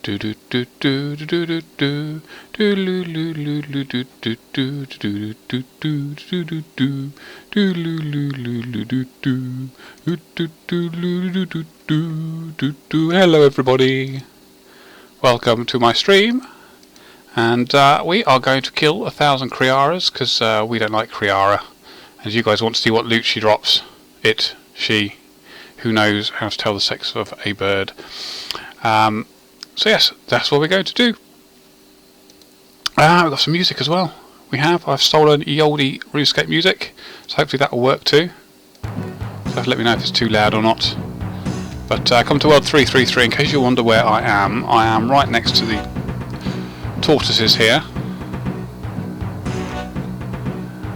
Hello everybody, welcome to my stream, and we are going to kill 1,000 Kree'arras because we don't like Kree'arra, and you guys want to see what loot she drops. It, she, who knows how to tell the sex of a bird. So yes, that's what we're going to do. We've got some music as well. I've stolen ye olde RuneScape music, so hopefully that will work too. So let me know if it's too loud or not. But come to World 333 in case you wonder where I am. I am right next to the tortoises here.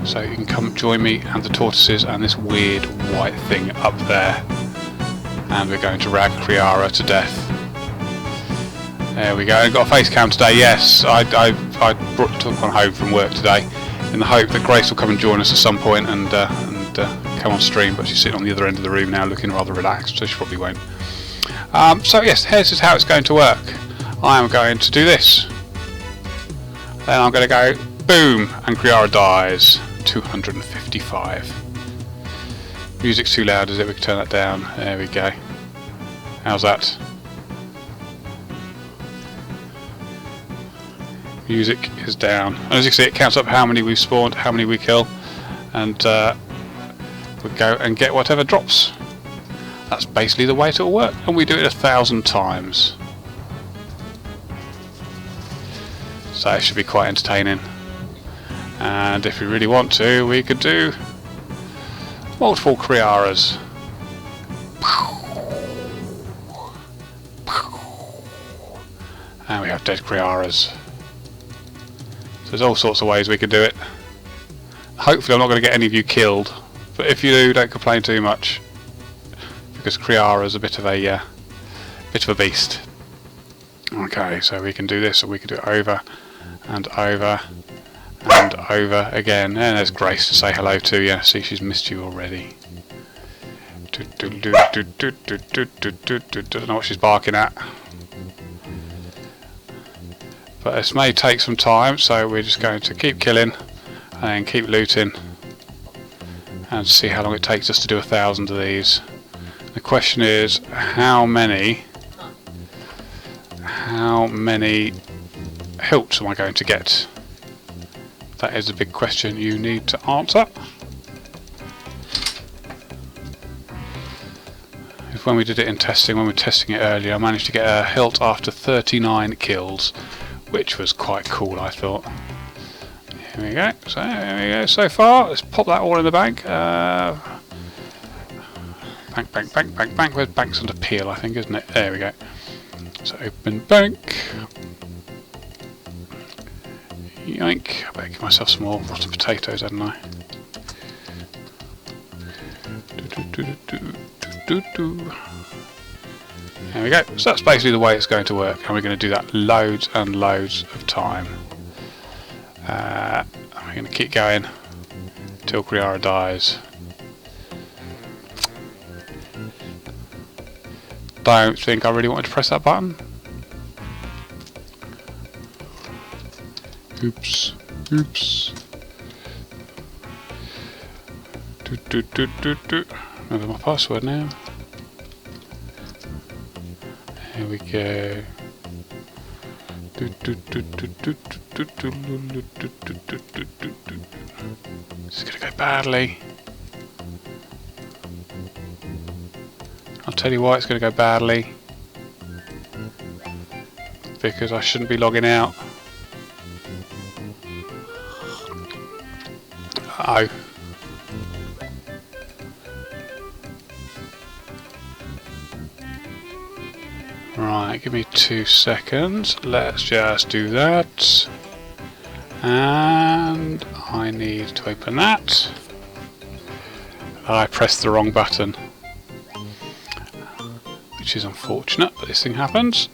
So you can come join me and the tortoises and this weird white thing up there. And we're going to rag Kree'arra to death. There we go. I've got a face cam today. Yes, I took one home from work today in the hope that Grace will come and join us at some point and come on stream. But she's sitting on the other end of the room now, looking rather relaxed, so she probably won't. So yes, here's how it's going to work. I am going to do this. Then I'm going to go boom, and Kree'arra dies. 255. Music's too loud, is it? We can turn that down. There we go. How's that? Music is down. And as you can see, it counts up how many we've spawned, how many we kill, and we go and get whatever drops. That's basically the way it will work, and we do it 1,000 times. So it should be quite entertaining. And if we really want to, we could do multiple Kree'arras. And we have dead Kree'arras. So there's all sorts of ways we could do it. Hopefully I'm not going to get any of you killed, but if you do, don't complain too much, because Kree'arra's a bit of a beast. Okay, so we can do this, or we can do it over and over and over again. And there's Grace to say hello to you. See, she's missed you already. Don't know what she's barking at. But this may take some time, so we're just going to keep killing and keep looting and see how long it takes us to do 1,000 of these. The question is, how many hilts am I going to get? That is a big question you need to answer. When we did it in testing, when we were testing it earlier, I managed to get a hilt after 39 kills, which was quite cool, I thought. Here we go. So there we go. So far, let's pop that all in the bank. Bank, bank, bank, bank, bank. Where's banks under peel, I think, isn't it? There we go. So open bank. Yoink. I better give myself some more rotten potatoes, hadn't I? There we go. So that's basically the way it's going to work, and we're going to do that loads and loads of time. We're going to keep going until Kree'arra dies. Don't think I really wanted to press that button. Oops. Oops. Remember my password now. Here we go. This is going to go badly. I'll tell you why it's going to go badly. Because I shouldn't be logging out. Uh-oh. Right, give me 2 seconds. Let's just do that. And I need to open that. I pressed the wrong button, which is unfortunate, but this thing happens.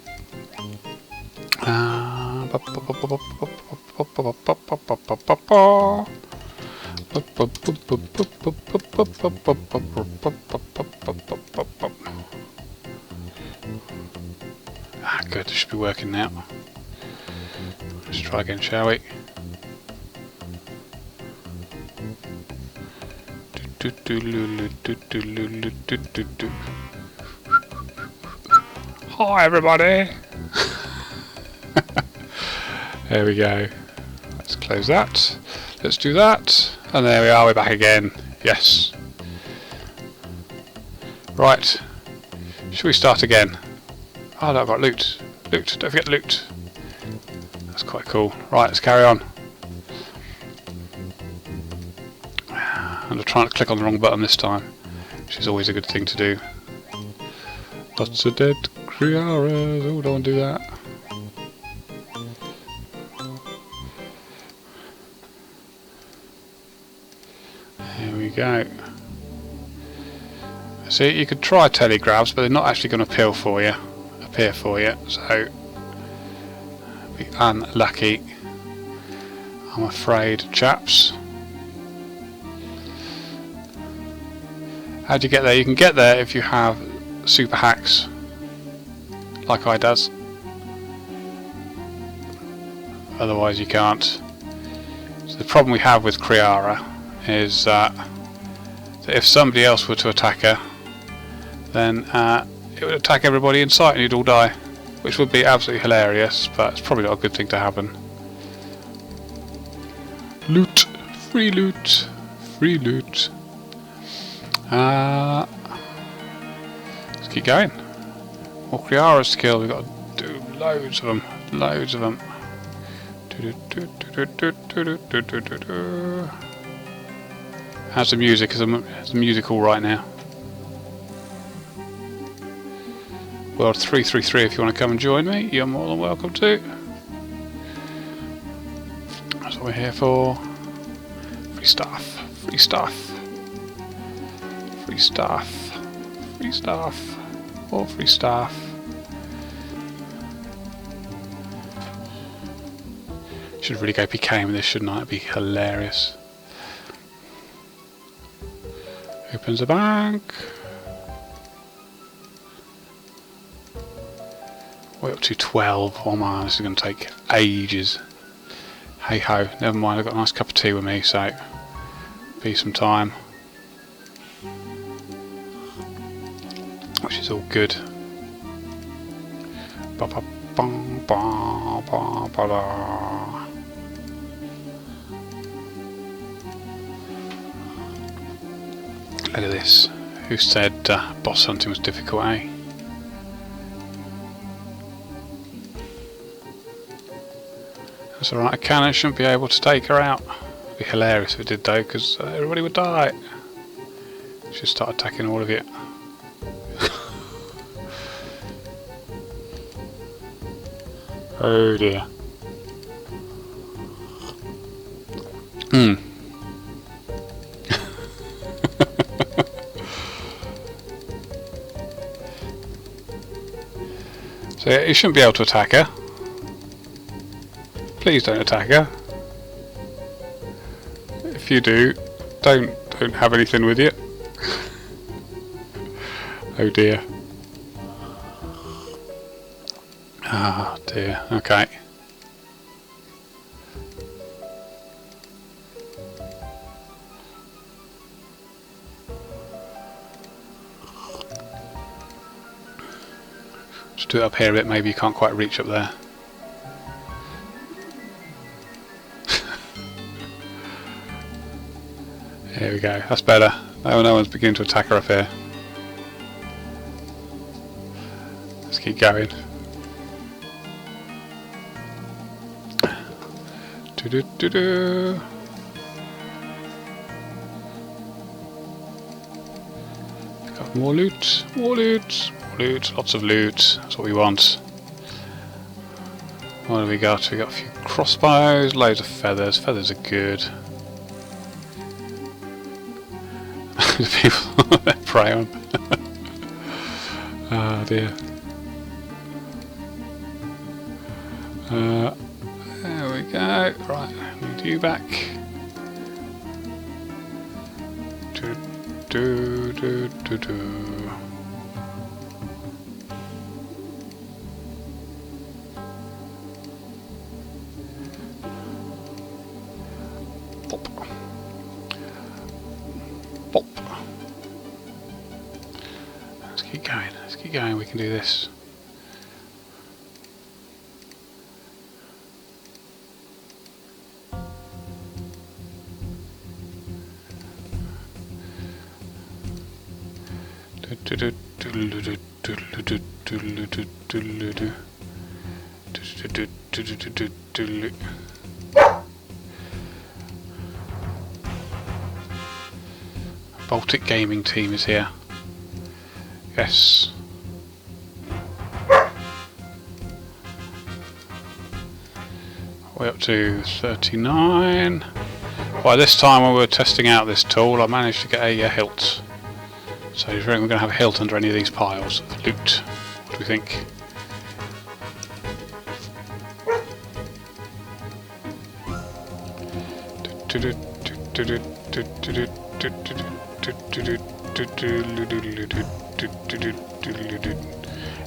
good, this should be working now. Let's try again, shall we? Hi everybody! There we go. Let's close that. Let's do that. And there we are, we're back again. Yes. Right. Should we start again? Oh no, I've got loot. Loot, don't forget loot. That's quite cool. Right, let's carry on. I'm trying to click on the wrong button this time, which is always a good thing to do. Lots of dead Kree'arras. Oh, don't want to do that. There we go. See, you could try telegrabs, but they're not actually going to appear for you. So be unlucky, I'm afraid, chaps. How do you get there? You can get there if you have super hacks, like I does. Otherwise you can't. So the problem we have with Kree'arra is that if somebody else were to attack her, then it would attack everybody in sight and you'd all die, which would be absolutely hilarious, but it's probably not a good thing to happen. Loot! Free loot! Free loot! Let's keep going. More Kree'arras to kill, we've got to do loads of them. Loads of them. How's the music? Is the music all right now? World 333, if you want to come and join me, you're more than welcome to. That's what we're here for. Free stuff. Free stuff. Free stuff. Free stuff. More free stuff. Should really go PK with this, shouldn't I? It'd be hilarious. Opens a bank. We're up to 12. Oh man, this is going to take ages. Hey ho, never mind, I've got a nice cup of tea with me, so be some time. Which is all good. Ba -ba -bum, ba -ba -ba -da. Look at this. Who said boss hunting was difficult, eh? That's alright, a cannon shouldn't be able to take her out. It'd be hilarious if it did though, because everybody would die. Should start attacking all of you. Oh dear. So yeah, you shouldn't be able to attack her. Please don't attack her. If you do, don't have anything with you. Oh dear. Ah dear. Okay. Just do it up here a bit. Maybe you can't quite reach up there. There we go, that's better. No one's beginning to attack her up here. Let's keep going. Do-do-do-do. Got more loot, more loot, more loot, lots of loot. That's what we want. What have we got? We got a few crossbows, loads of feathers. Feathers are good. The people they prey on. Oh dear. There we go. Right, need you back. Bop. Let's keep going. Let's keep going. We can do this. Baltic Gaming team is here. Yes. We're up to 39. By this time when we were testing out this tool, I managed to get a hilt. So do you think we're going to have a hilt under any of these piles of loot? What do we think?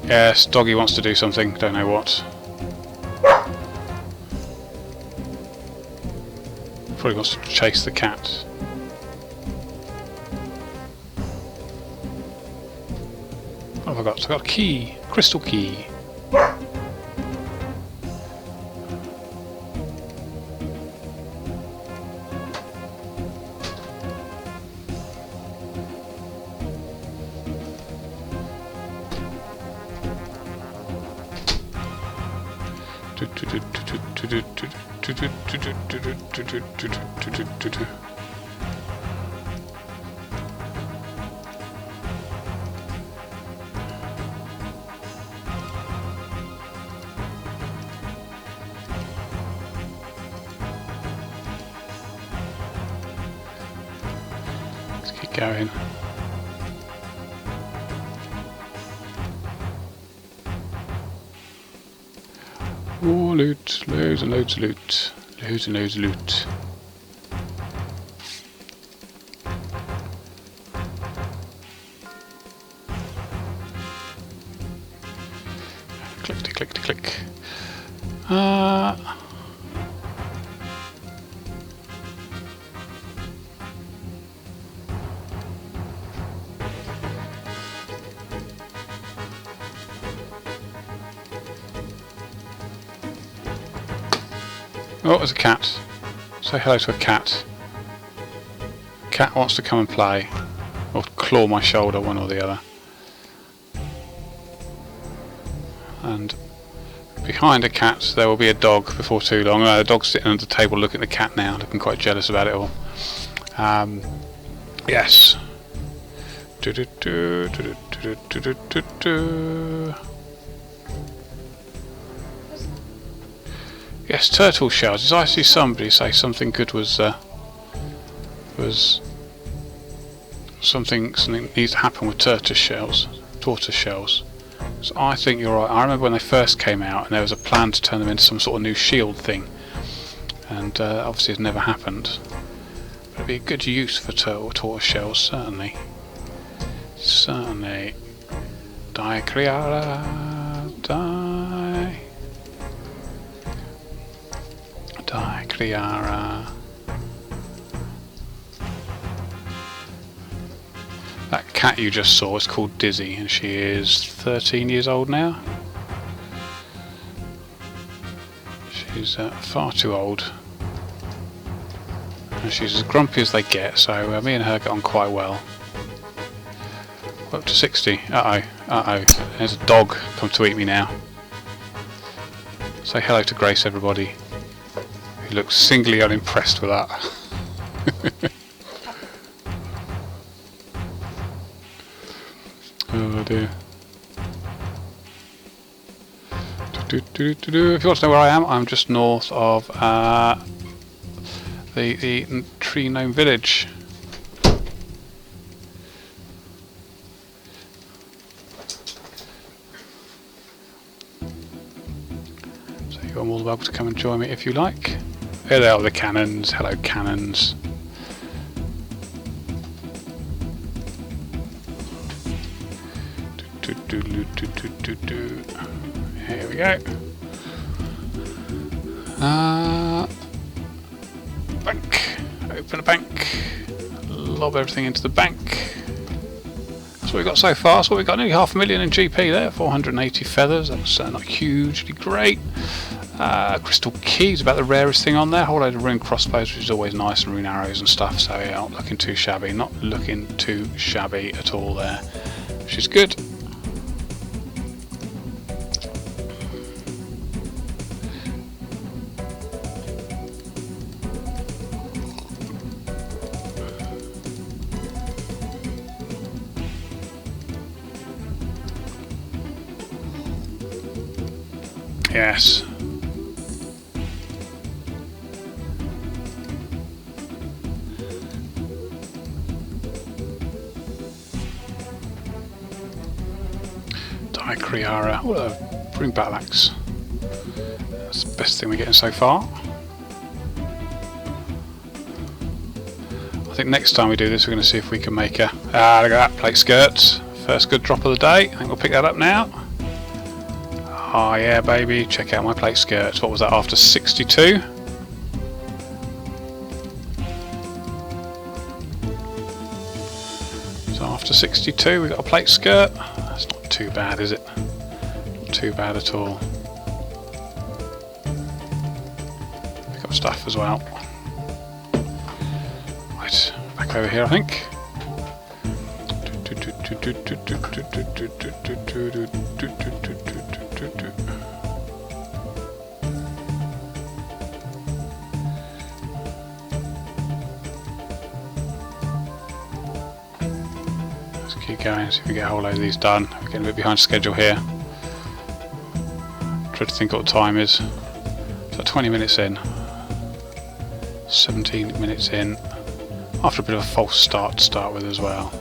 Yes, doggy wants to do something, don't know what. Probably wants to chase the cat. What have I got? I've got a key, crystal key. Let's keep going. Oh, loot, loads and loads of loot, loads and loads of loot. Clickety, clickety, click. Oh, there's a cat. Say hello to a cat. Cat wants to come and play. Or claw my shoulder, one or the other. And behind a cat there will be a dog before too long. The dog's sitting under the table looking at the cat now, looking quite jealous about it all. Yes. Yes, turtle shells. Did I see somebody say something good was something needs to happen with tortoise shells? So I think you're right. I remember when they first came out, and there was a plan to turn them into some sort of new shield thing, and obviously it's never happened. But it'd be a good use for tortoise shells, certainly. Certainly. Die, Kree'arra, die. Die, Kree'arra. That cat you just saw is called Dizzy, and she is 13 years old now. She's far too old. And she's as grumpy as they get, so me and her get on quite well. We're up to 60. Uh-oh, uh-oh. There's a dog come to eat me now. Say hello to Grace, everybody. He looks singly unimpressed with that. Oh dear. If you want to know where I am, I'm just north of the tree gnome village. So you're more than welcome to come and join me if you like. Here they are, the cannons. Hello, cannons. Here we go. Bank. Open a bank. lob everything into the bank. That's what we got so far. So we got nearly 500,000 in GP there. 480 feathers. That's not hugely great. Crystal keys, about the rarest thing on there. A whole load of rune crossbows, which is always nice, and rune arrows and stuff. So yeah, not looking too shabby. Not looking too shabby at all there, which is good. Yes. Die Kree'arra. Oh, bring battle axe. That's the best thing we're getting so far. I think next time we do this, we're going to see if we can make a. Look at that, plate skirts. First good drop of the day. I think we'll pick that up now. Oh yeah, baby, check out my plate skirts. What was that, after 62? So after 62 we got a plate skirt. That's not too bad, is it? Not too bad at all. Pick up stuff as well. Right, back over here I think. Let's keep going, see if we get a whole load of these done. We're getting a bit behind schedule here. Try to think what the time is. So 20 minutes in. 17 minutes in. After a bit of a false start to start with as well.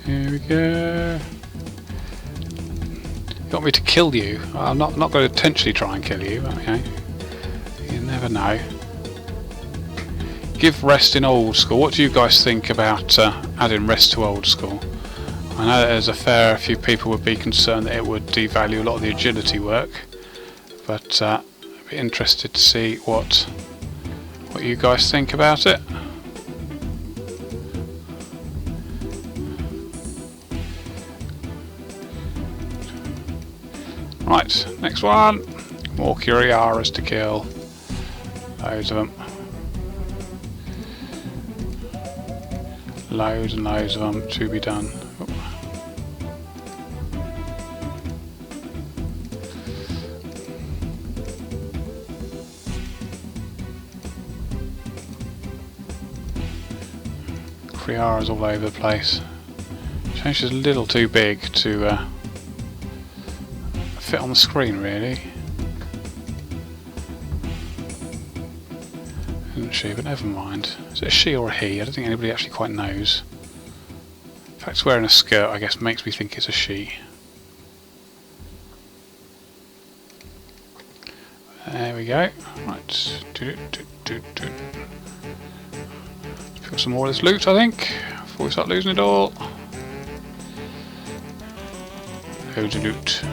Here we go. You want me to kill you? I'm not going to intentionally try and kill you, okay? You never know. Give rest in Old School. What do you guys think about adding rest to Old School? I know that there's a fair few people would be concerned that it would devalue a lot of the agility work, but I'd be interested to see what you guys think about it. Right, next one. More Kree'arras to kill. Loads of them. Loads and loads of them to be done. Kree'arras all over the place. Change is a little too big to fit on the screen, really. Isn't she? But never mind. Is it a she or a he? I don't think anybody actually quite knows. In fact, it's wearing a skirt, I guess, makes me think it's a she. There we go. Right. Pick up some more of this loot, I think, before we start losing it all. Loads of loot.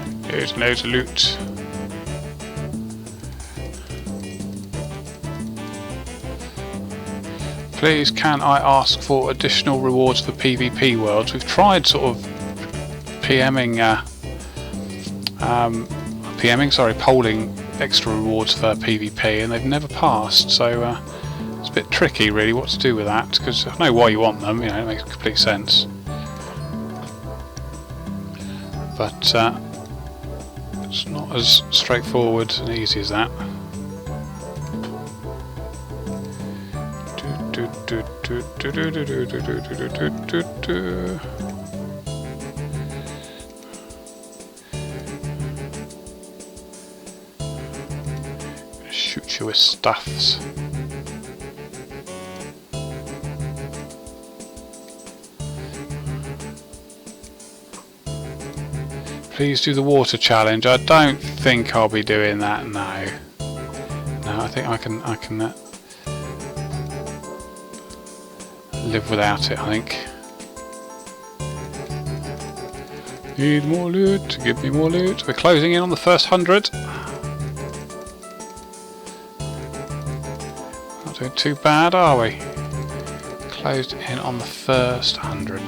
Loads of loot. Please, can I ask for additional rewards for PvP worlds? We've tried sort of polling extra rewards for PvP, and they've never passed. So it's a bit tricky, really, what to do with that, because I know why you want them. You know, it makes complete sense. But it's not as straightforward and easy as that. Shoot you with stuffs. Please do the water challenge. I don't think I'll be doing that. No. No, I think I can. live without it, I think. Need more loot, give me more loot. We're closing in on the first 100. Not doing too bad, are we? Closed in on the first 100.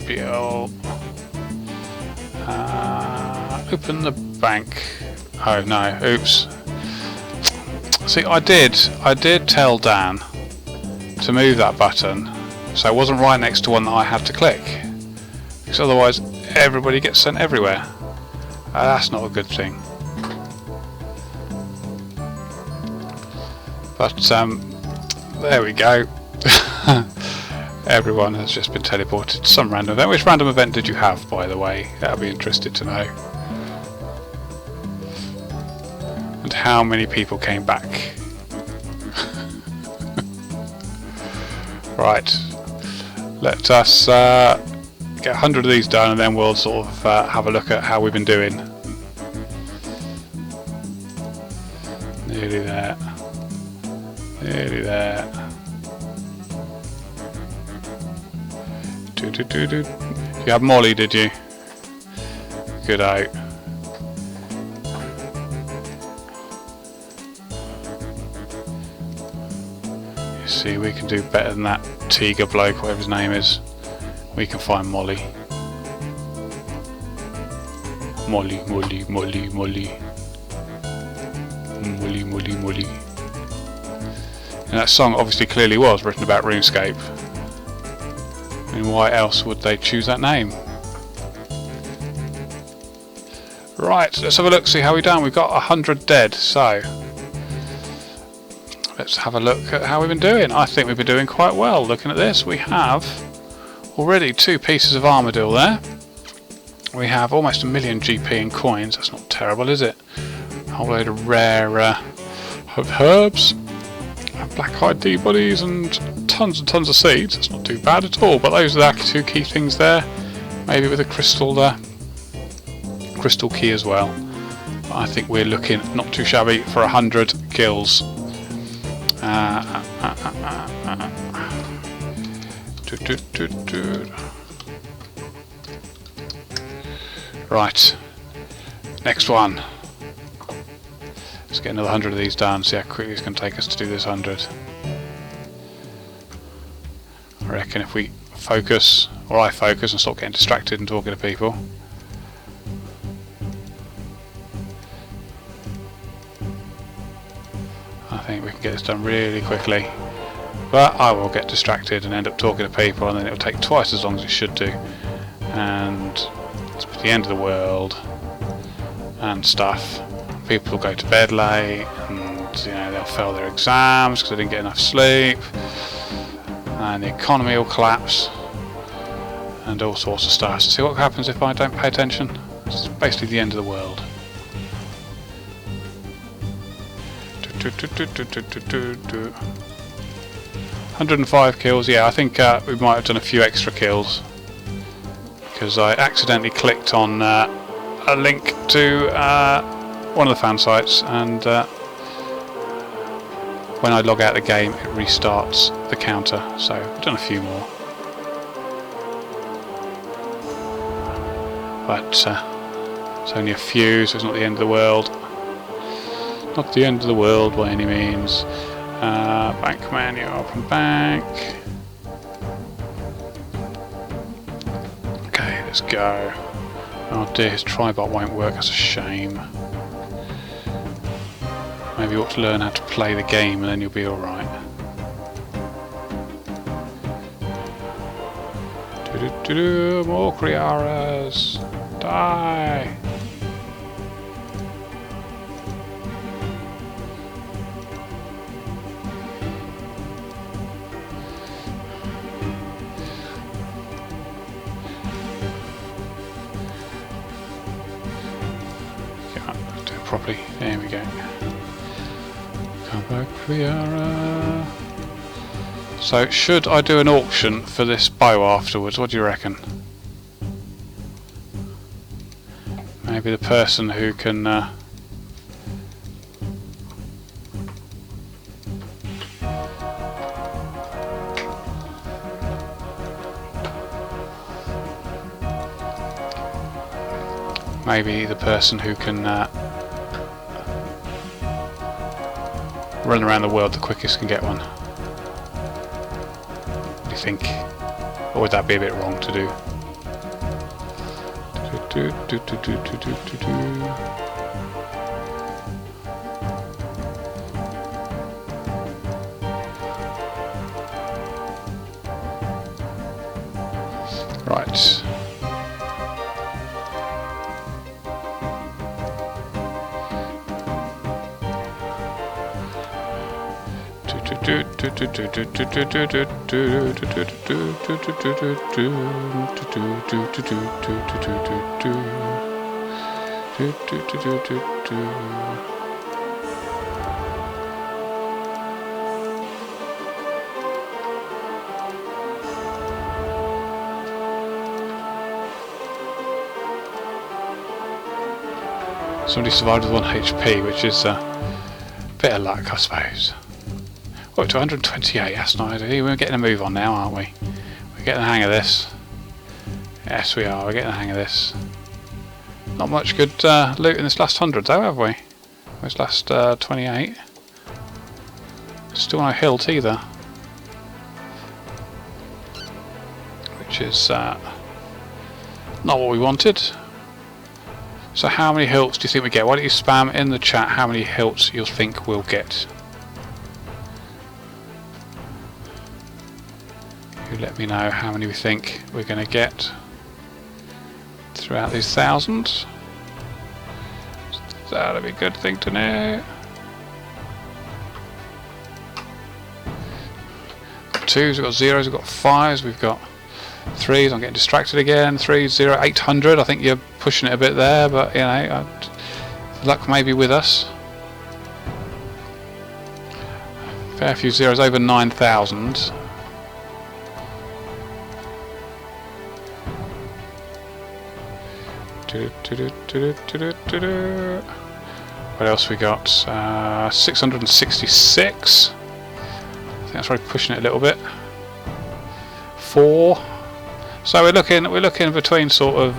Bill. Open the bank. Oh no, oops. See, I did tell Dan to move that button so it wasn't right next to one that I had to click, because otherwise everybody gets sent everywhere. That's not a good thing. But there we go. Everyone has just been teleported to some random event. Which random event did you have, by the way? I'll be interested to know. And how many people came back? Right. Let us get 100 of these done, and then we'll sort of have a look at how we've been doing. Nearly there. Nearly there. You had Molly, did you? Good out. You see, we can do better than that Tiger bloke, whatever his name is. We can find Molly. Molly, Molly, Molly, Molly. Molly, Molly, Molly. And that song obviously clearly was written about RuneScape. And why else would they choose that name? Right, let's have a look, see how we've done. We've got 100 dead, so let's have a look at how we've been doing. I think we've been doing quite well. Looking at this, we have already 2 pieces of armadillo there. We have almost 1 million GP in coins. That's not terrible, is it? A whole load of rare herbs, black ID bodies, and tons of seeds. That's not too bad at all, but those are the 2 key things there. Maybe with a crystal there. Crystal key as well. But I think we're looking not too shabby for 100 kills. Right, next one. Let's get another 100 of these done, see how quickly it's going to take us to do this 100. I reckon if we focus, or I focus and stop getting distracted and talking to people. I think we can get this done really quickly. But I will get distracted and end up talking to people, and then it will take twice as long as it should do. And it's the end of the world and stuff. People will go to bed late, and they'll fail their exams because they didn't get enough sleep, and the economy will collapse, and all sorts of stuff. So see what happens if I don't pay attention. It's basically the end of the world. 105 kills. Yeah, I think we might have done a few extra kills because I accidentally clicked on a link to one of the fan sites, and when I log out the game it restarts the counter, so I've done a few more, but it's only a few, so it's not the end of the world. Not the end of the world by any means. Bank menu, open bank. Okay, let's go. Oh dear, his tribot won't work, that's a shame. Maybe you ought to learn how to play the game and then you'll be alright. More Kree'arras! Die! Do it properly. There we go. Come back, Kree'arra. So, should I do an auction for this bow afterwards? What do you reckon? Maybe the person who can maybe the person who can run around the world the quickest can get one. What do you think? Or would that be a bit wrong to do? Right. Somebody survived with 1 HP, which is a bit of luck, I suppose. Oh, to 128, that's not ideal. We're getting a move on now, aren't we? We're getting the hang of this. Yes, we are. We're getting the hang of this. Not much good loot in this last 100, though, have we? This last 28. Still no hilt either. Which is not what we wanted. So how many hilts do you think we get? Why don't you spam in the chat how many hilts you think we'll get? You let me know how many we think we're going to get throughout these thousands. That'd be a good thing to know. Got 2s, we've got 0s, we've got 5s, we've got 3s. I'm getting distracted again. 3, 0, 800. I think you're pushing it a bit there, but you know, luck may be with us. Fair few zeros, over 9,000. What else we got? 666. I think that's probably pushing it a little bit. 4. So we're looking between sort of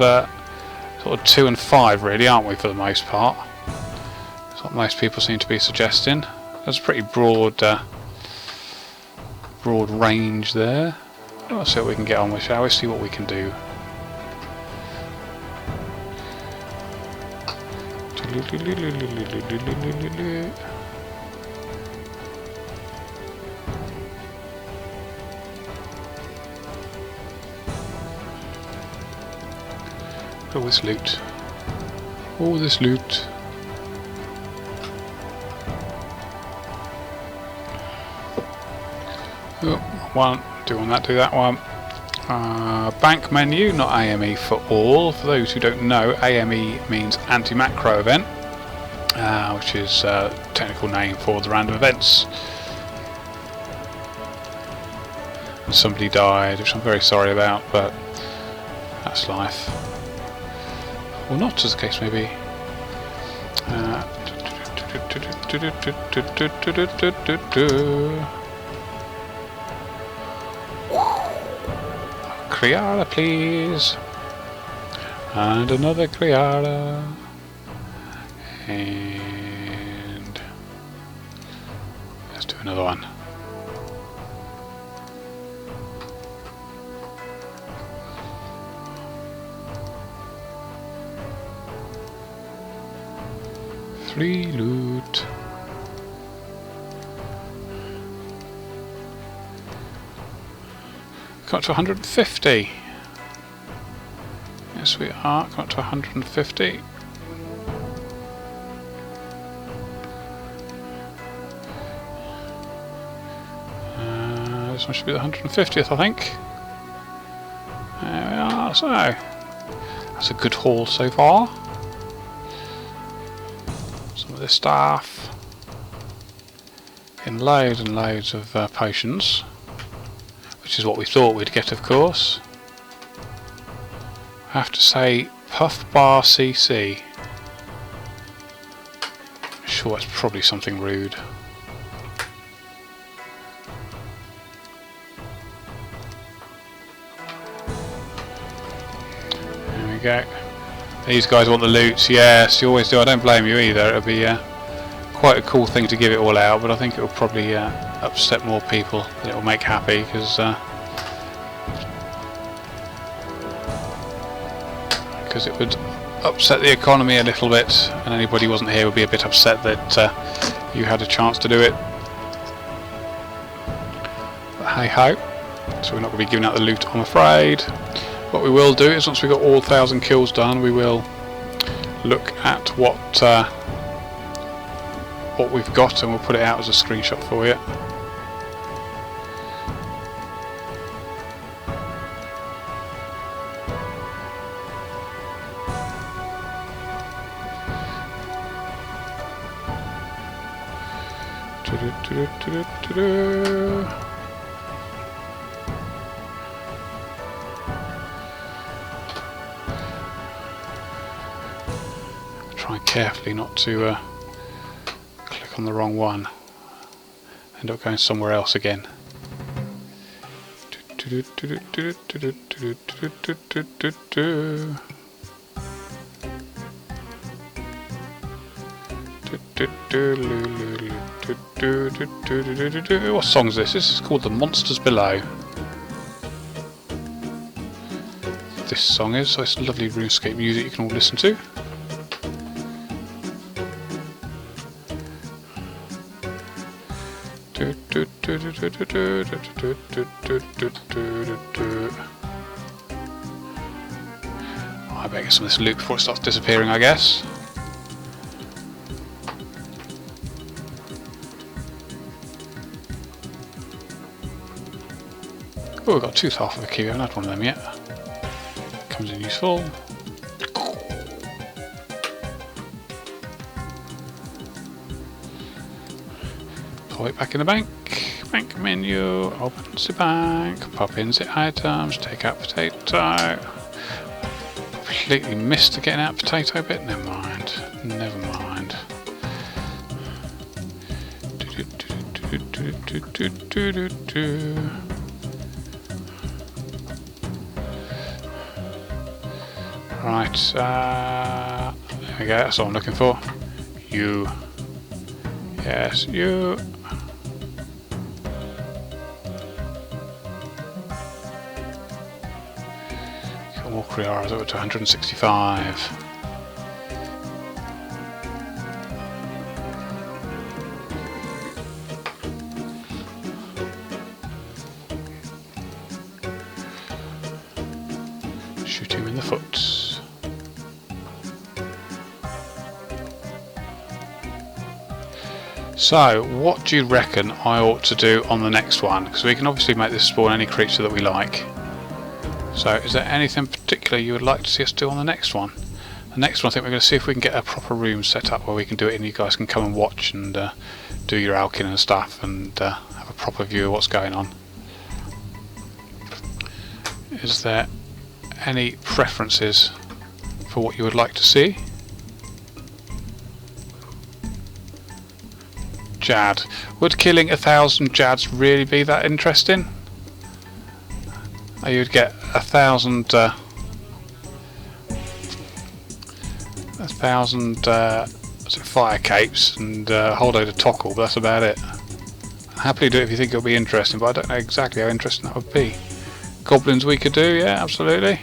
2 and 5, really, aren't we, for the most part? That's what most people seem to be suggesting. That's a pretty broad range there. Let's see what we can get on with, shall we? See what we can do. All this loot. All this loot. Oh, one. Do that one. Bank menu, not AME for all. For those who don't know, AME means anti-macro event, which is a technical name for the random events. And somebody died, which I'm very sorry about, but that's life. Or not, as the case may be. Kree'arra, please. And another Kree'arra. And let's do another one. Free loot. Come up to 150. Yes, we are. Come up to 150. This one should be the 150th, I think. There we are. So that's a good haul so far. Some of this stuff. Getting loads and loads of potions. Which is what we thought we'd get, of course. I have to say, Puff Bar CC. I'm sure it's probably something rude. There we go. These guys want the loot. Yes, you always do. I don't blame you either. It'll be quite a cool thing to give it all out, but I think it will probably upset more people than it will make happy, because it would upset the economy a little bit, and anybody who wasn't here would be a bit upset that you had a chance to do it. But hey ho, so we're not going to be giving out the loot, I'm afraid. What we will do is, once we've got all 1,000 kills done, we will look at what we've got, and we'll put it out as a screenshot for you. Try carefully not to click on the wrong one. End up going somewhere else again. What song is this? This is called The Monsters Below. This song is, so it's lovely RuneScape music you can all listen to. I better get some of this loot before it starts disappearing, I guess. Oh, we've got a tooth half of a key. I haven't had one of them yet. Comes in useful. Put it back in the bank. Bank menu. Opens the bank. Pop in the items. Take out potato. Completely missed the getting out potato bit. Never mind. Never mind. Right, there we go, that's what I'm looking for. You. Yes, you. Got more Kree'arras over to 165. Shoot him in the foot. So, what do you reckon I ought to do on the next one? Because we can obviously make this spawn any creature that we like. So, is there anything particular you would like to see us do on the next one? The next one, I think we're going to see if we can get a proper room set up where we can do it and you guys can come and watch and do your alching and stuff and have a proper view of what's going on. Is there any preferences for what you would like to see? Jad. Would killing 1,000 Jads really be that interesting? You'd get 1,000 fire capes and a whole load of tockle, but that's about it. I'll happily do it if you think it'll be interesting, but I don't know exactly how interesting that would be. Goblins we could do, yeah, absolutely.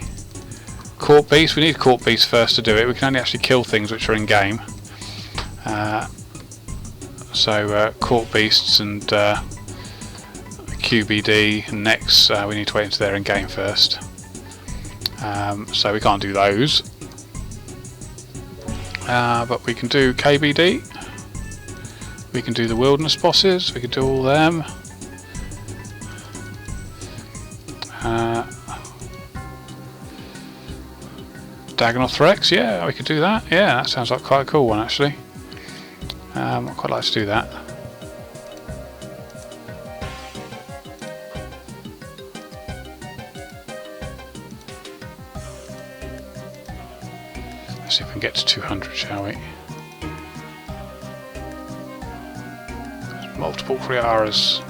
Court beasts, we need court beasts first to do it. We can only actually kill things which are in game. So court beasts and QBD and Nex, we need to wait until they're in game first. So we can't do those. But we can do KBD. We can do the wilderness bosses. We can do all them. Dagonoth Rex, yeah, we could do that. Yeah, that sounds like quite a cool one actually. I'd quite like to do that. Let's see if we can get to 200, shall we? There's multiple Kree'arras.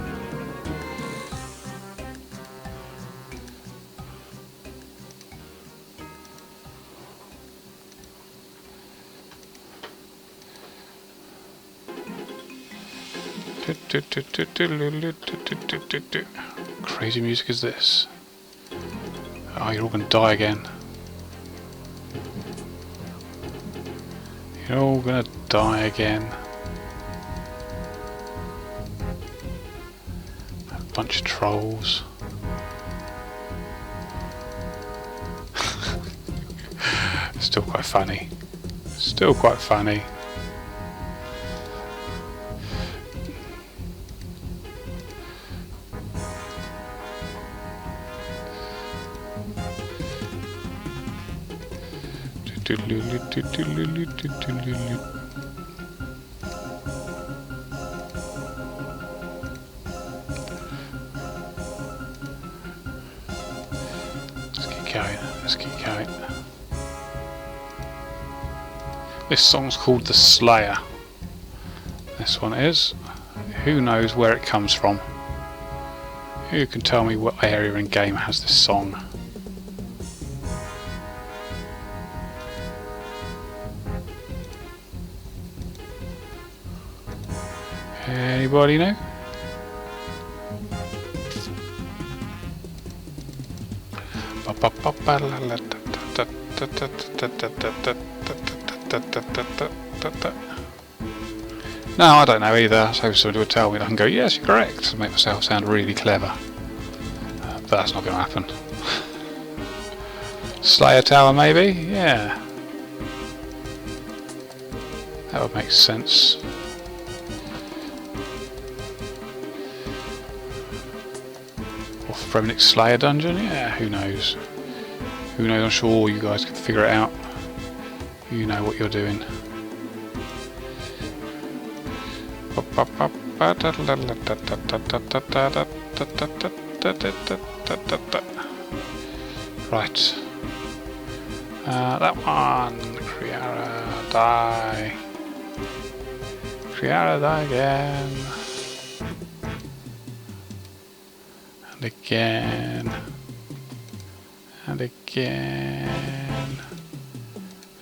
Crazy music is this? Oh, you're all gonna die again. You're all gonna die again. A bunch of trolls. Still quite funny. Still quite funny. Let's keep going. Let's keep going. This song's called The Slayer. This one is. Who knows where it comes from? Who can tell me what area in game has this song? Anybody know? No, I don't know either. So somebody would tell me and I can go, yes, you're correct, to make myself sound really clever. But that's not going to happen. Slayer Tower, maybe? Yeah. That would make sense. Or Fremenic Slayer Dungeon? Yeah, who knows? Who knows? I'm sure you guys can figure it out. You know what you're doing. Right. That one. Kree'arra, die. Kree'arra, die again. And again. And again.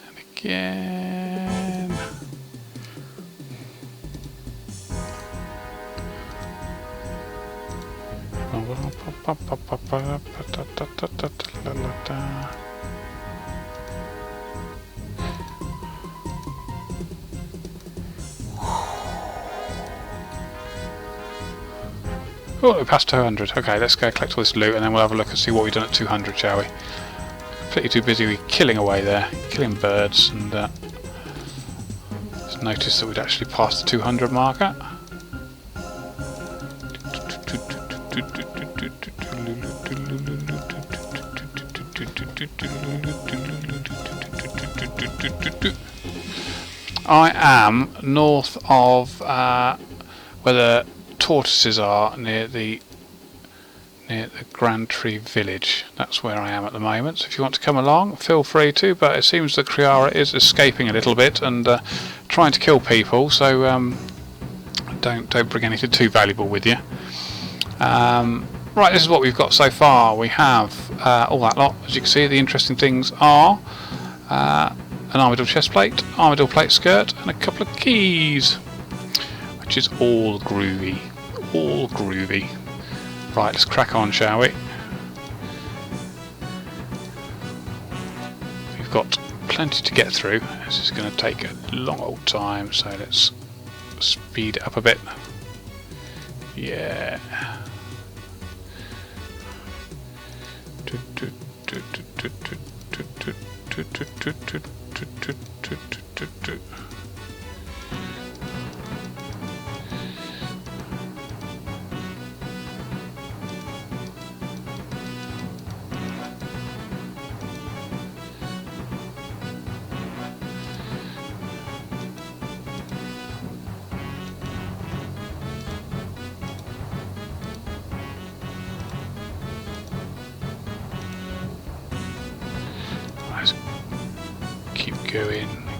And again. Oh, we passed 200. Okay, let's go collect all this loot and then we'll have a look and see what we've done at 200, shall we? Completely too busy with killing away there, killing birds, and just noticed that we'd actually passed the 200 marker. I am north of where the tortoises are, near the Grand Tree Village. That's where I am at the moment. So if you want to come along, feel free to. But it seems that Kree'arra is escaping a little bit and trying to kill people. So don't bring anything too valuable with you. Right, this is what we've got so far. We have all that lot. As you can see, the interesting things are an armadillo chest plate, armadillo plate skirt, and a couple of keys, which is all groovy. All groovy. Right, let's crack on, shall we? We've got plenty to get through. This is going to take a long old time, so let's speed it up a bit. Yeah.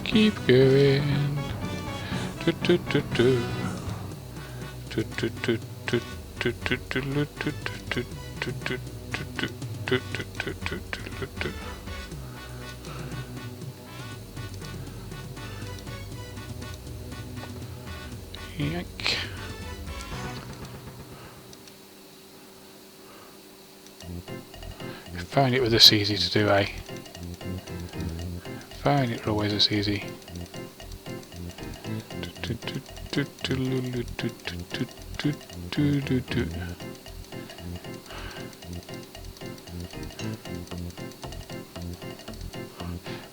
Keep going. Yank. If only it were this easy to do, eh? If only it were always this easy.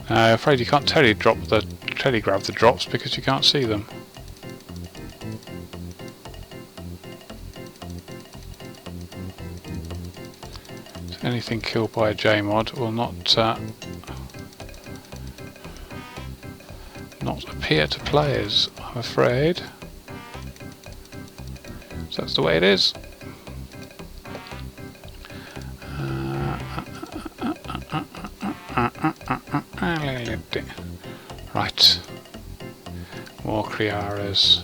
I'm afraid you can't grab the drops because you can't see them. Anything killed by a JMod will not appear to players, I'm afraid. So that's the way it is. Right. More Kree'arras.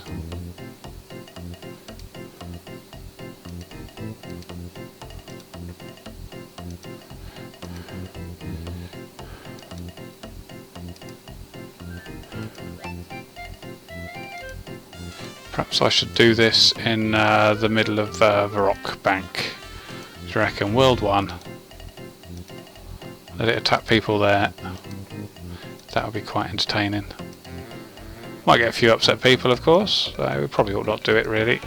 Perhaps I should do this in the middle of the rock bank. Do you reckon? World 1. Let it attack people there. That would be quite entertaining. Might get a few upset people, of course. We probably ought not do it, really.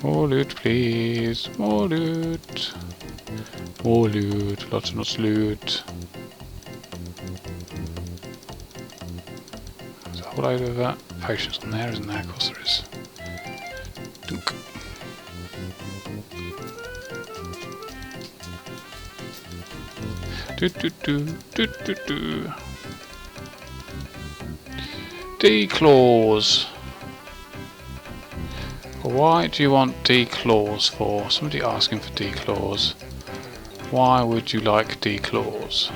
More loot, please. More loot. More loot. Lots and lots of loot. There's a whole load of potions on there, isn't there? Of course there is. Dunk. D-claws. Why do you want D-claws for? Somebody asking for D-claws. Why would you like D-claws?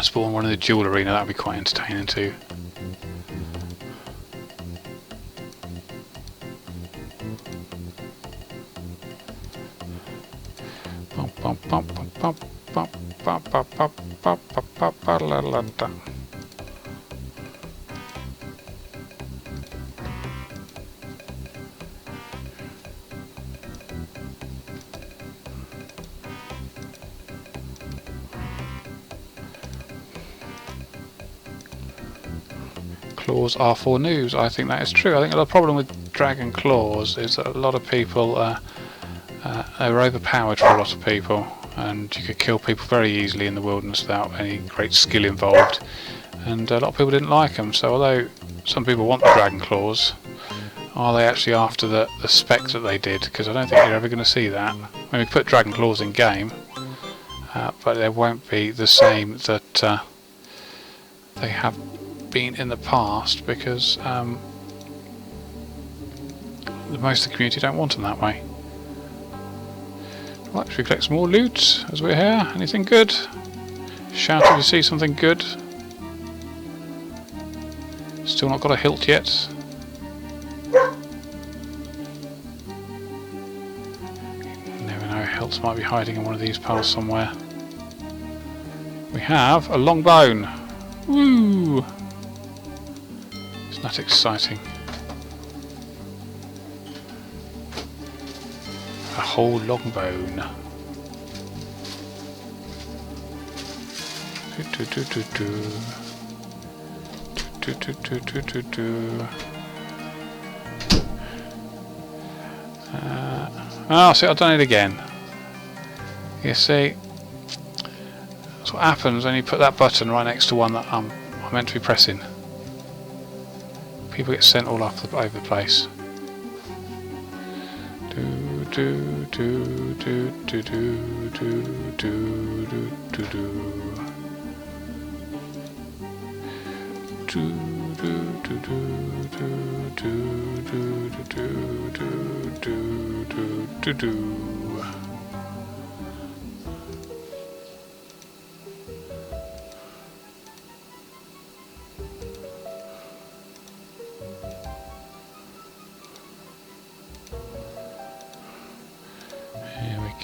Spawn one in the duel arena, that would be quite entertaining too. Claws are for noobs. I think that is true. I think the problem with dragon claws is that a lot of people are overpowered for a lot of people, and you could kill people very easily in the wilderness without any great skill involved, and a lot of people didn't like them. So although some people want the dragon claws, are they actually after the spec that they did? Because I don't think you're ever going to see that. I mean, we put dragon claws in game, but they won't be the same that they have been in the past, because most of the community don't want them that way. Right, should we collect some more loot as we're here? Anything good? Shout if you see something good. Still not got a hilt yet. Never know, hilts might be hiding in one of these piles somewhere. We have a long bone. Woo! Isn't that exciting? A whole long bone. Oh, see, I've done it again. You see, that's what happens when you put that button right next to one that I'm meant to be pressing. People get sent all over the place.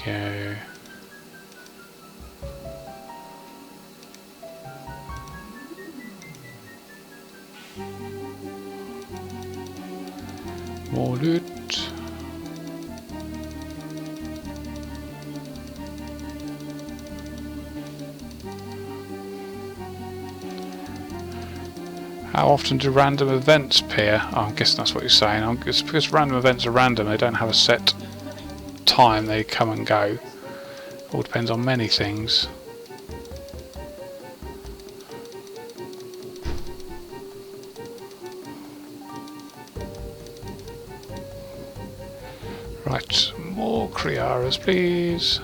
go. More loot. How often do random events appear? Oh, I'm guessing that's what you're saying. It's because random events are random, they don't have a set time, they come and go. All depends on many things. Right, more Kree'arras, please.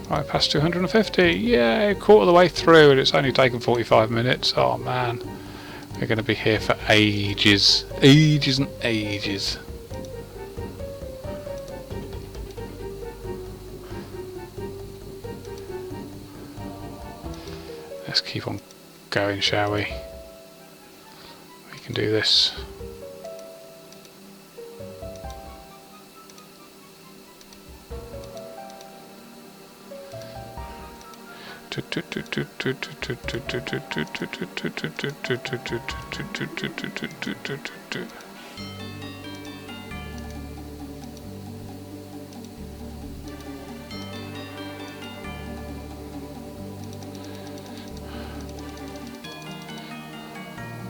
Right, past 250. Yay, quarter of the way through, and it's only taken 45 minutes. Oh man, we're going to be here for ages. Ages and ages. Let's keep on going, shall we? We can do this.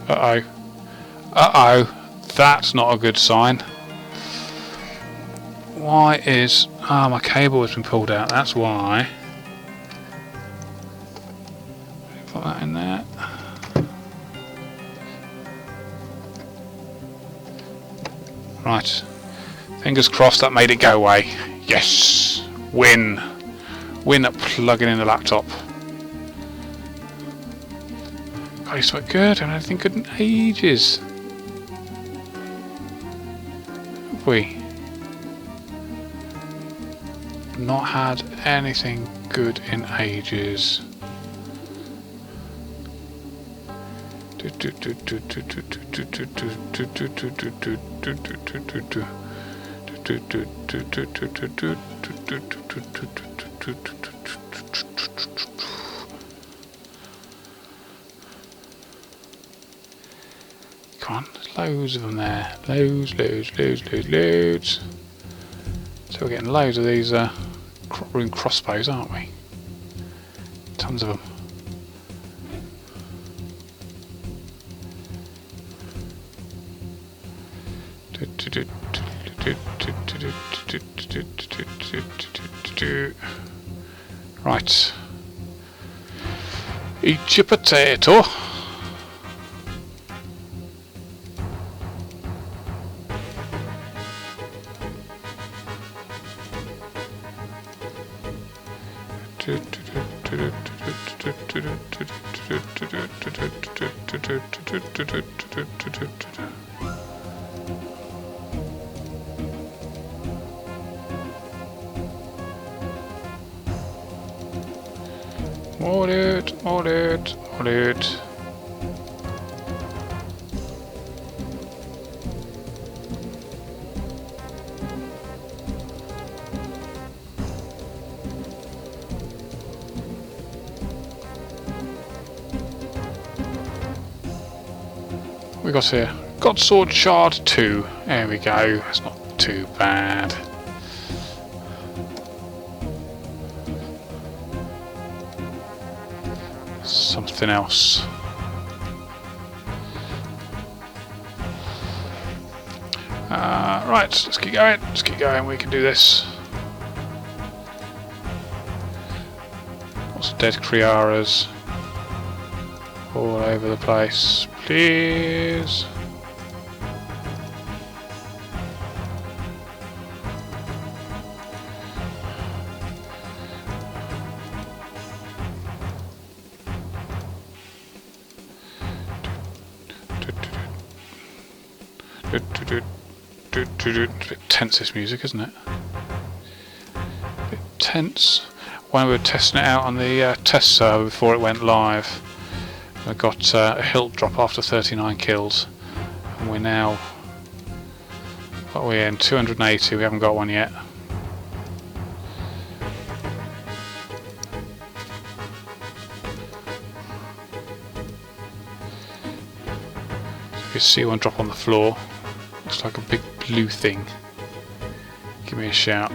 Uh-oh. Uh-oh. That's not a good sign. Why is... Ah, my cable has been pulled out. That's why. Put that in there. Right. Fingers crossed that made it go away. Yes! Win! Win at plugging in the laptop. God, it's so good. I haven't had anything good in ages. Have we? Not had anything good in ages. Come on, there's loads of them there. Loads. So we're getting loads of these rune crossbows, aren't we? Tons of them. Right. Eat your potato. More loot. What we got here? God Sword Shard 2. There we go. That's not too bad. Something else. Right, let's keep going. We can do this. Lots of dead Kree'arras all over the place. Please. A bit tense, this music, isn't it? A bit tense. When we were testing it out on the test server before it went live, I got a hilt drop after 39 kills, and we're now, what are we in, 280, we haven't got one yet. You can see one drop on the floor. Looks like a big blue thing. Give me a shout.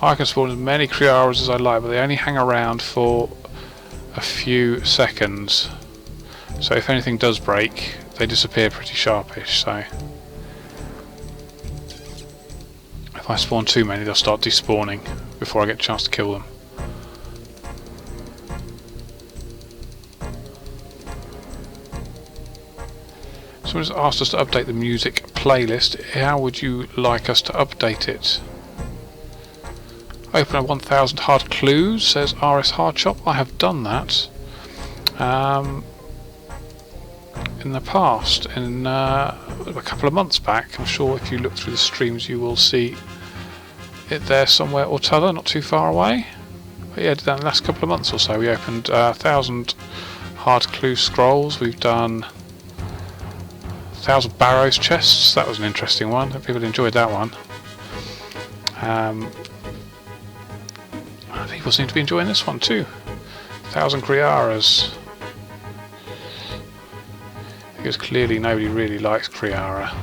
I can spawn as many Kree'arras as I like, but they only hang around for a few seconds. So if anything does break, they disappear pretty sharpish, so if I spawn too many, they'll start despawning before I get a chance to kill them. Someone's asked us to update the music playlist. How would you like us to update it? Open a 1000 hard clues, says RS Hardshop. I have done that. In the past, in a couple of months back. I'm sure if you look through the streams you will see it there somewhere or t'other, not too far away. But yeah, I did that in the last couple of months or so. We opened 1000 hard clue scrolls. We've done 1000 barrows chests. That was an interesting one. People enjoyed that one. People seem to be enjoying this one too. 1000 Kree'arras. Because clearly nobody really likes Kree'arra.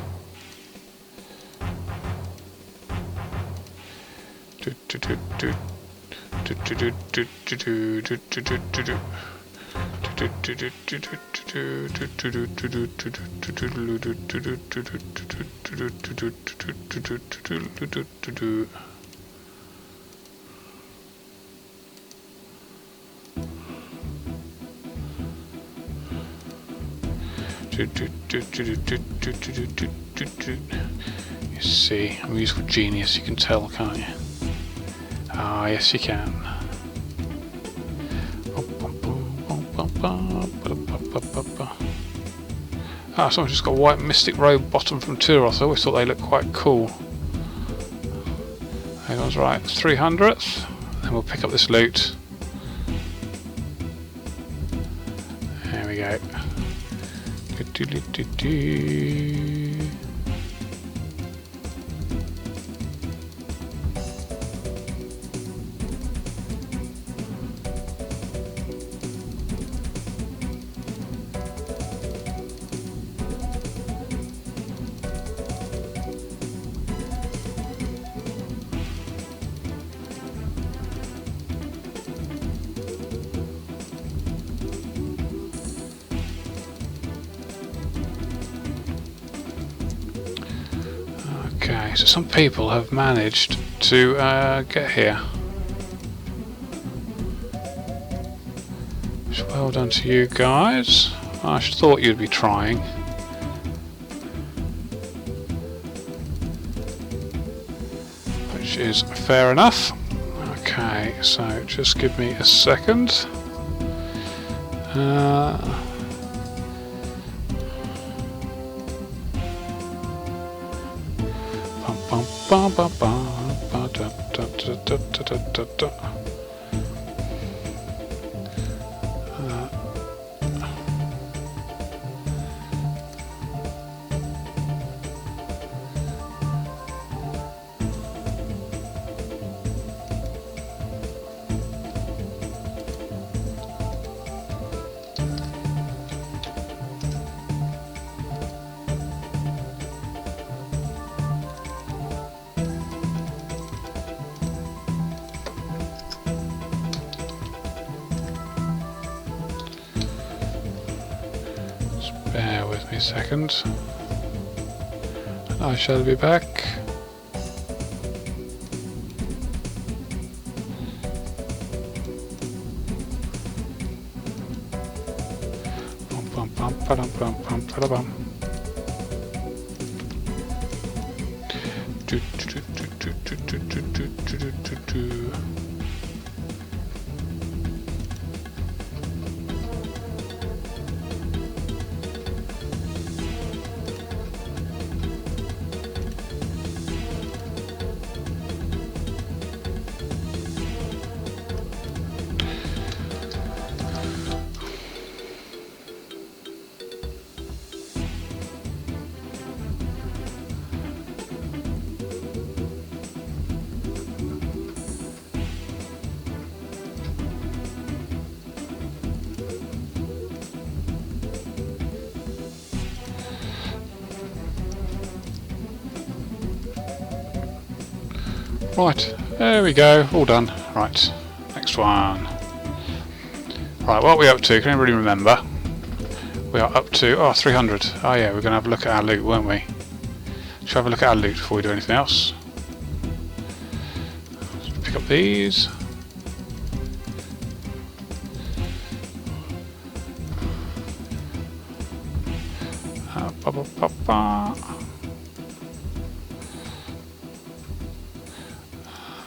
You see, I'm a musical genius, you can tell, can't you? Ah, yes you can. Ah, someone's just got a white mystic robe bottom from Tyros. I always thought they looked quite cool. That was right, 300th. Then we'll pick up this loot. There we go. Okay, so some people have managed to get here. So well done to you guys. I thought you'd be trying. Which is fair enough. Okay, so just give me a second. Bear with me a second, and I shall be back. Bum, bum, bum, bum, bum, bum, bum. Right, there we go, all done. Right, next one. Right, what are we up to? Can anybody remember? We are up to 300. Oh yeah, we're going to have a look at our loot, weren't we? Should we have a look at our loot before we do anything else? Let's pick up these.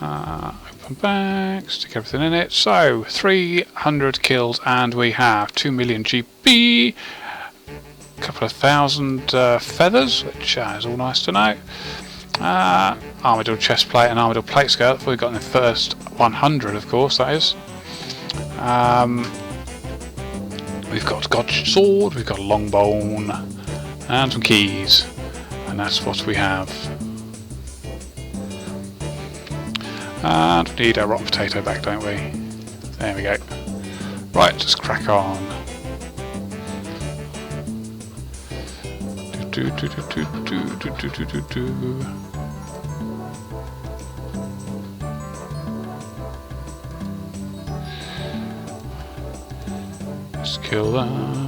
Open bag, stick everything in it. So 300 kills, and we have 2 million GP, a couple of thousand feathers, which is all nice to know. Armadillo chest plate and armadillo plate scale. That's what we got in the first 100, of course. That is. We've got a God's sword, we've got a long bone, and some keys, and that's what we have. And we need our rotten potato back, don't we? There we go. Right, just crack on. Let's kill them.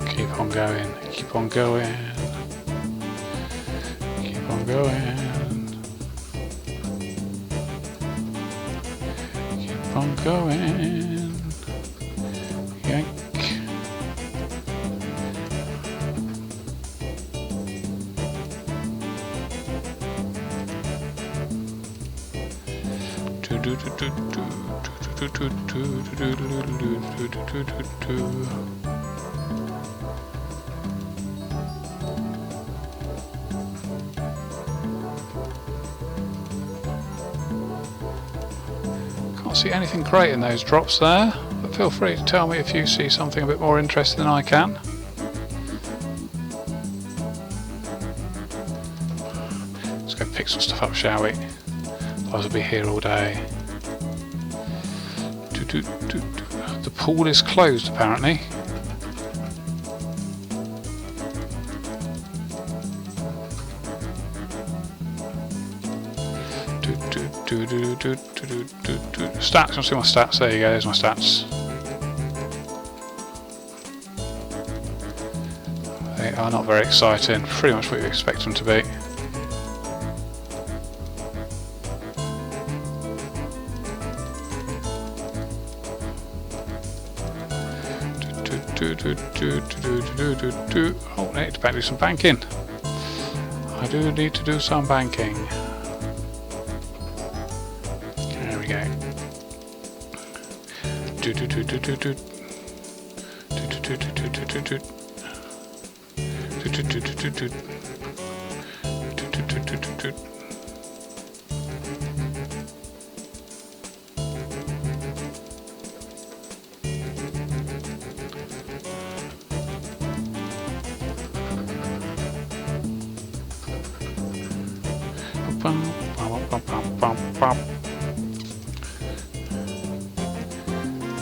Keep on going, keep on going, keep on going, keep on going, yank. Can't see anything great in those drops there, but feel free to tell me if you see something a bit more interesting than I can. Let's go pick some stuff up, shall we? Otherwise I'll be here all day. The pool is closed apparently. Stats, I'll see my stats, there you go, there's my stats. They are not very exciting, pretty much what you expect them to be. Oh, I need to do some banking. I do need to do some banking. There we go.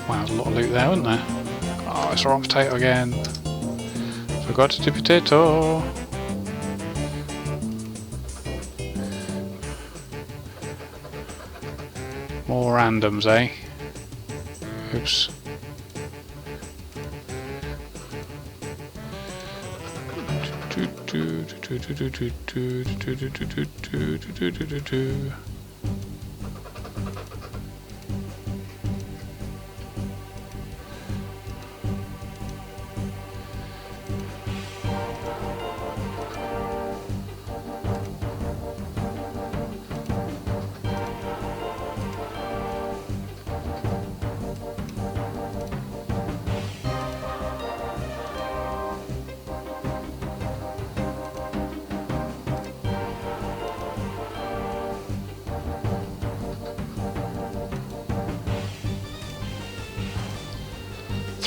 Wow, there's a lot of loot there, wasn't there? Oh, it's a rotten potato again. Forgot to do potato. More randoms, eh? Oops.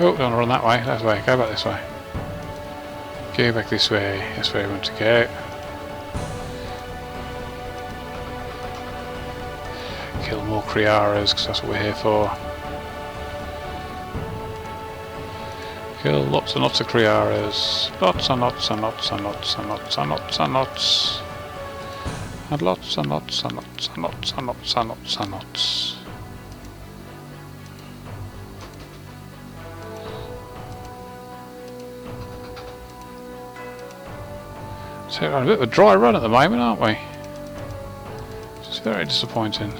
Oh, don't run that way. That way. Go back this way. Go back this way. That's where I want to go. Kill more Kree'arras, because that's what we're here for. Kill lots and lots of Kree'arras. Lots and lots and lots and lots and lots and lots and lots. And lots and lots and lots and lots and lots and lots and lots. So we're on a bit of a dry run at the moment, aren't we? It's very disappointing.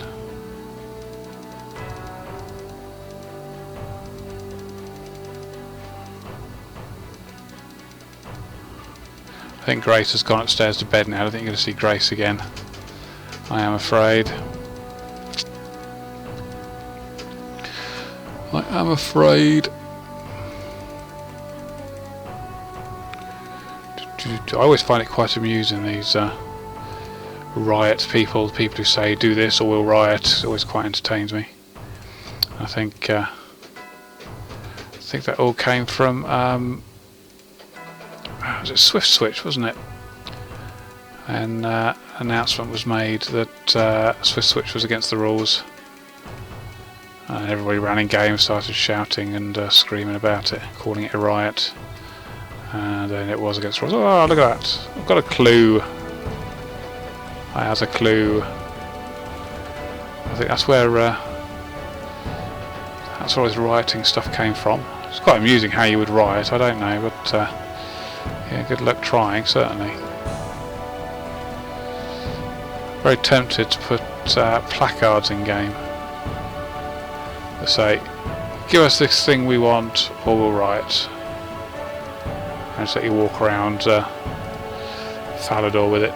I think Grace has gone upstairs to bed now. I don't think you're going to see Grace again. I am afraid. I am afraid. I always find it quite amusing, these riot people who say do this or we'll riot. It always quite entertains me. I think that all came from was it Swift Switch, wasn't it? And announcement was made that Swift Switch was against the rules, and everybody ran in game, started shouting and screaming about it, calling it a riot. And then it was against the rules. Oh, look at that! I've got a clue. I has a clue. I think that's where all this rioting stuff came from. It's quite amusing how you would riot. I don't know, but yeah, good luck trying. Certainly. Very tempted to put placards in game that say, "Give us this thing we want, or we'll riot." And just let you walk around Falador with it.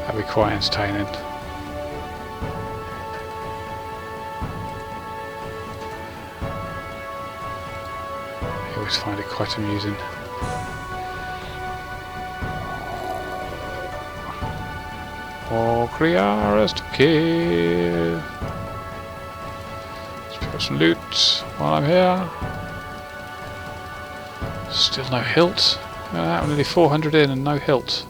That'd be quite entertaining. I always find it quite amusing. More Kree'arras to kill. Got some loot while I'm here. Still no hilt. Look at that, I'm nearly 400 in and no hilt.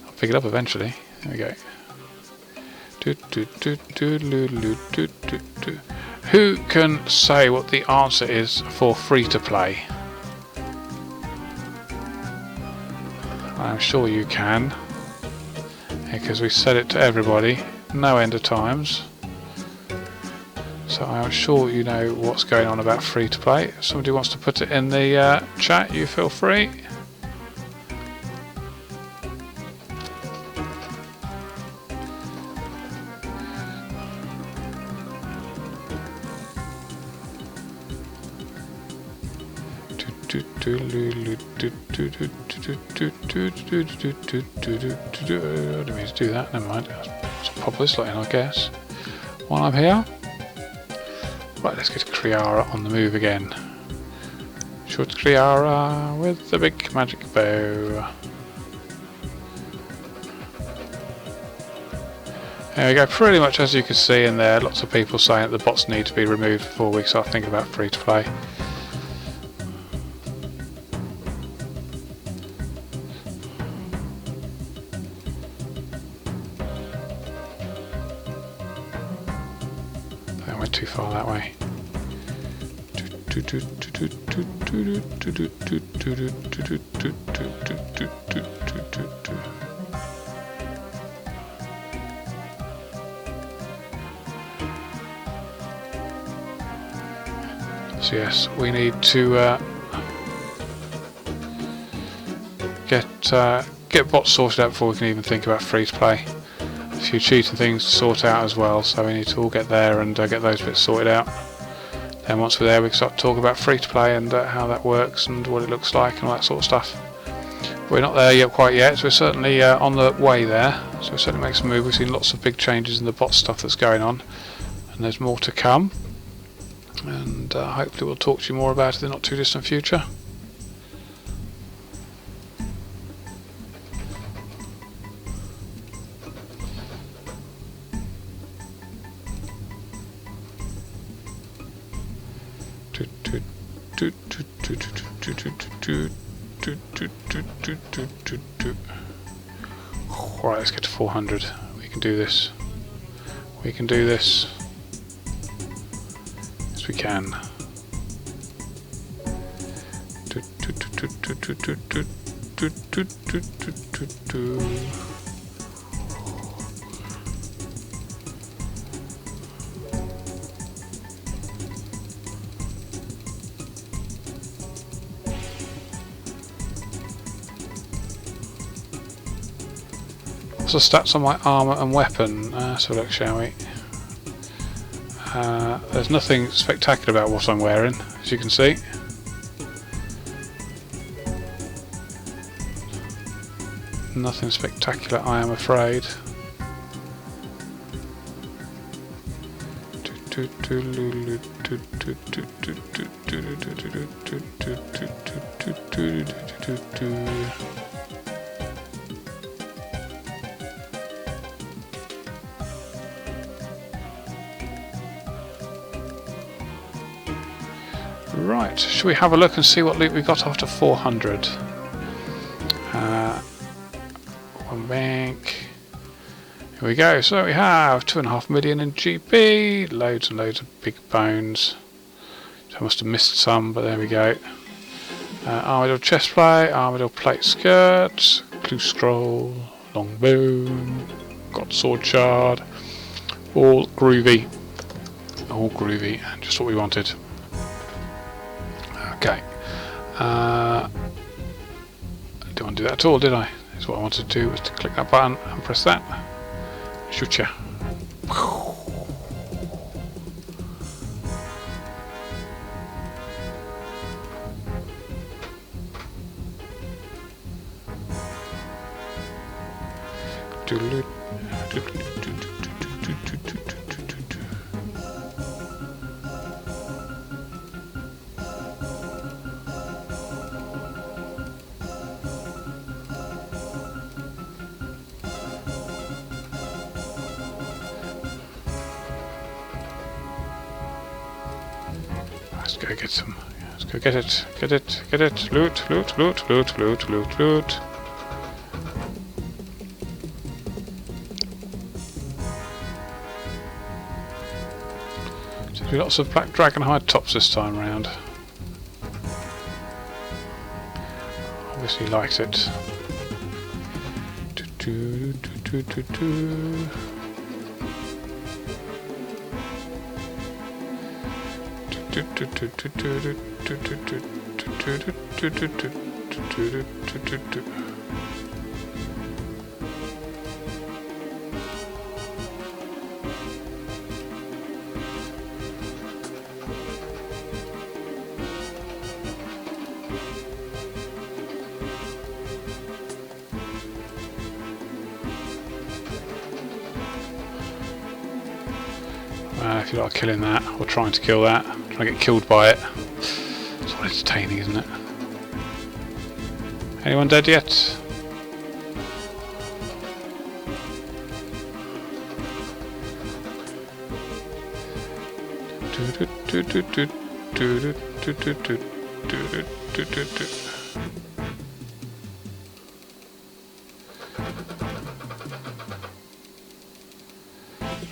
I'll pick it up eventually. There we go. Who can say what the answer is for free to play? I'm sure you can, because we said it to everybody, no end of times. So I'm sure you know what's going on about free to play. If somebody wants to put it in the chat, you feel free. I didn't mean to do that, never mind. Let's pop this light in, I guess, while I'm here. Right, let's get Kree'arra on the move again. Shoot Kree'arra with the big magic bow. There we go, pretty much as you can see in there, lots of people saying that the bots need to be removed before we start thinking about free to play. Too far that way. So yes, we need to get bots sorted out before we can even think about free to play. A few cheating things to sort out as well, so we need to all get there and get those bits sorted out. Then once we're there, we can start talking about free to play and how that works and what it looks like and all that sort of stuff. We're not there yet quite yet, so we're certainly on the way there. So we're certainly making some move. We've seen lots of big changes in the bot stuff that's going on, and there's more to come. And hopefully we'll talk to you more about it in the not too distant future. Alright, let's get to 400. We can do this. We can do this. Yes, we can. What's the stats on my armour and weapon? So look, shall we? There's nothing spectacular about what I'm wearing, as you can see. Nothing spectacular, I am afraid. Right, should we have a look and see what loot we got after 400? One bank. Here we go. So we have 2.5 million in GP, loads and loads of big bones. So I must have missed some, but there we go. Armadillo chestplate, armadillo plate skirt, clue scroll, long bone, got sword shard. All groovy. All groovy, and just what we wanted. Okay. Didn't want to do that at all, did I? That's what I wanted to do, was to click that button and press that. Shoot ya. Let's go get some. Let's go get it. Get it. Get it. Loot. Loot. Loot. Loot. Loot. Loot. Loot. So do lots of black dragon hide tops this time round. Obviously likes it. If you like killing that, or trying to kill that, trying to get killed by it. It's all entertaining, isn't it? Anyone dead yet?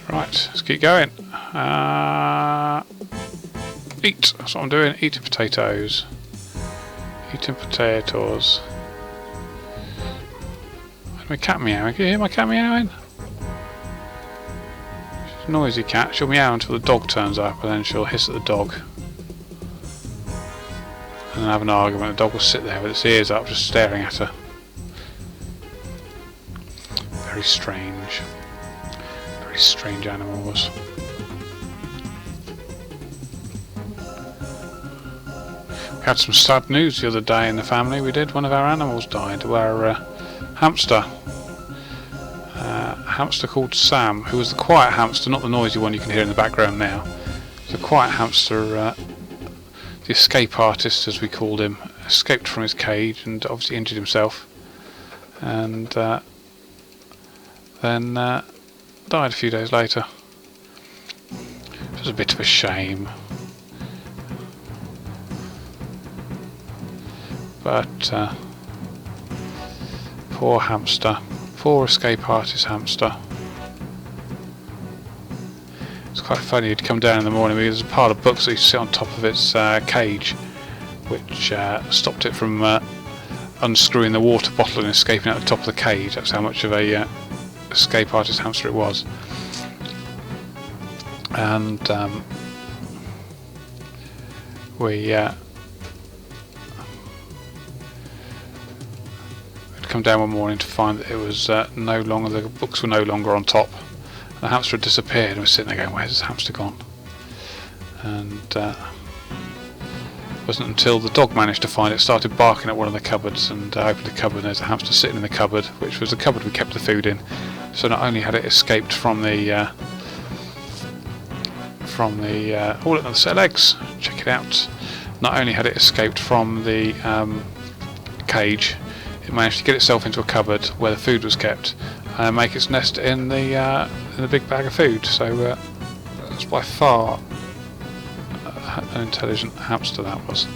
Right, let's keep going. Eat. That's what I'm doing. Eating potatoes. Eating potatoes. Where's my cat meowing? Can you hear my cat meowing? She's a noisy cat. She'll meow until the dog turns up, and then she'll hiss at the dog. And then have an argument. The dog will sit there with its ears up, just staring at her. Very strange. Very strange animals. We had some sad news the other day in the family. We did. One of our animals died. Our hamster. Hamster called Sam, who was the quiet hamster, not the noisy one you can hear in the background now. The quiet hamster, the escape artist as we called him, escaped from his cage and obviously injured himself. And then died a few days later. It was a bit of a shame. but poor hamster, poor escape artist hamster. It's quite funny, he'd come down in the morning because there's a pile of books that used to sit on top of its cage, which stopped it from unscrewing the water bottle and escaping out the top of the cage. That's how much of a escape artist hamster it was. And we'd come down one morning to find that it was no longer, the books were no longer on top. The hamster had disappeared, and we're sitting there going, where's this hamster gone? And it wasn't until the dog managed to find it, started barking at one of the cupboards, and opened the cupboard, and there's a hamster sitting in the cupboard, which was the cupboard we kept the food in. So not only had it escaped from the oh, look at the set of legs, check it out. Not only had it escaped from the cage, it managed to get itself into a cupboard where the food was kept and make its nest in the big bag of food. So that's by far an intelligent hamster, that was.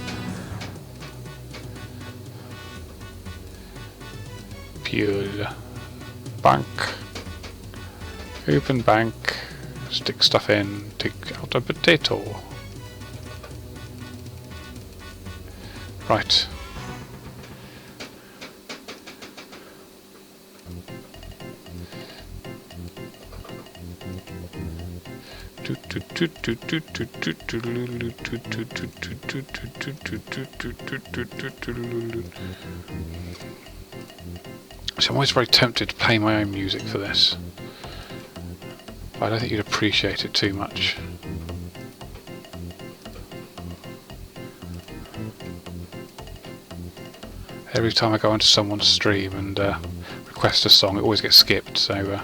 Pure bank, open bank, stick stuff in, take out a potato. Right. So I'm always very tempted to play my own music for this, but I don't think you'd appreciate it too much. Every time I go onto someone's stream and request a song, it always gets skipped, so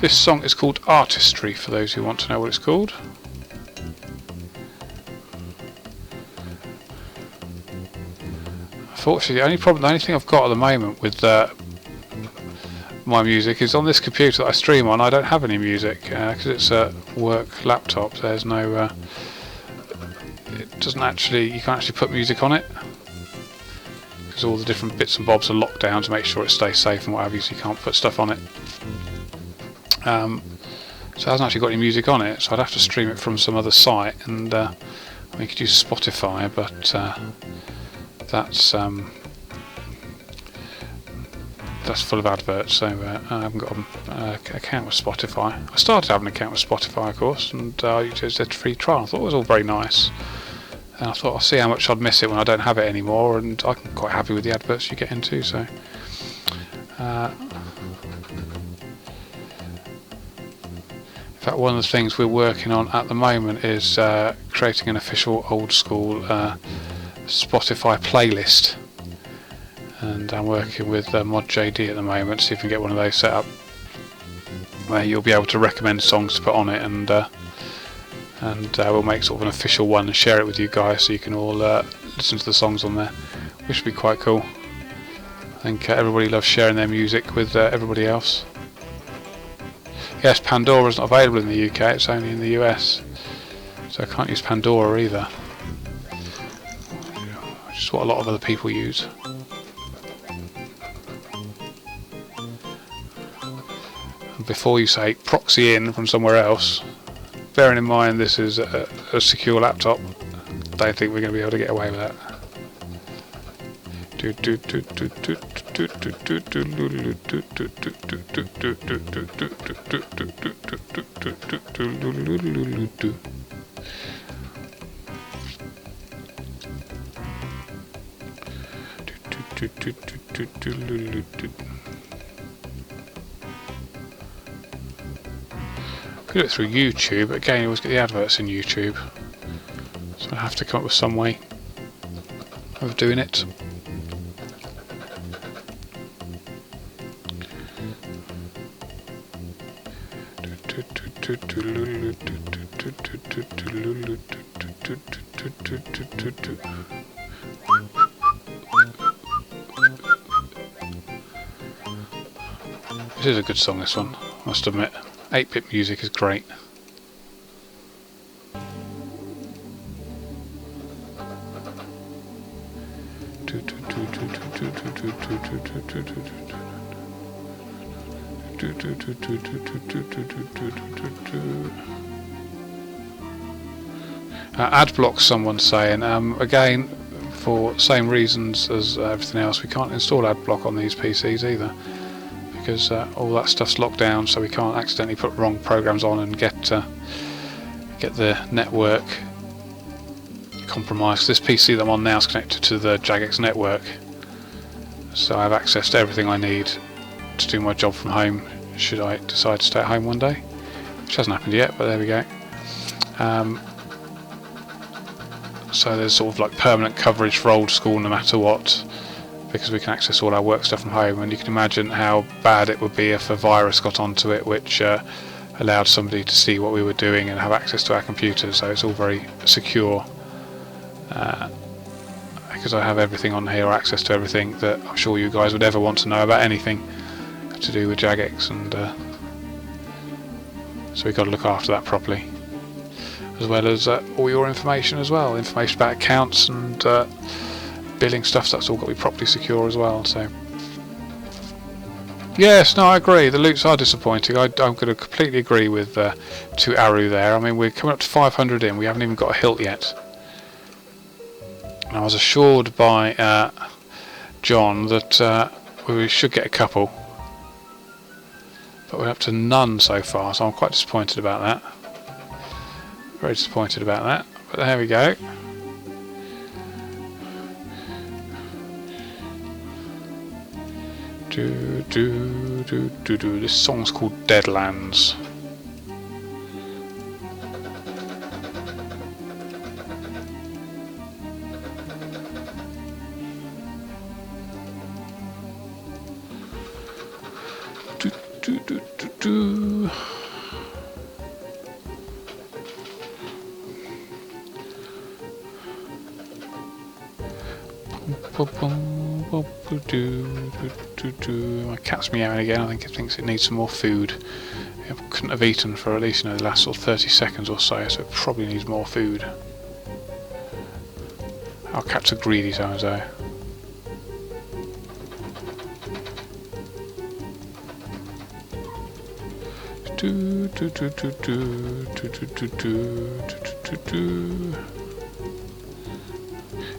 this song is called Artistry, for those who want to know what it's called. Unfortunately, the only thing I've got at the moment with my music is on this computer that I stream on. I don't have any music because it's a work laptop. There's no, it doesn't actually, you can't actually put music on it, because all the different bits and bobs are locked down to make sure it stays safe and what have you, so you can't put stuff on it. So it hasn't actually got any music on it, so I'd have to stream it from some other site, and we could use Spotify, but that's full of adverts, so I haven't got an account with Spotify. I started having an account with Spotify, of course, and I used a free trial. I thought it was all very nice, and I thought I'll see how much I'd miss it when I don't have it anymore, and I'm quite happy with the adverts you get into. So in fact, one of the things we're working on at the moment is creating an official Old School Spotify playlist, and I'm working with Mod JD at the moment, see if we can get one of those set up where you'll be able to recommend songs to put on it, and we'll make sort of an official one and share it with you guys so you can all listen to the songs on there, which would be quite cool. I think everybody loves sharing their music with everybody else. Yes, Pandora's not available in the UK, it's only in the US, so I can't use Pandora either, which is what a lot of other people use. And before you say proxy in from somewhere else, bearing in mind this is a secure laptop, I don't think we're going to be able to get away with that. Could do it through YouTube, but again you always get the adverts in YouTube, so I have to come up with some way of doing it. This is a good song, this one, I must admit. 8-bit music is great. Ad blocks, someone's saying. Again, for same reasons as everything else, we can't install ad block on these PCs either, because all that stuff's locked down, so we can't accidentally put wrong programs on and get the network compromised. This PC that I'm on now is connected to the Jagex network, so I have access to everything I need to do my job from home, should I decide to stay at home one day, which hasn't happened yet, but there we go. So there's sort of like permanent coverage for Old School no matter what, because we can access all our work stuff from home, and you can imagine how bad it would be if a virus got onto it which allowed somebody to see what we were doing and have access to our computers. So it's all very secure, because I have everything on here, or access to everything that I'm sure you guys would ever want to know about anything to do with Jagex, and so we've got to look after that properly, as well as all your information as well, information about accounts and billing stuff. So that's all got to be properly secure as well. So yes, no, I agree, the loots are disappointing. I'm going to completely agree with Kree'arra there. I mean, we're coming up to 500 in, we haven't even got a hilt yet. And I was assured by John that we should get a couple, but we're up to none so far, so I'm quite disappointed about that. Very disappointed about that, but there we go. This song's called Deadlands. My cat's meowing again. I think it thinks it needs some more food. It couldn't have eaten for at least, you know, the last sort of 30 seconds or so, so it probably needs more food. Our cats are greedy, so.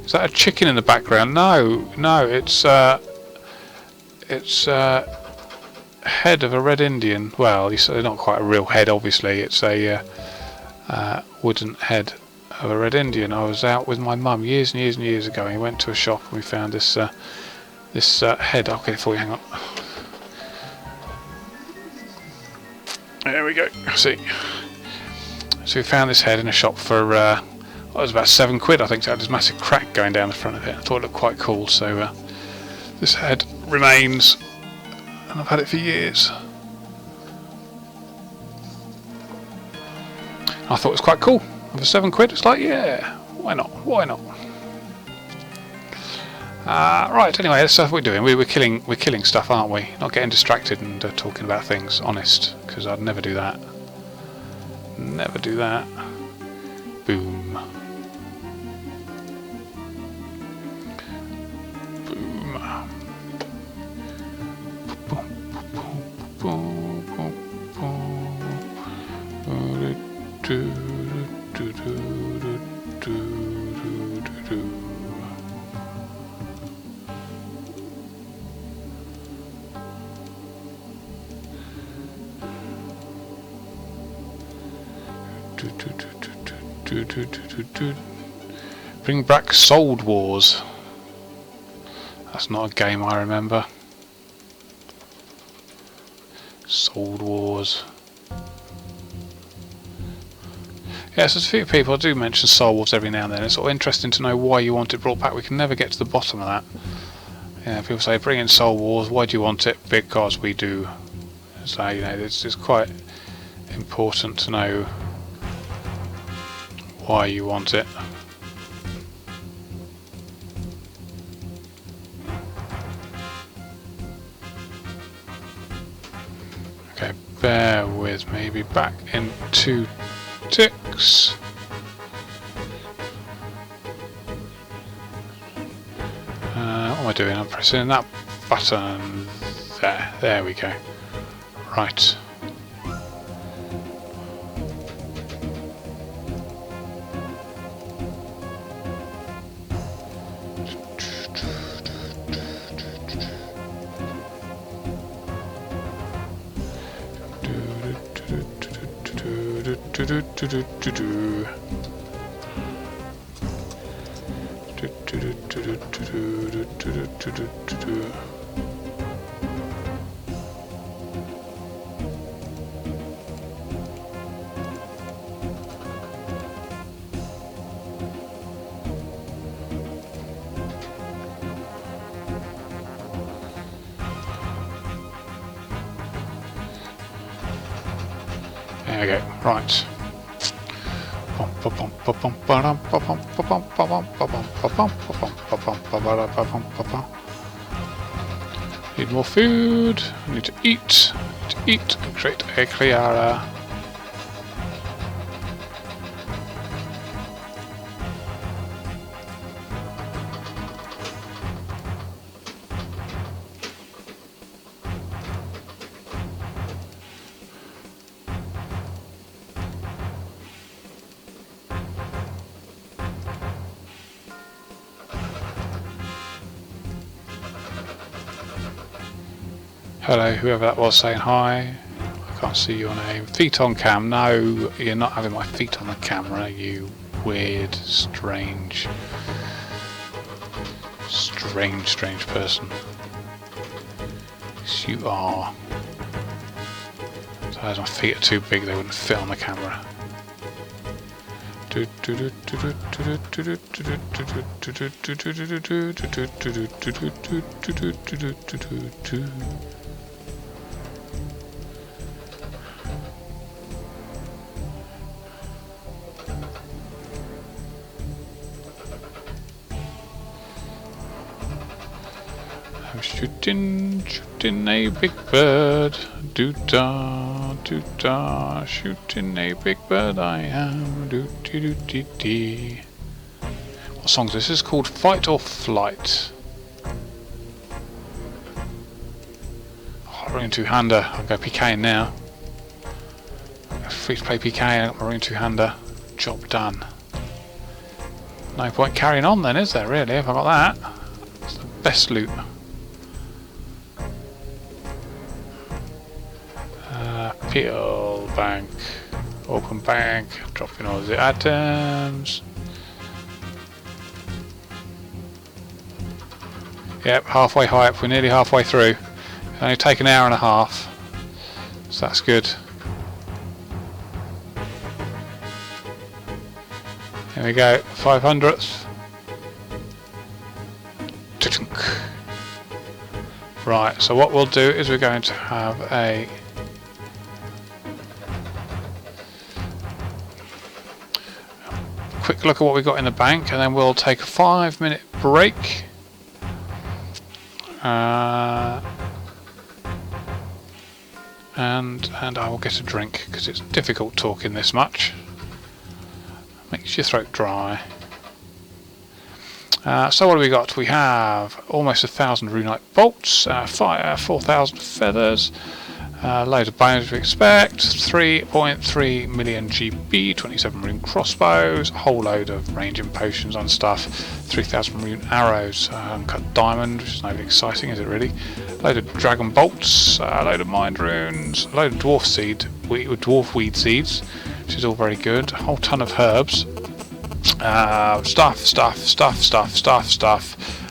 Is that a chicken in the background? No, it's head of a red Indian. Well, it's not quite a real head, obviously. It's a wooden head of a red Indian. I was out with my mum years and years and years ago, and we went to a shop and we found this head. I'll get it for you, hang on. There we go, see. So we found this head in a shop for it was about £7, I think. So it had this massive crack going down the front of it. I thought it looked quite cool, so this head remains, and I've had it for years. I thought it was quite cool. For £7, it's like, yeah, why not? Why not? Right. Anyway, that's what we're doing. We're killing stuff, aren't we? Not getting distracted and talking about things. Honest, because I'd never do that. Never do that. Boom. Bring back Sold Wars. That's not a game I remember. Sold Wars. Yes, there's a few people do mention Soul Wars every now and then. It's sort of interesting to know why you want it brought back. We can never get to the bottom of that. Yeah, people say, bring in Soul Wars, why do you want it? Because we do. So, you know, it's quite important to know why you want it. bear with me. Be back in 2 ticks. What am I doing? I'm pressing that button there. There we go. Right. There we go. Right. Need more food. I need to eat. And create a Kree'arra. Hello, whoever that was saying hi. I can't see your name. Feet on cam. No, you're not having my feet on the camera, you weird, strange person. Yes, you are. So as my feet are too big, they wouldn't fit on the camera. I'm shooting a big bird, doo-da, doo-da, shooting a big bird I am, doo-dee-doo-dee-dee. What song is this? This is called Fight or Flight. Oh, Rune two-hander, I'll go PKing now. Free to play PK, I got my Rune two-hander, job done. No point carrying on then, is there really, if I got that? It's the best loot. Peel bank, open bank, dropping all the items. Yep, halfway high up, we're nearly halfway through. It's only take an hour and a half, so that's good. Here we go, 500th. Right, so what we'll do is we're going to have a quick look at what we got in the bank, and then we'll take a 5-minute break. And I will get a drink because it's difficult talking this much. Makes your throat dry. So what do we got? We have almost 1,000 runite bolts, 4,000 feathers, load of bones we expect, 3.3 million GB, 27 rune crossbows, a whole load of ranging potions and stuff, 3,000 rune arrows, uncut diamond, which is not really exciting, is it really? A load of dragon bolts, a load of mind runes, a load of dwarf weed seeds, which is all very good, a whole ton of herbs. Stuff.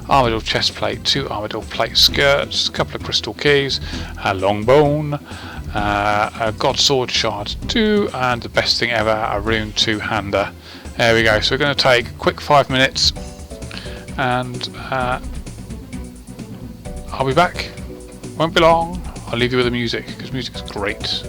Armadillo chest plate, 2 armadillo plate skirts, a couple of crystal keys, a long bone, a god sword shard 2, and the best thing ever, a rune two-hander. There we go. So we're going to take a quick 5 minutes, and I'll be back. Won't be long. I'll leave you with the music because music's great. So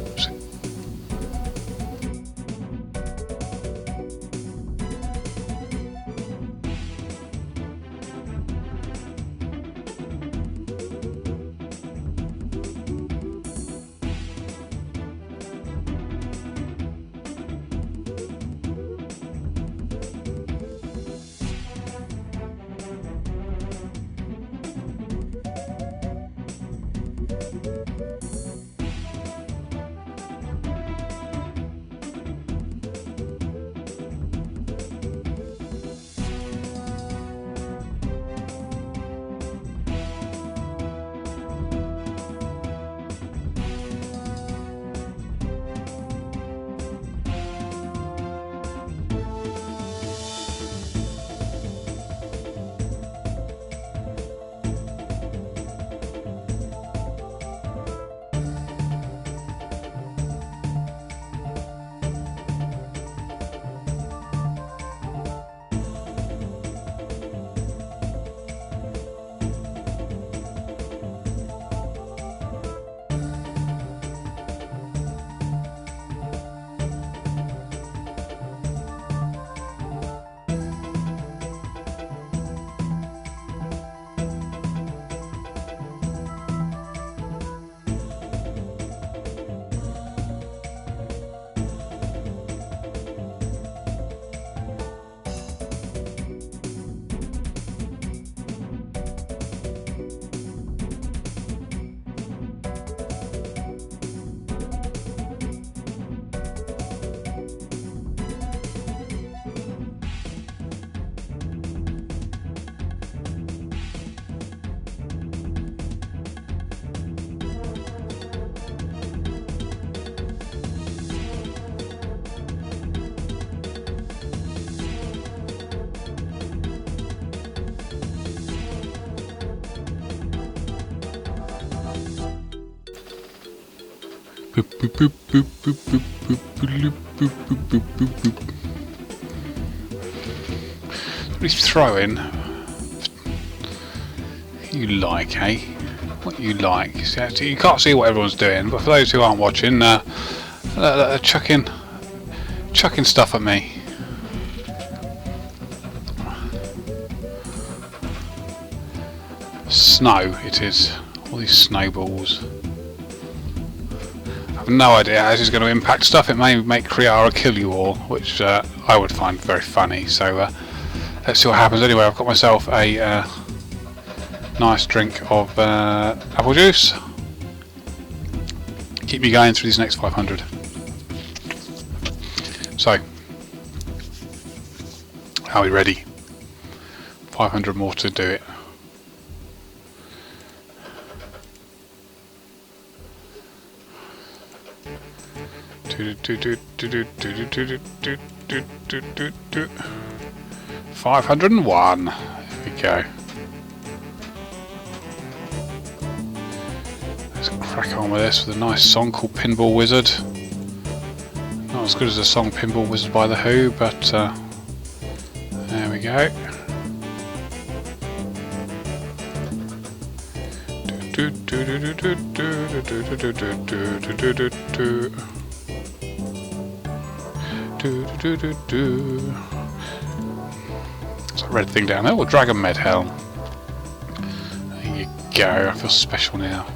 He's throwing. You like, eh? What you like? You can't see what everyone's doing, but for those who aren't watching, chucking stuff at me. Snow, it is. All these snowballs. I have no idea how this is going to impact stuff. It may make Kree'arra kill you all, which I would find very funny. So let's see what happens. Anyway, I've got myself a nice drink of apple juice. Keep me going through these next 500. So, are we ready? 500 more to do it. Do, do, do, do, do, do, do, do, do, do, do, do, do. 501. There we go. Let's crack on with this with a nice song called Pinball Wizard. Not as good as the song Pinball Wizard by The Who, but there we go. Do do do do do do do do do do do do do. Do, do, do, do. There's a red thing down there. Oh, Dragon Med Helm. There you go. I feel special now.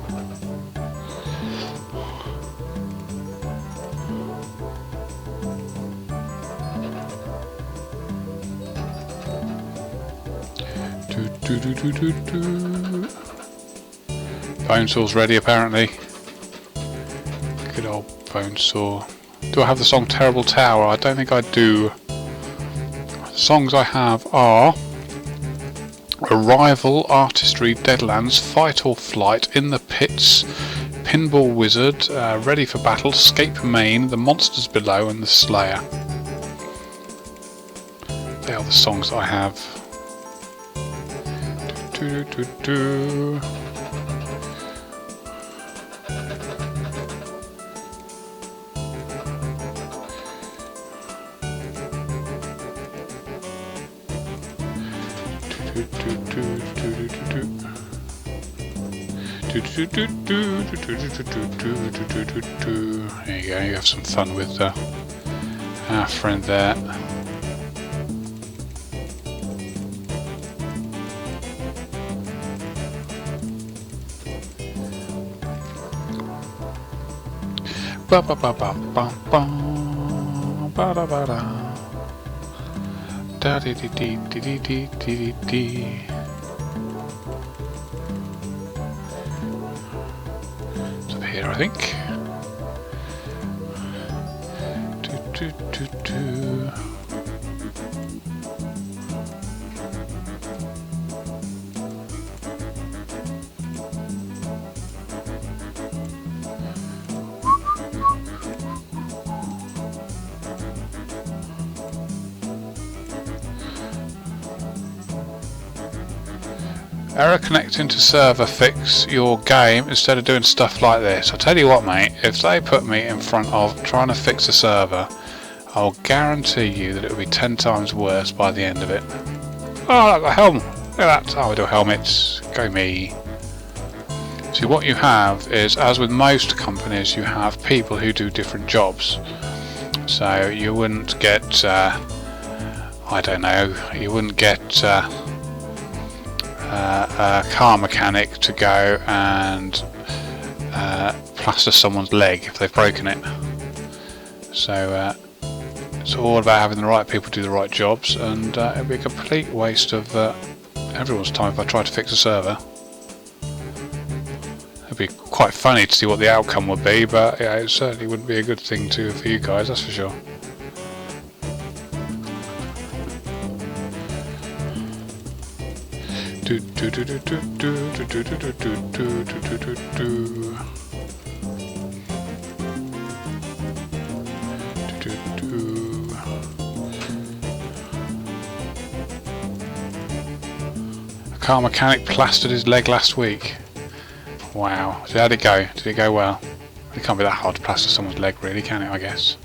Do, do, do, do, do, do. Bonesaw's ready apparently. Good old Bonesaw. Do I have the song Terrible Tower? I don't think I do. The songs I have are Arrival, Artistry, Deadlands, Fight or Flight, In the Pits, Pinball Wizard, Ready for Battle, Escape Main, The Monsters Below and The Slayer. They are the songs I have. Do, do, do, do. There you go, you have some fun with our friend there. Ba ba ba ba ba ba ba da ba da da dee dee dee dee dee dee dee. Here, I think. Do, do, do, do. Error connecting to server, fix your game instead of doing stuff like this. I tell you what, mate, if they put me in front of trying to fix a server, I'll guarantee you that it will be 10 times worse by the end of it. Oh, look, a helm! Look at that! Oh, we do helmets. Go me. See, what you have is, as with most companies, you have people who do different jobs. So you wouldn't get, I don't know, you wouldn't get a car mechanic to go and plaster someone's leg if they've broken it. So it's all about having the right people do the right jobs, and it would be a complete waste of everyone's time if I tried to fix a server. It'd be quite funny to see what the outcome would be, but yeah, it certainly wouldn't be a good thing for you guys, that's for sure. Do do do do do do do do do do do do do. A car mechanic plastered his leg last week. Wow. So how'd it go? Did it go well? It can't be that hard to plaster someone's leg, really, can it, I guess?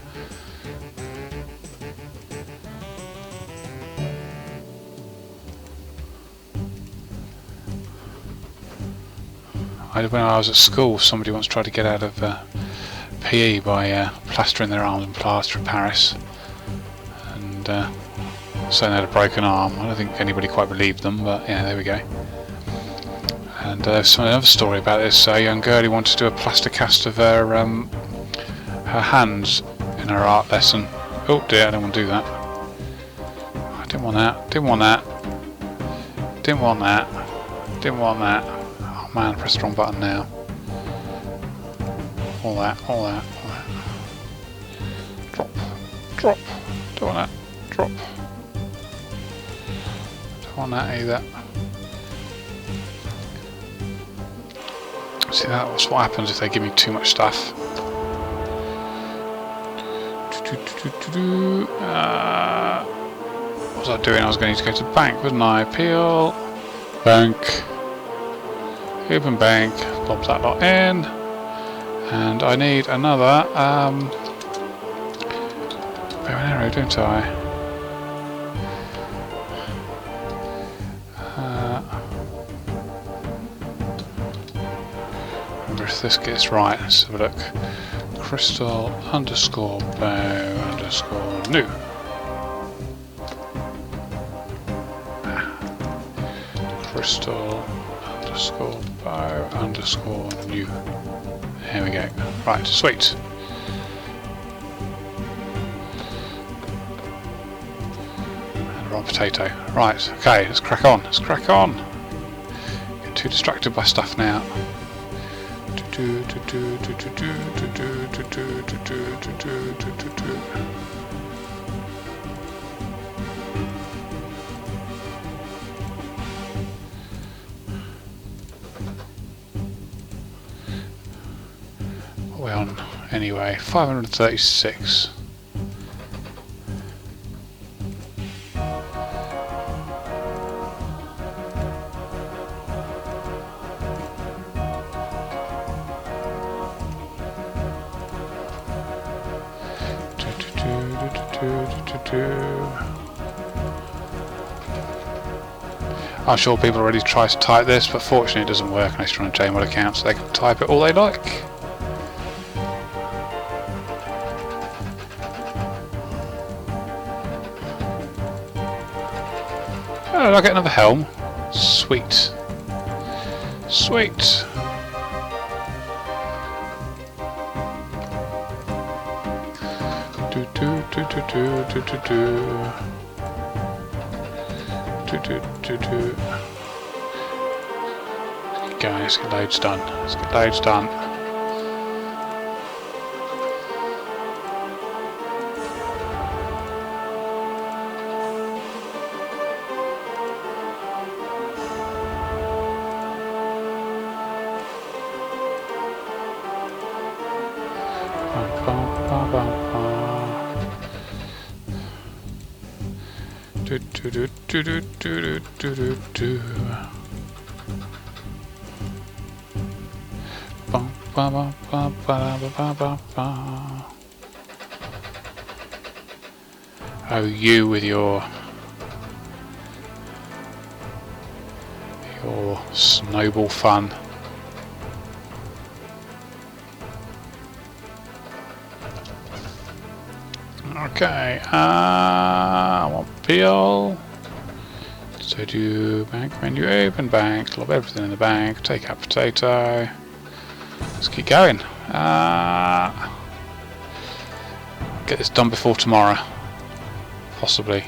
When I was at school, somebody once tried to get out of PE by plastering their arms in plaster of Paris, and saying they had a broken arm. I don't think anybody quite believed them, but yeah, there we go. And there's another story about this. A young girl who wanted to do a plaster cast of her hands in her art lesson. Oh dear, I don't want to do that. I didn't want that. Didn't want that. Didn't want that. Didn't want that. Oh man, I pressed the wrong button now. All that, all that, all that. Drop. Drop. Don't want that. Drop. Don't want that either. See, that's what happens if they give me too much stuff. What was I doing? I was going to go to the bank, wasn't I? Peel. Bank. Open bank. Lob that lot in. And I need another bow and arrow, don't I? If this gets right, let's have a look. Crystal underscore bow underscore new. Crystal underscore bow underscore new. There we go. Right, sweet. And a raw potato. Right, okay, let's crack on. Let's crack on. Get too distracted by stuff now. What are we on anyway? 536. I'm sure people already try to type this, but fortunately it doesn't work unless you're on a JMod account, so they can type it all they like. Oh, did I get another helm? Sweet. Sweet. Going, let's get loads done. Let's get loads done. Oh, you with your snowball fun. Okay, I want peel. So do bank menu, open bank, lob everything in the bank, take out potato. Let's keep going. Get this done before tomorrow, possibly.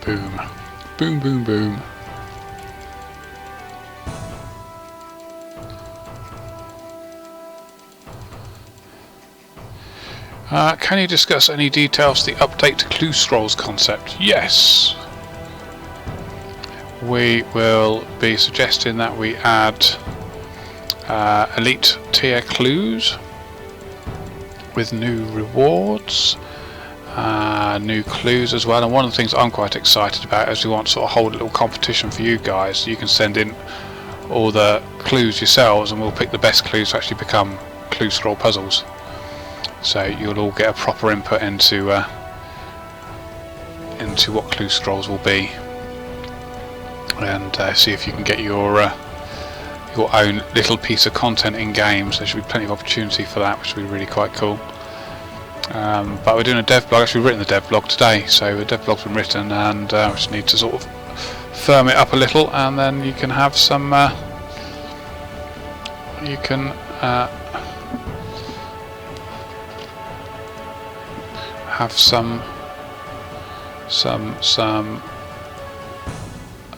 Boom. Boom, boom, boom. Can you discuss any details of the update to Clue Scrolls concept? Yes. We will be suggesting that we add elite tier clues with new rewards, new clues as well. And one of the things I'm quite excited about is we want to sort of hold a little competition for you guys. You can send in all the clues yourselves and we'll pick the best clues to actually become Clue Scroll puzzles. So you'll all get a proper input into what Clue Scrolls will be, and see if you can get your own little piece of content in games. There should be plenty of opportunity for that, which will be really quite cool. But we're doing a dev blog. Actually, we've written the dev blog today, so the dev blog's been written, and we just need to sort of firm it up a little, and then you can have some. You can have some.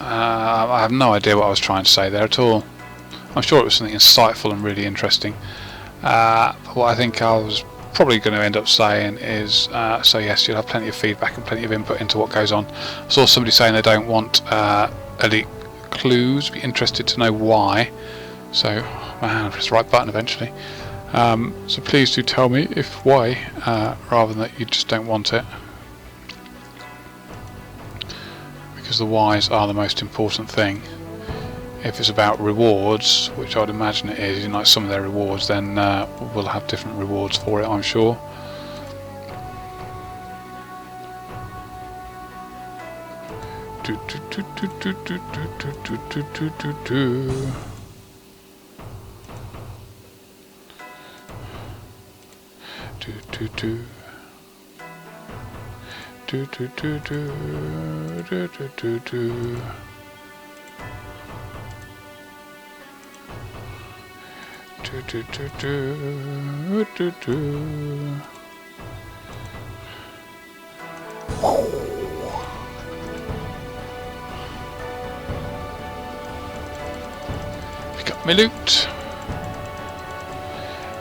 I have no idea what I was trying to say there at all. I'm sure it was something insightful and really interesting. But what I think I was probably going to end up saying is, so yes, you'll have plenty of feedback and plenty of input into what goes on. I saw somebody saying they don't want elite clues, be interested to know why. So, I'll press the right button eventually. So please do tell me if why, rather than that you just don't want it. Because the whys are the most important thing. If it's about rewards, which I'd imagine it is, like some of their rewards, then we'll have different rewards for it, I'm sure. Pick up my loot.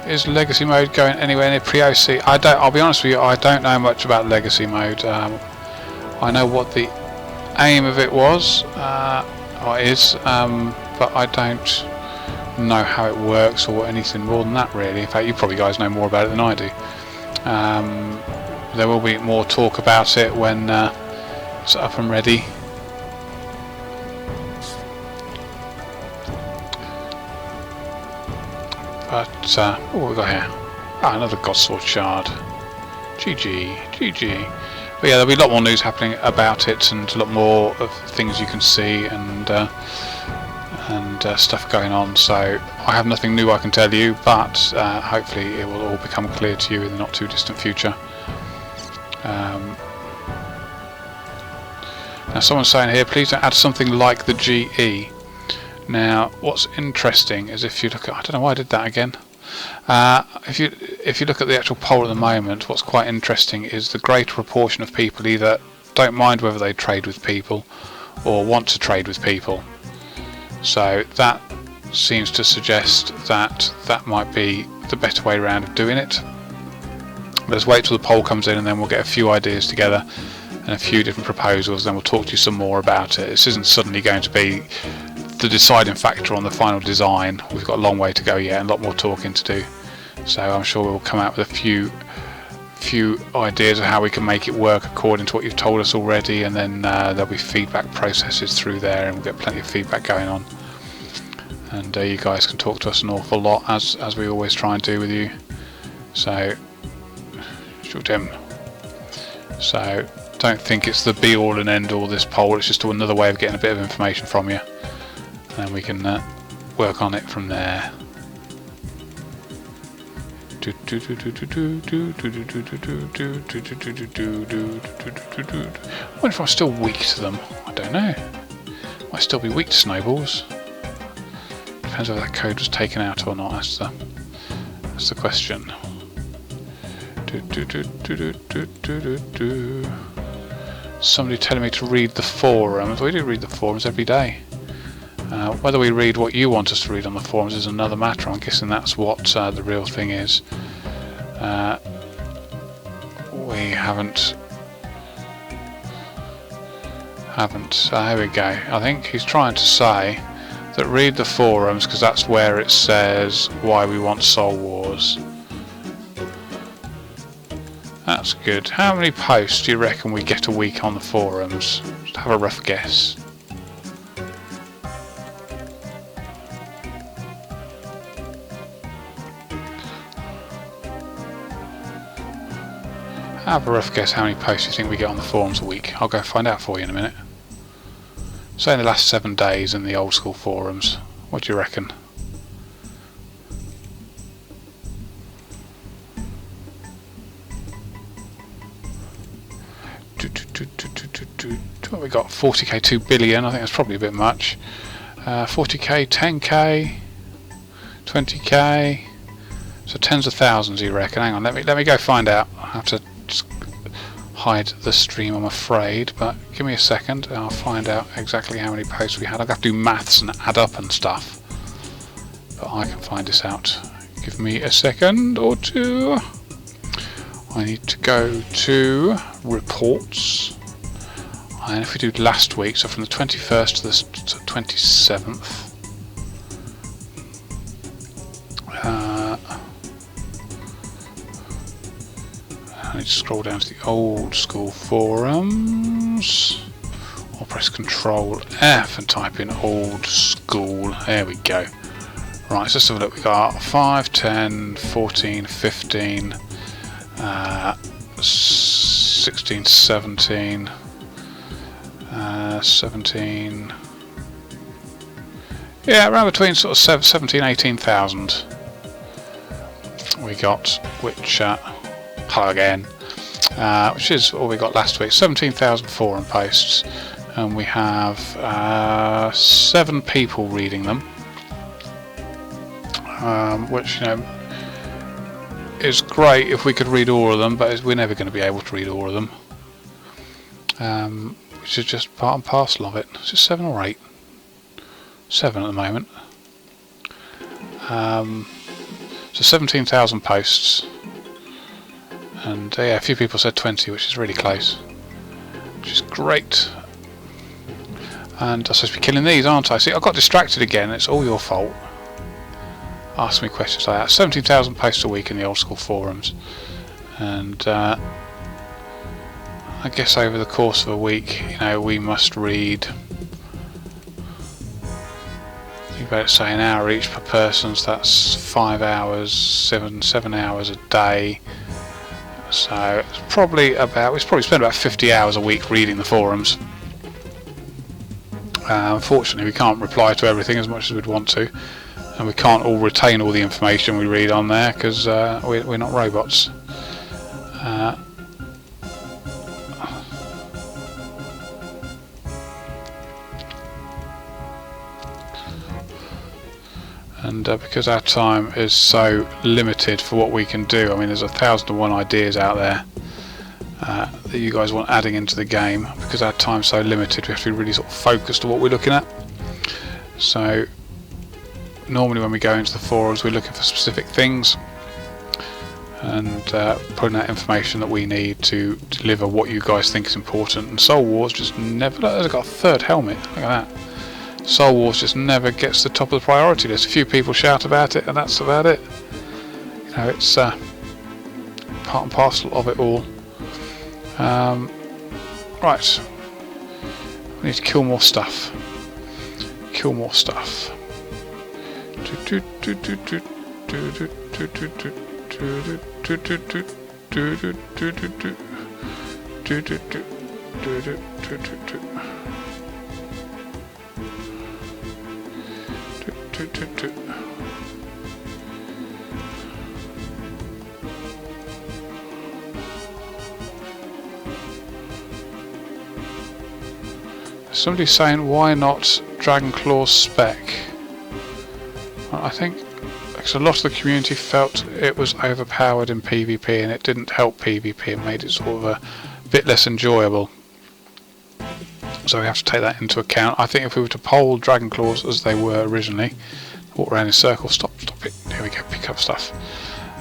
Is legacy mode going anywhere near pre-OC? I'll be honest with you, I don't know much about legacy mode. I know what the aim of it was, or is, but I don't know how it works or anything more than that really. In fact, you probably guys know more about it than I do. There will be more talk about it when it's up and ready. But what have we got here? Another Godsword shard. GG. But yeah, there'll be a lot more news happening about it, and a lot more of things you can see, and stuff going on. So I have nothing new I can tell you, but hopefully it will all become clear to you in the not too distant future. Now someone's saying here, please don't add something like the GE. Now what's interesting is if you look at, I don't know why I did that again. If you look at the actual poll at the moment, what's quite interesting is the greater proportion of people either don't mind whether they trade with people or want to trade with people. So that seems to suggest that that might be the better way around of doing it. Let's wait till the poll comes in, and then we'll get a few ideas together and a few different proposals, then we'll talk to you some more about it. This isn't suddenly going to be the deciding factor on the final design. We've got a long way to go yet and a lot more talking to do. So I'm sure we'll come out with a few ideas of how we can make it work according to what you've told us already, and then there'll be feedback processes through there, and we'll get plenty of feedback going on. And you guys can talk to us an awful lot, as we always try and do with you. So shoot him. So don't think it's the be all and end all, this poll. It's just another way of getting a bit of information from you, and then we can work on it from there. I wonder if I'm still weak to them. I don't know. Might still be weak to snowballs. Depends whether that code was taken out or not. That's the question. Somebody telling me to read the forums. We do read the forums every day. Whether we read what you want us to read on the forums is another matter. I'm guessing that's what the real thing is. haven't. So here we go. I think he's trying to say that read the forums because that's where it says why we want Soul Wars. That's good. How many posts do you reckon we get a week on the forums? Just have a rough guess. Have a rough guess how many posts you think we get on the forums a week. I'll go find out for you in a minute. Say in the last 7 days in the Old School forums. What do you reckon? What we got? 40k, 2 billion. I think that's probably a bit much. 40k, 10k, 20k. So tens of thousands, you reckon? Hang on, let me go find out. I have to just hide the stream, I'm afraid. But give me a second, and I'll find out exactly how many posts we had. I'll have to do maths and add up and stuff. But I can find this out. Give me a second or two. I need to go to reports, and if we do last week, so from the 21st to the 27th, I need to scroll down to the Old School forums, or press Control F and type in Old School. There we go. Right, so let's have a look. We got 5, 10, 14, 15. 16, 17, 17, yeah, around between sort of 17, 18,000 we got, which, hello again, which is all we got last week. 17,000 forum posts, and we have 7 people reading them, which, you know, is great if we could read all of them, but we're never going to be able to read all of them, which is just part and parcel of it. It's just 7 or 8. 7 at the moment. So 17,000 posts, and yeah, a few people said 20, which is really close, which is great. And I'm supposed to be killing these, aren't I? See, I got distracted again. It's all your fault. Ask me questions like that. 17,000 posts a week in the Old School forums, and I guess over the course of a week, you know, we must read, you better say, an hour each per person. So that's 5 hours, 7 hours a day. So it's probably about, we probably spend about 50 hours a week reading the forums. Unfortunately, we can't reply to everything as much as we'd want to. And we can't all retain all the information we read on there because we're not robots. And because our time is so limited for what we can do, I mean, there's 1,001 ideas out there that you guys want adding into the game. Because our time's so limited, we have to be really sort of focused on what we're looking at. So normally when we go into the forums, we're looking for specific things and putting out information that we need to deliver what you guys think is important. And Soul Wars just never, I've got a 3rd helmet, look at that. Soul Wars just never gets to the top of the priority list. A few people shout about it, and that's about it. You know, it's part and parcel of it all. Right, we need to kill more stuff. Kill more stuff. Somebody's saying, why not Dragon Claw's spec? Well, I think because a lot of the community felt it was overpowered in PvP and it didn't help PvP and made it sort of a bit less enjoyable. So we have to take that into account. I think if we were to poll Dragon Claws as they were originally, walk around in circles, stop it, here we go, pick up stuff.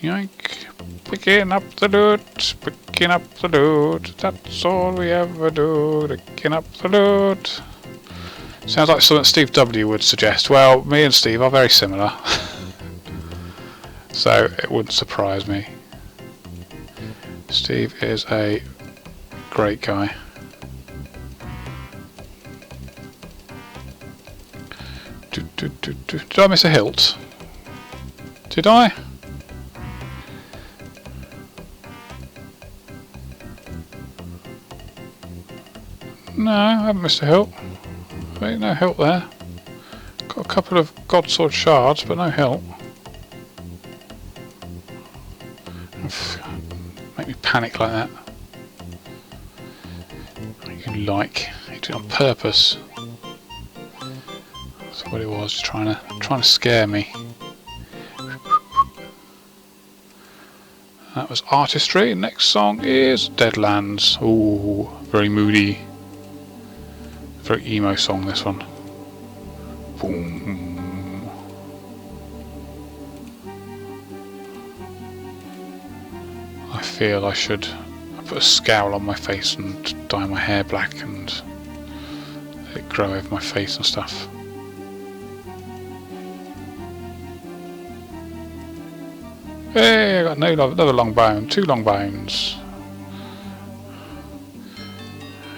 Yoink. Picking up the loot, picking up the loot. That's all we ever do, picking up the loot. Sounds like something Steve W would suggest. Well, me and Steve are very similar. So it wouldn't surprise me. Steve is a great guy. Did I miss a hilt? Did I? No, I haven't missed a hilt. Wait, no hilt there. Got a couple of Godsword shards, but no hilt. Make me panic like that. You like. You do it on purpose. That's what it was, just trying to scare me. That was artistry. Next song is Deadlands. Ooh, very moody. Very emo song, this one. Boom. I feel I should put a scowl on my face and dye my hair black and let it grow over my face and stuff. Hey, I got another long bone, 2 long bones.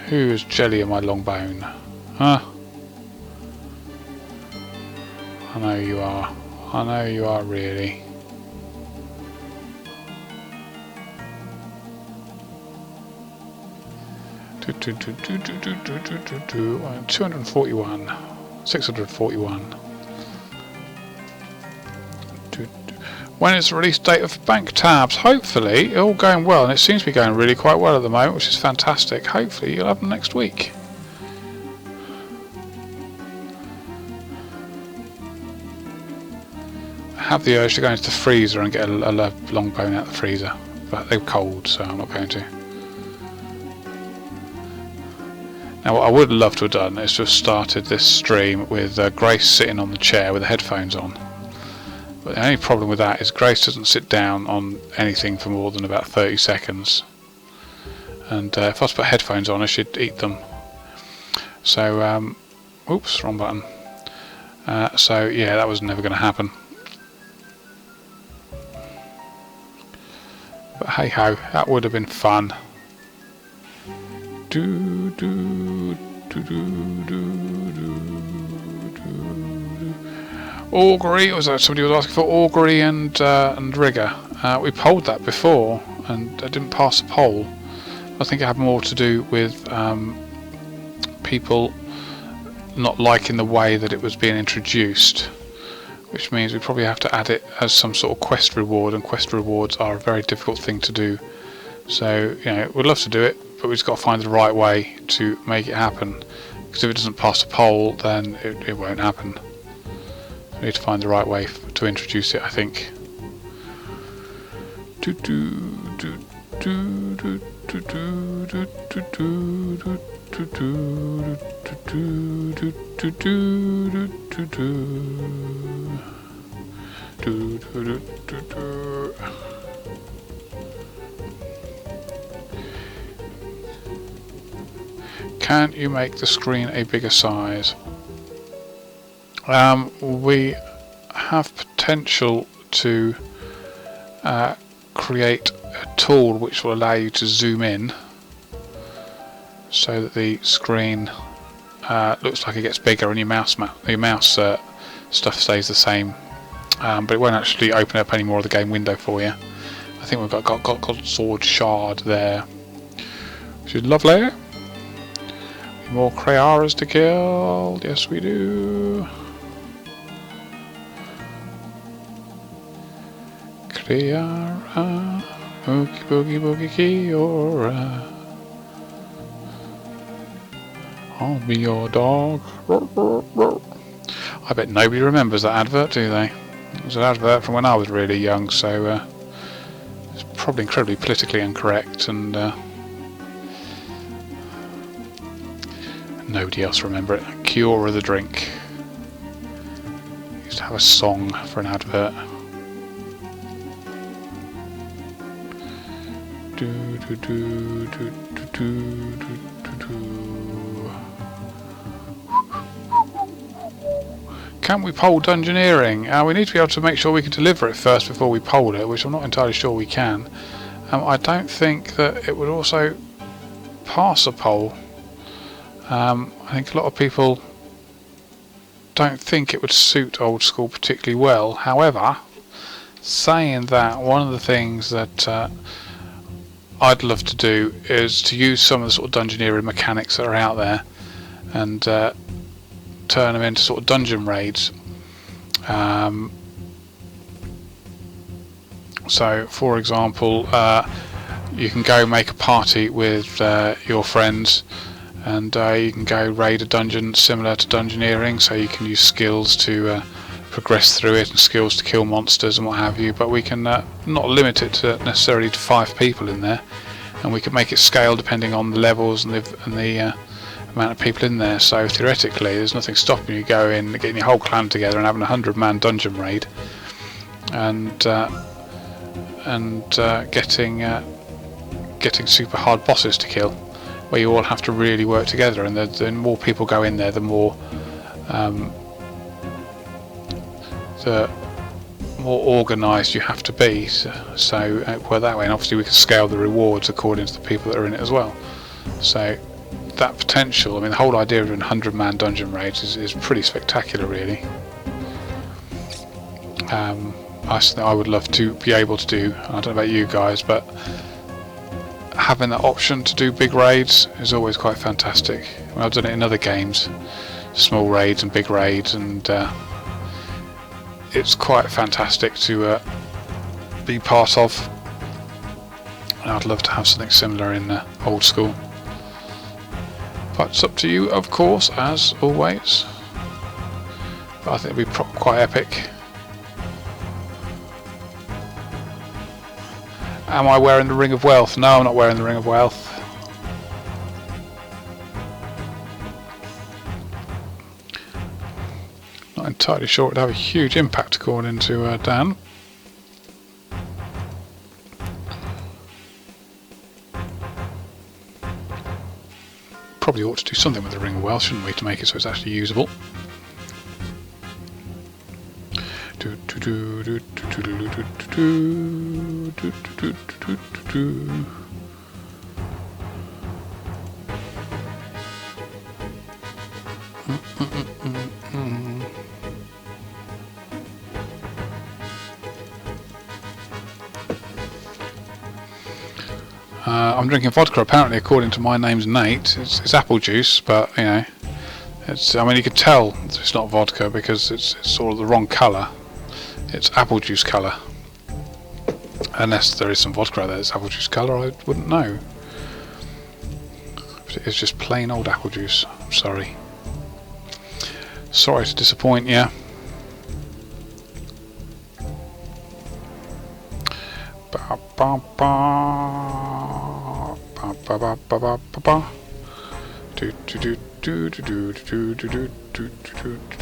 Who is jelly in my long bone? Huh? I know you are. I know you are really. Do 241. 641. When is the release date of bank tabs? Hopefully, all going well, and it seems to be going really quite well at the moment, which is fantastic. Hopefully you'll have them next week. I have the urge to go into the freezer and get a long bone out of the freezer, but they're cold, so I'm not going to. Now what I would love to have done is to have started this stream with Grace sitting on the chair with the headphones on. But the only problem with that is Grace doesn't sit down on anything for more than about 30 seconds. And if I was to put headphones on, I should eat them. So, oops, wrong button. So yeah, that was never going to happen. But hey ho, that would have been fun. Do do do do do do. Augury, was that somebody was asking for augury and rigor? We polled that before and I didn't pass the poll. I think it had more to do with people not liking the way that it was being introduced, which means we probably have to add it as some sort of quest reward, and quest rewards are a very difficult thing to do. So, you know, we'd love to do it, but we've just got to find the right way to make it happen, because if it doesn't pass the poll, then it won't happen. We need to find the right way to introduce it, I think. Can you make the screen a bigger size? We have potential to create a tool which will allow you to zoom in so that the screen looks like it gets bigger and your mouse stuff stays the same, but it won't actually open up any more of the game window for you. I think we've got sword shard there, which is lovely. More Kree'arras to kill, yes we do. Kree'arra, boogie boogie boogie Kree'arra. I'll be your dog. I bet nobody remembers that advert, do they? It was an advert from when I was really young, so it's probably incredibly politically incorrect, and nobody else remember it. Kree'arra the drink. have a song for an advert. Can we poll Dungeoneering? We need to be able to make sure we can deliver it first before we poll it, which I'm not entirely sure we can. I don't think that it would also pass a poll. I think a lot of people don't think it would suit Old School particularly well. However, saying that, one of the things that I'd love to do is to use some of the sort of Dungeoneering mechanics that are out there and turn them into sort of dungeon raids. So, for example, you can go make a party with your friends, and you can go raid a dungeon similar to Dungeoneering, so you can use skills to progress through it and skills to kill monsters and what have you, but we can not limit it to necessarily to 5 people in there, and we can make it scale depending on the levels and the amount of people in there. So theoretically there's nothing stopping you going, getting your whole clan together and having a 100-man dungeon raid and getting super hard bosses to kill, where you all have to really work together, and the more people go in there, the more organised you have to be. So well, that way, and obviously we can scale the rewards according to the people that are in it as well. So that potential, I mean, the whole idea of doing 100-man dungeon raids is pretty spectacular, really. I would love to be able to do, I don't know about you guys, but having that option to do big raids is always quite fantastic. I mean, I've done it in other games, small raids and big raids, and it's quite fantastic to be part of. And I'd love to have something similar in Old School. But it's up to you, of course, as always. But I think it'd be quite epic. Am I wearing the Ring of Wealth? No, I'm not wearing the Ring of Wealth. Not entirely sure it would have a huge impact according to Dan. Probably ought to do something with the Ring of Wealth, shouldn't we, to make it so it's actually usable. I'm drinking vodka, apparently, according to my name's Nate. It's apple juice, but you know, I mean, you can tell it's not vodka because it's sort of the wrong colour. It's apple juice colour. Unless there is some vodka out there that's apple juice colour, I wouldn't know. But it's just plain old apple juice. I'm sorry. Sorry to disappoint you.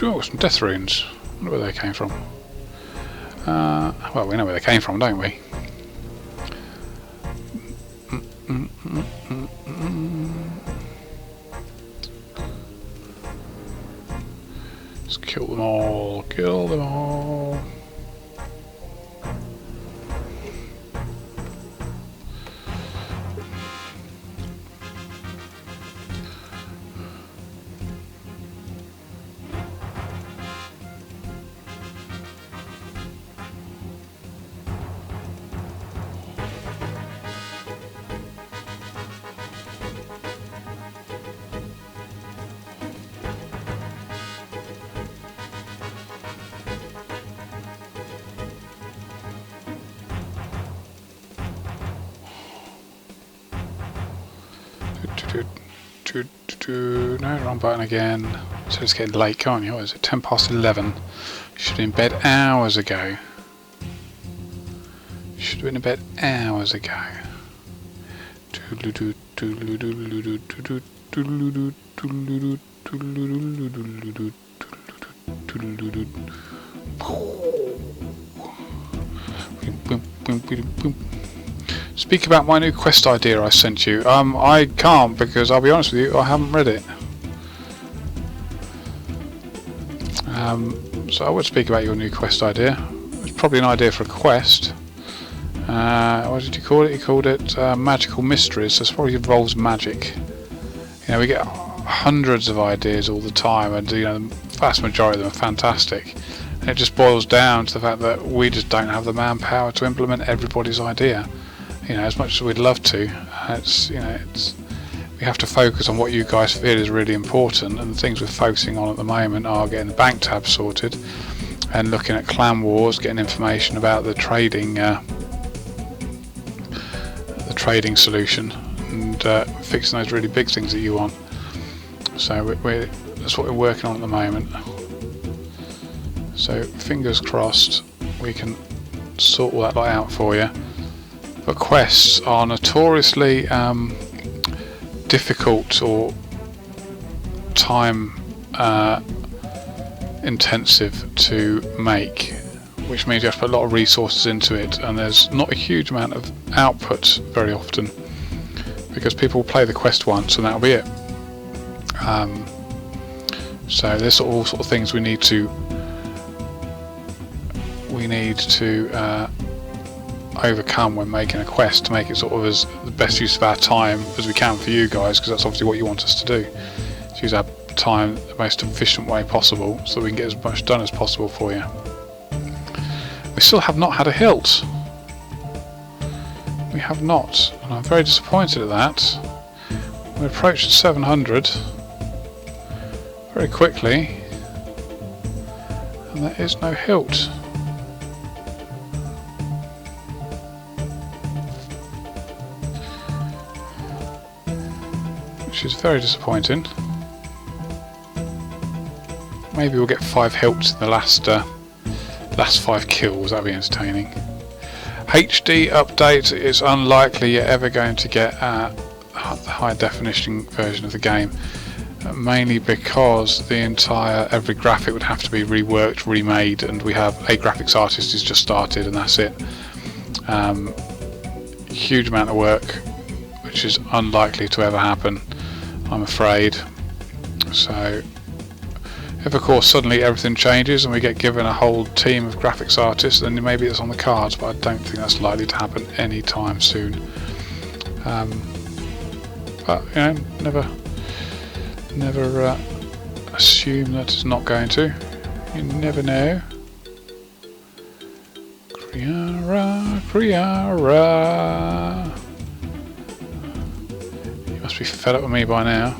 Oh, some death runes. I wonder where they came from. Well, we know where they came from, don't we? Let's kill them all. Kill them all. No, wrong button again. So it's getting late, can't you? What is it? 10 past 11. You should have been in bed hours ago. You should have been in bed hours ago. Speak about my new quest idea I sent you. I can't, because I'll be honest with you, I haven't read it. So I would speak about your new quest idea. It's probably an idea for a quest. What did you call it? You called it Magical Mysteries, so it probably involves magic. You know, we get hundreds of ideas all the time, and you know, the vast majority of them are fantastic. And it just boils down to the fact that we just don't have the manpower to implement everybody's idea. You know, as much as we'd love to, we have to focus on what you guys feel is really important, and the things we're focusing on at the moment are getting the bank tab sorted and looking at clan wars, getting information about the trading solution, and fixing those really big things that you want. So that's what we're working on at the moment. So fingers crossed we can sort all that lot out for you. But quests are notoriously difficult or time intensive to make, which means you have to put a lot of resources into it, and there's not a huge amount of output very often, because people play the quest once and that'll be it. So there's all sort of things we need to overcome when making a quest, to make it sort of as the best use of our time as we can for you guys, because that's obviously what you want us to do, to use our time the most efficient way possible so we can get as much done as possible for you. We still have not had a hilt. We have not, and I'm very disappointed at that. We approached 700 very quickly, and there is no hilt. Which is very disappointing. Maybe we'll get 5 hilts in the last 5 kills. That'll be entertaining. HD update is unlikely you're ever going to get the high definition version of the game, mainly because every graphic would have to be reworked, remade, and we have a graphics artist who's just started, and that's it. Huge amount of work, which is unlikely to ever happen, I'm afraid. So if of course suddenly everything changes and we get given a whole team of graphics artists, then maybe it's on the cards, but I don't think that's likely to happen anytime soon. But you know, never assume that it's not going to. You never know. Kree'arra, Kree'arra. You must be fed up with me by now.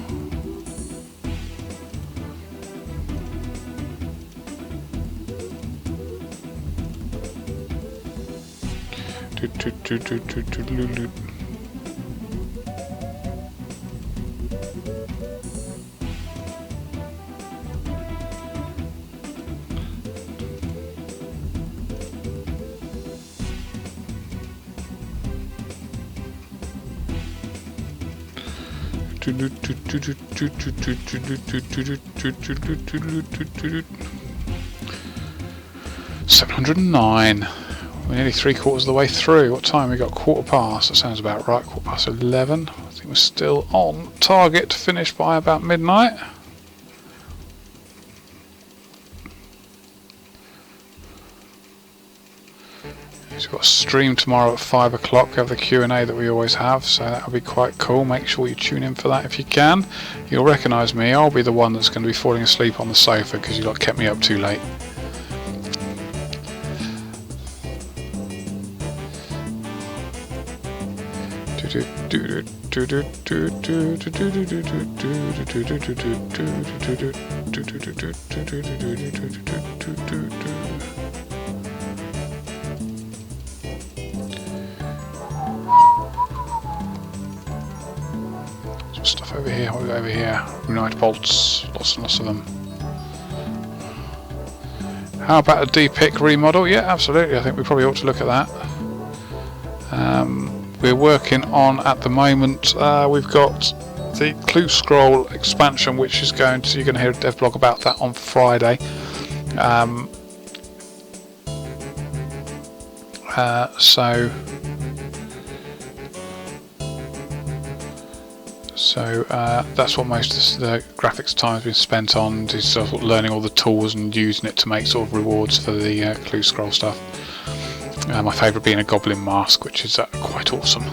$709. We're nearly 3/4 of the way through. What time? We got 1/4 past. That sounds about right. 11:15. I think we're still on target to finish by about midnight. We've got a stream tomorrow at 5 o'clock. We have the Q&A that we always have, so that'll be quite cool. Make sure you tune in for that if you can. You'll recognise me. I'll be the one that's going to be falling asleep on the sofa because you lot kept me up too late. Some stuff over here. What have we got over here? Runite bolts. Lots and lots of them. How about a D-pick remodel? Yeah, absolutely. I think we probably ought to look at that. We're working on at the moment. We've got the Clue Scroll expansion, which is you're going to hear a dev blog about that on Friday. So that's what most of the graphics time has been spent on, is sort of learning all the tools and using it to make sort of rewards for the clue scroll stuff. My favourite being a goblin mask, which is quite awesome.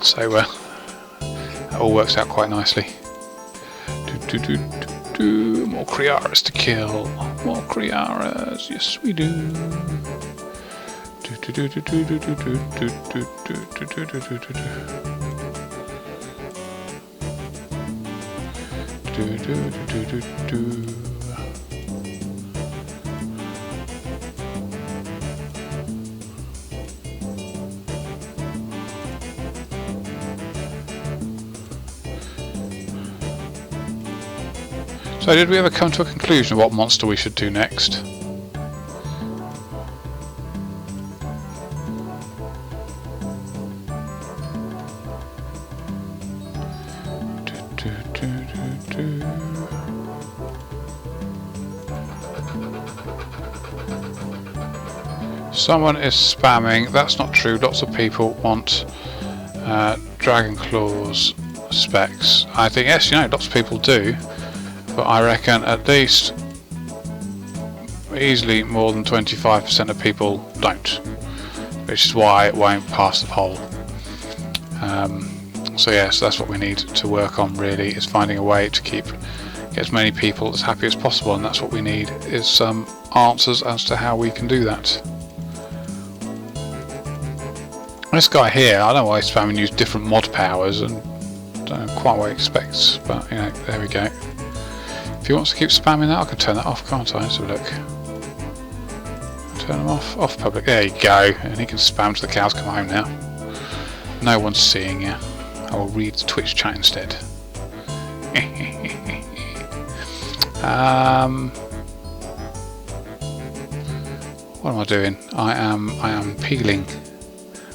So that all works out quite nicely. More Kree'arras to kill. More Kree'arras, yes we do. So did we ever come to a conclusion of what monster we should do next? Someone is spamming. That's not true. Lots of people want Dragon Claws specs. I think, yes, you know, lots of people do. But I reckon at least easily more than 25% of people don't, which is why it won't pass the poll. So yes, that's what we need to work on really, is finding a way to get as many people as happy as possible, and that's what we need, is some answers as to how we can do that. This guy here, I don't know why he's spamming use different mod powers, and I don't know quite what he expects, but you know, there we go. If he wants to keep spamming that, I can turn that off, can't I? Let's have a look. Turn them off. Off public. There you go. And he can spam till the cows come home now. No one's seeing you. I will read the Twitch chat instead. What am I doing? I am peeling.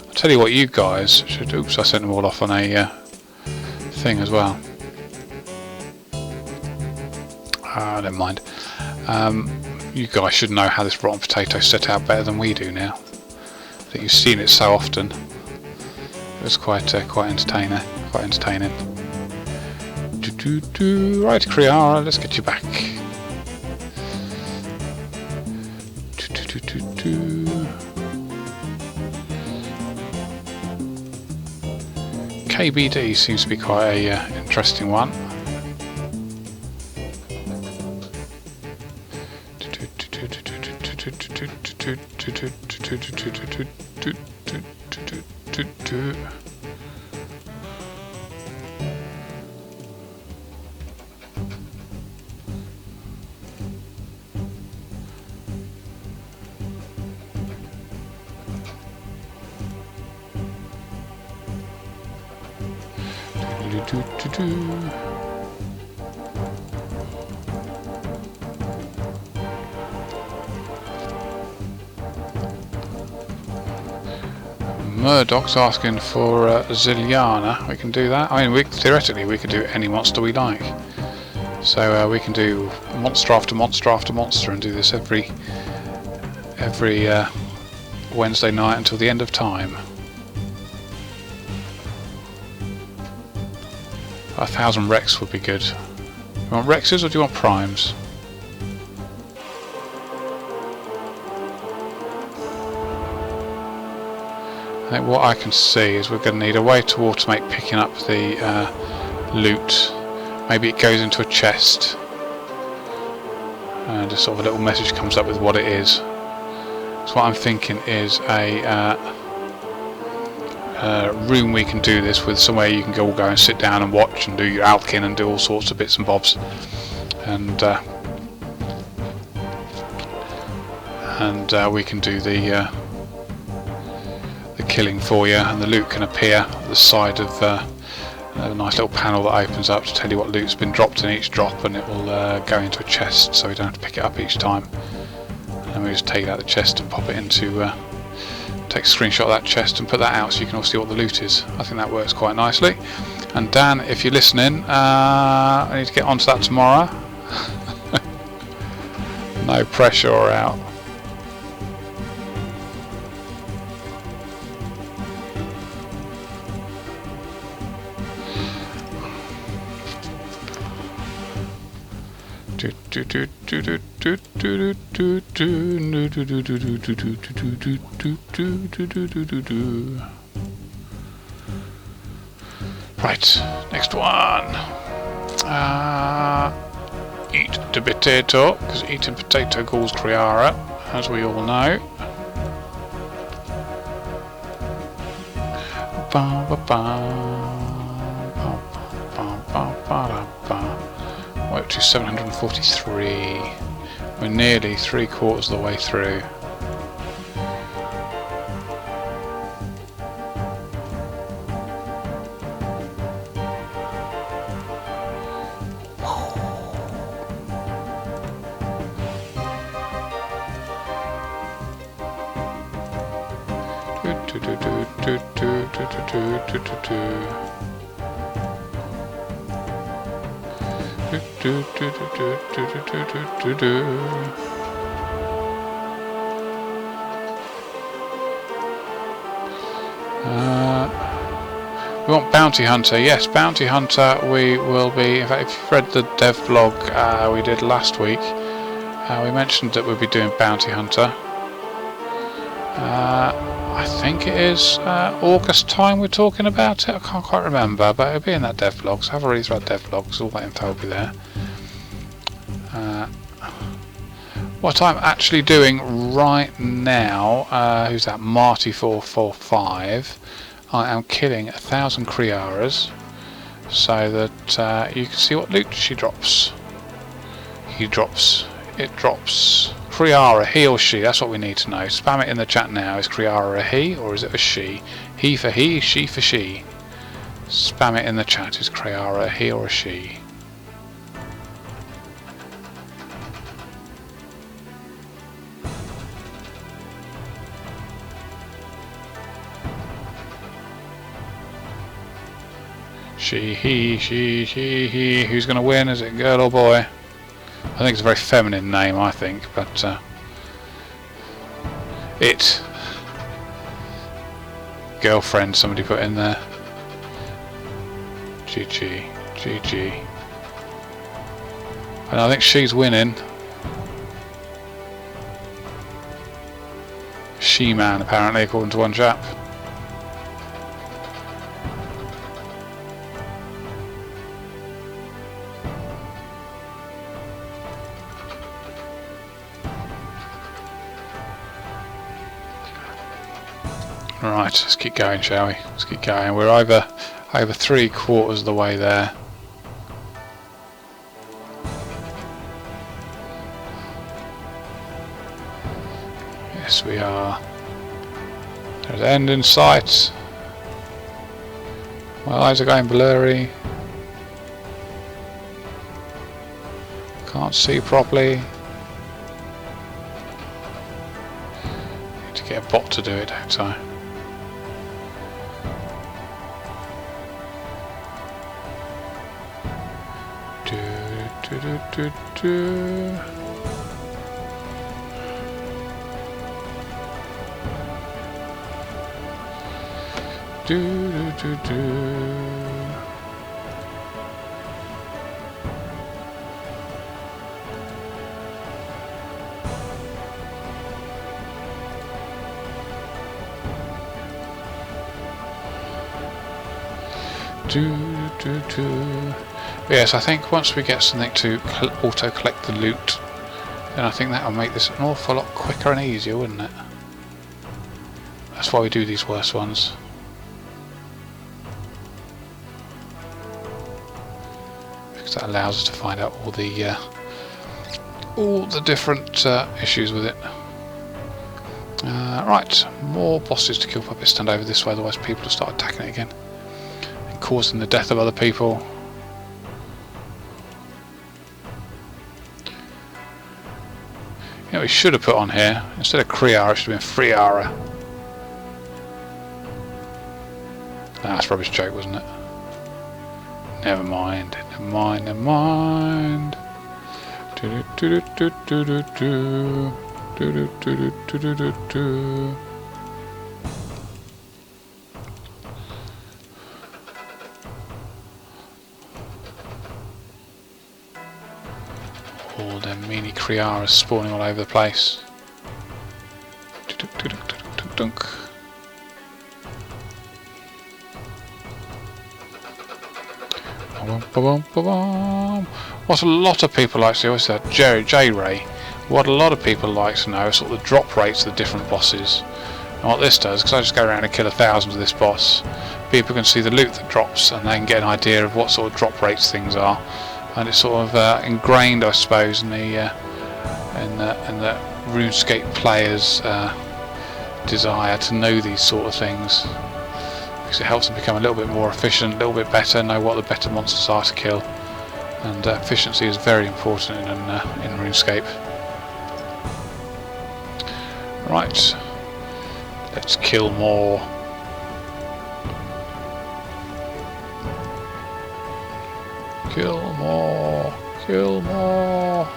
I'll tell you what you guys should... Oops, I sent them all off on a thing as well. Never mind. You guys should know how this rotten potato is set out better than we do now. That you've seen it so often. It was quite entertaining. Right, Kree'arra, let's get you back. KBD seems to be quite a interesting one. Murdoch's asking for Zilliana. We can do that. I mean, theoretically we could do any monster we like. So we can do monster after monster after monster and do this every Wednesday night until the end of time. 1,000 Rex would be good. You want Rexes or do you want Primes? I think what I can see is we're going to need a way to automate picking up the loot. Maybe it goes into a chest and just sort of a little message comes up with what it is. So what I'm thinking is a room we can do this with, somewhere you can go and sit down and watch and do your alkin and do all sorts of bits and bobs, and we can do the killing for you, and the loot can appear at the side of a nice little panel that opens up to tell you what loot's been dropped in each drop, and it will go into a chest so we don't have to pick it up each time. And we just take it out of the chest and pop it into take a screenshot of that chest and put that out so you can all see what the loot is. I think that works quite nicely. And Dan, if you're listening, I need to get onto that tomorrow. No pressure or out. Right, next one. Eat the potato, because eating potato calls Kree'arra, as we all know. We're up to 743. We're nearly 3/4 of the way through. We want Bounty Hunter. Yes, Bounty Hunter we will be. In fact, if you've read the dev blog we did last week, we mentioned that we'll be doing Bounty Hunter. I think it is August time we're talking about it. I can't quite remember, but it'll be in that dev blog, so have a read through that dev blog, because all that info will be there. What I'm actually doing right now, who's that, Marty445, I am killing 1,000 Kree'arras so that you can see what loot she drops. It drops Kree'arra, he or she, that's what we need to know. Spam it in the chat now. Is Kree'arra a he or is it a she? He for he, she for she. Spam it in the chat. Is Kree'arra a he or a she? She, he. Who's going to win? Is it girl or boy? I think it's a very feminine name, I think, but it. Girlfriend, somebody put in there. GG. And I think she's winning. She-man, apparently, according to one chap. Right, let's keep going, shall we? Let's keep going. We're over 3/4 of the way there. Yes, we are. There's an end in sight. My eyes are going blurry. Can't see properly. Need to get a bot to do it, don't I? Yes, I think once we get something to auto-collect the loot, then I think that will make this an awful lot quicker and easier, wouldn't it? That's why we do these worst ones. Because that allows us to find out all the different issues with it. Right, more bosses to kill. Puppets stand over this way, otherwise people will start attacking it again and causing the death of other people. You know, we should have put on here, instead of Kree'arra, it should have been Kree'arra. Nah, that's a rubbish joke, wasn't it? Never mind. all them mini Kree'arras spawning all over the place. Dunk. What a lot of people like to do is that J-Ray. What a lot of people like to know is sort of the drop rates of the different bosses. And what this does, because I just go around and kill 1,000 of this boss, people can see the loot that drops and they can get an idea of what sort of drop rates things are. And it's sort of ingrained, I suppose, in the RuneScape players' desire to know these sort of things, because it helps them become a little bit more efficient, a little bit better, know what the better monsters are to kill, and efficiency is very important in RuneScape. Right, let's kill more. Kill more, kill more.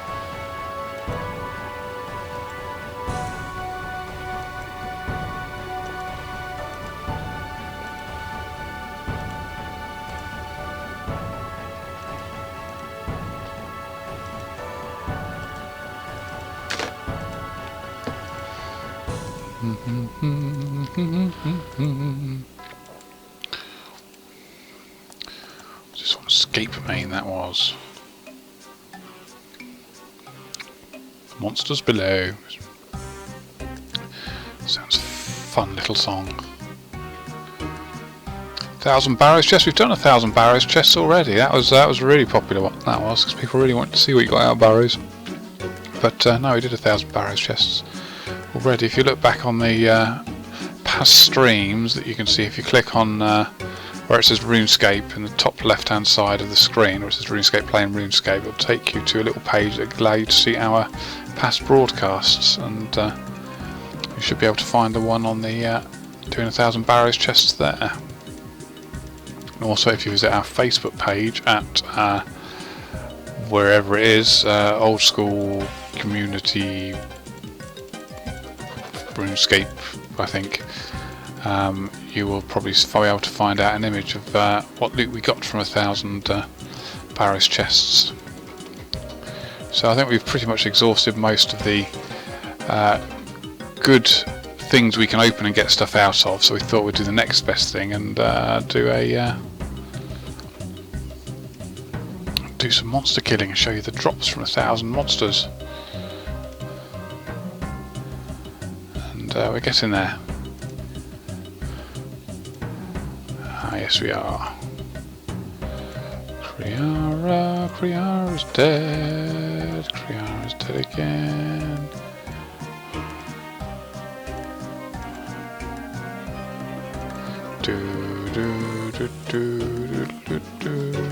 Just want to escape main, that was. Monsters below. Sounds fun little song. 1,000 barrows chests. We've done 1,000 barrows chests already. That was a really popular one. That was, because people really wanted to see what you got out of barrows. But no, we did 1,000 barrows chests already. If you look back on the past streams, that you can see if you click on where it says RuneScape in the top left hand side of the screen, where it says RuneScape playing RuneScape, it'll take you to a little page that will allow you to see our past broadcasts, and you should be able to find the one on the doing 1,000 barrows chests there. And also, if you visit our Facebook page at wherever it is, Old School Community RuneScape, I think, you will probably be able to find out an image of what loot we got from 1,000 barrows chests. So I think we've pretty much exhausted most of the good things we can open and get stuff out of, so we thought we'd do the next best thing and do some monster killing and show you the drops from 1,000 monsters. And we're getting there. Ah, yes we are. Kree'arra, Kree'arra's dead. Kree'arra's dead again. Do do do do do do.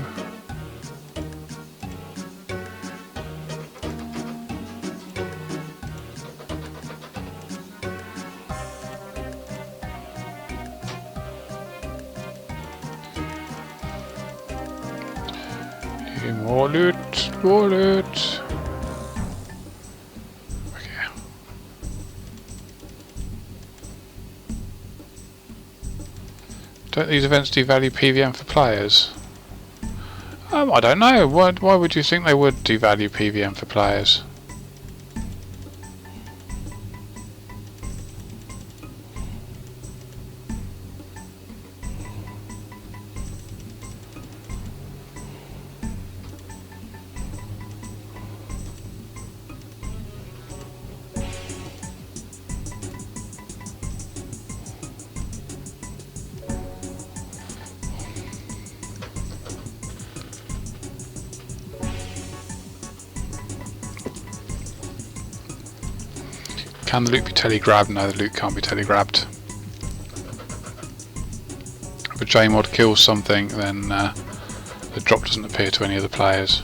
More loot, more loot. Okay. Don't these events devalue PVM for players? I don't know. Why would you think they would devalue PVM for players? Can the loot be telegrabbed? No, the loot can't be telegrabbed. If a JMod kills something, then the drop doesn't appear to any of the players.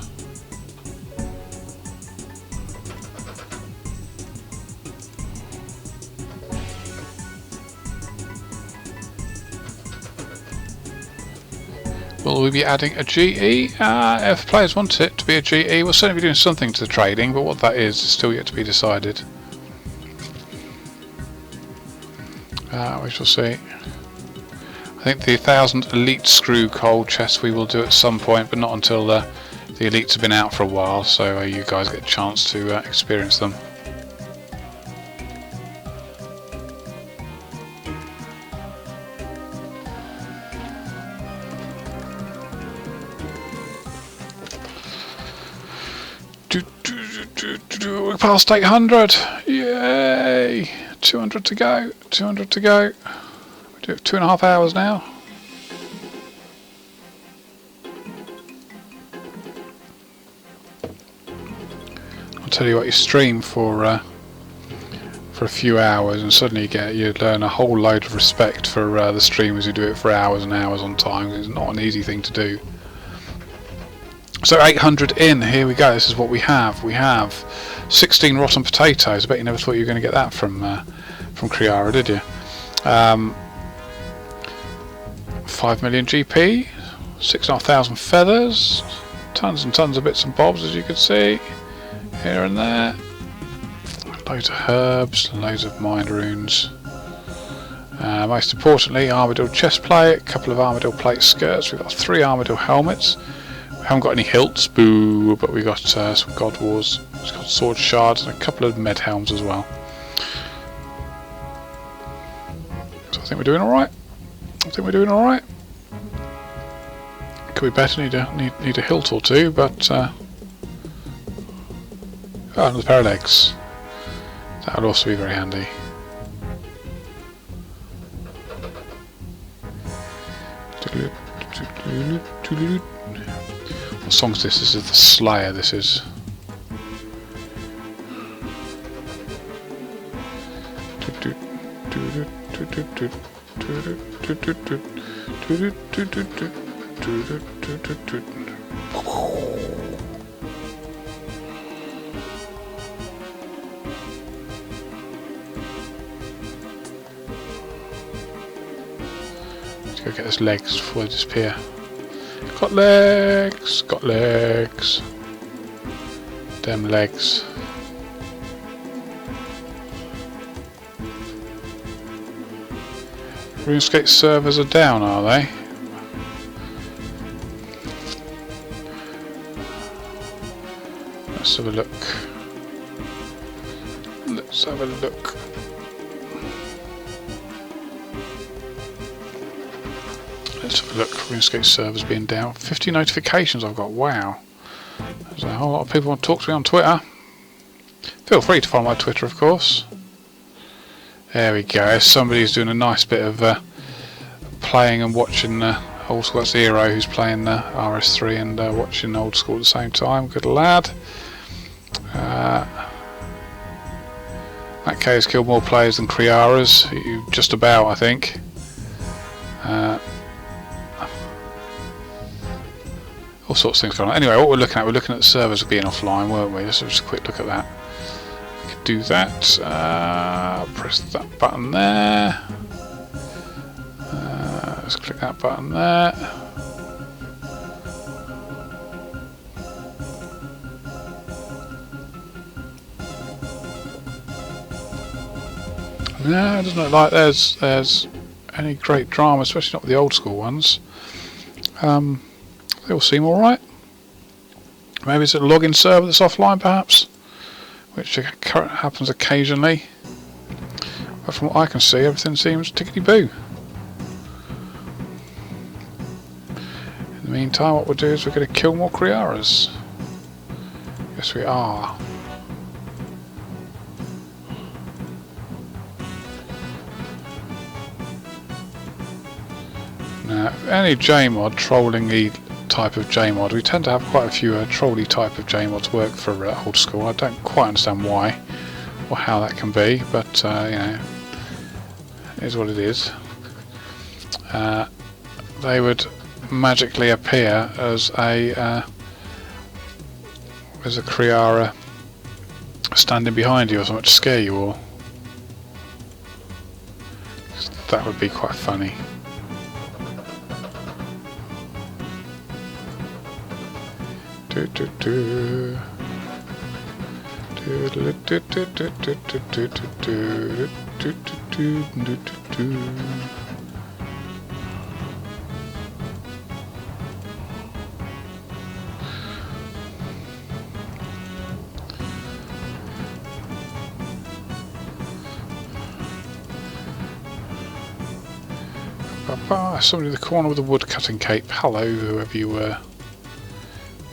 Will we be adding a GE? If players want it to be a GE, we'll certainly be doing something to the trading, but what that is still yet to be decided. We shall see. I think the 1,000 elite screw coal chests we will do at some point, but not until the The elites have been out for a while, so you guys get a chance to experience them. We're past 800! Yay! 200 to go, 200 to go. We do it 2.5 hours now. I'll tell you what, you stream for a few hours and suddenly you learn a whole load of respect for the streamers who do it for hours and hours on time. It's not an easy thing to do. So 800 in, here we go, this is what we have. We have 16 rotten potatoes. I bet you never thought you were going to get that from Kree'arra, did you? 5 million GP, 6,500 feathers, tons and tons of bits and bobs as you can see, here and there. Loads of herbs, loads of mind runes. Most importantly, armadillo chest plate, a couple of armadillo plate skirts. We've got 3 armadillo helmets. We haven't got any hilts, boo, but we got some God Wars, it's got sword shards and a couple of med helms as well. So I think we're doing alright. Could be better, need a hilt or two, but oh, another pair of legs. That would also be very handy. What song's this? This is the Slayer, this is. Let's go get his legs before they disappear. Got legs! Got legs! Them legs. RuneScape servers are down, are they? Let's have a look. Let's have a look. Let's have a look. RuneScape servers being down. 50 notifications I've got. Wow. There's a whole lot of people want to talk to me on Twitter. Feel free to follow my Twitter, of course. There we go. Somebody's doing a nice bit of playing and watching Old School. That's the hero who's playing RS3 and watching Old School at the same time. Good lad. That K has killed more players than Kree'arras. Just about, I think. All sorts of things going on. Anyway, what we're looking at the servers being offline, weren't we? Let's have just a quick look at that. We could do that. Press that button there. Let's click that button there. No, it doesn't look like there's any great drama, especially not with the old school ones. They all seem alright. Maybe it's a login server that's offline, perhaps, which happens occasionally. But from what I can see, everything seems tickety-boo. In the meantime, what we'll do is we're going to kill more Kree'arras. Yes, we are. Now, any JMod trolling the type of JMod, we tend to have quite a few trolly type of JMods work for Old School. I don't quite understand why or how that can be, but you know, it is what it is. They would magically appear as a Kree'arra standing behind you or something to scare you all. That would be quite funny. Somebody in the corner with a wood cutting cape. Hello, whoever you were.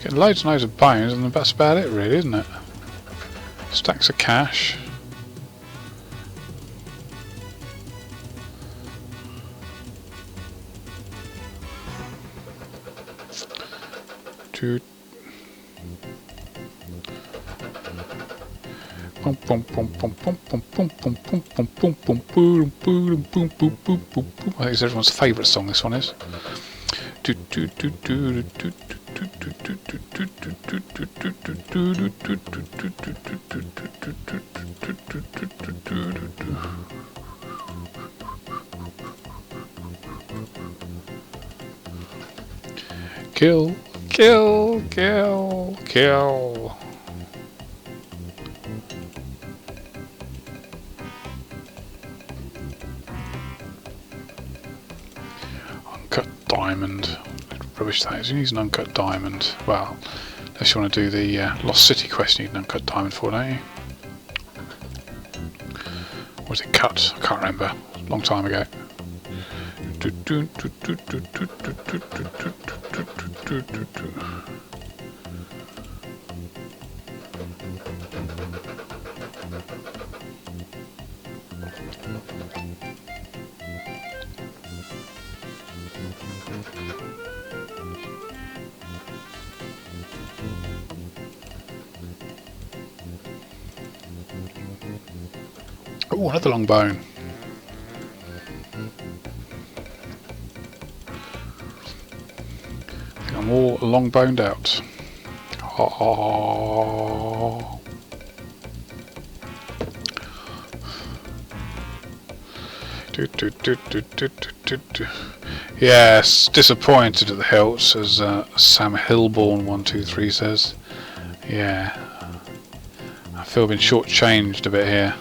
Getting loads and loads of bones, and that's about it, really, isn't it? Stacks of cash. I think it's everyone's favourite song, this one is. Kill, kill, kill, kill. Uncut diamond. Rubbish that is. You need an uncut diamond. Well, unless you want to do the Lost City quest, you need an uncut diamond for, don't you? Or was it cut? I can't remember. A long time ago. Oh, another long bone. I'm all long boned out. Oh. Yes, disappointed at the hilts, as Sam Hillborn123 says. Yeah, I feel I've been shortchanged a bit here.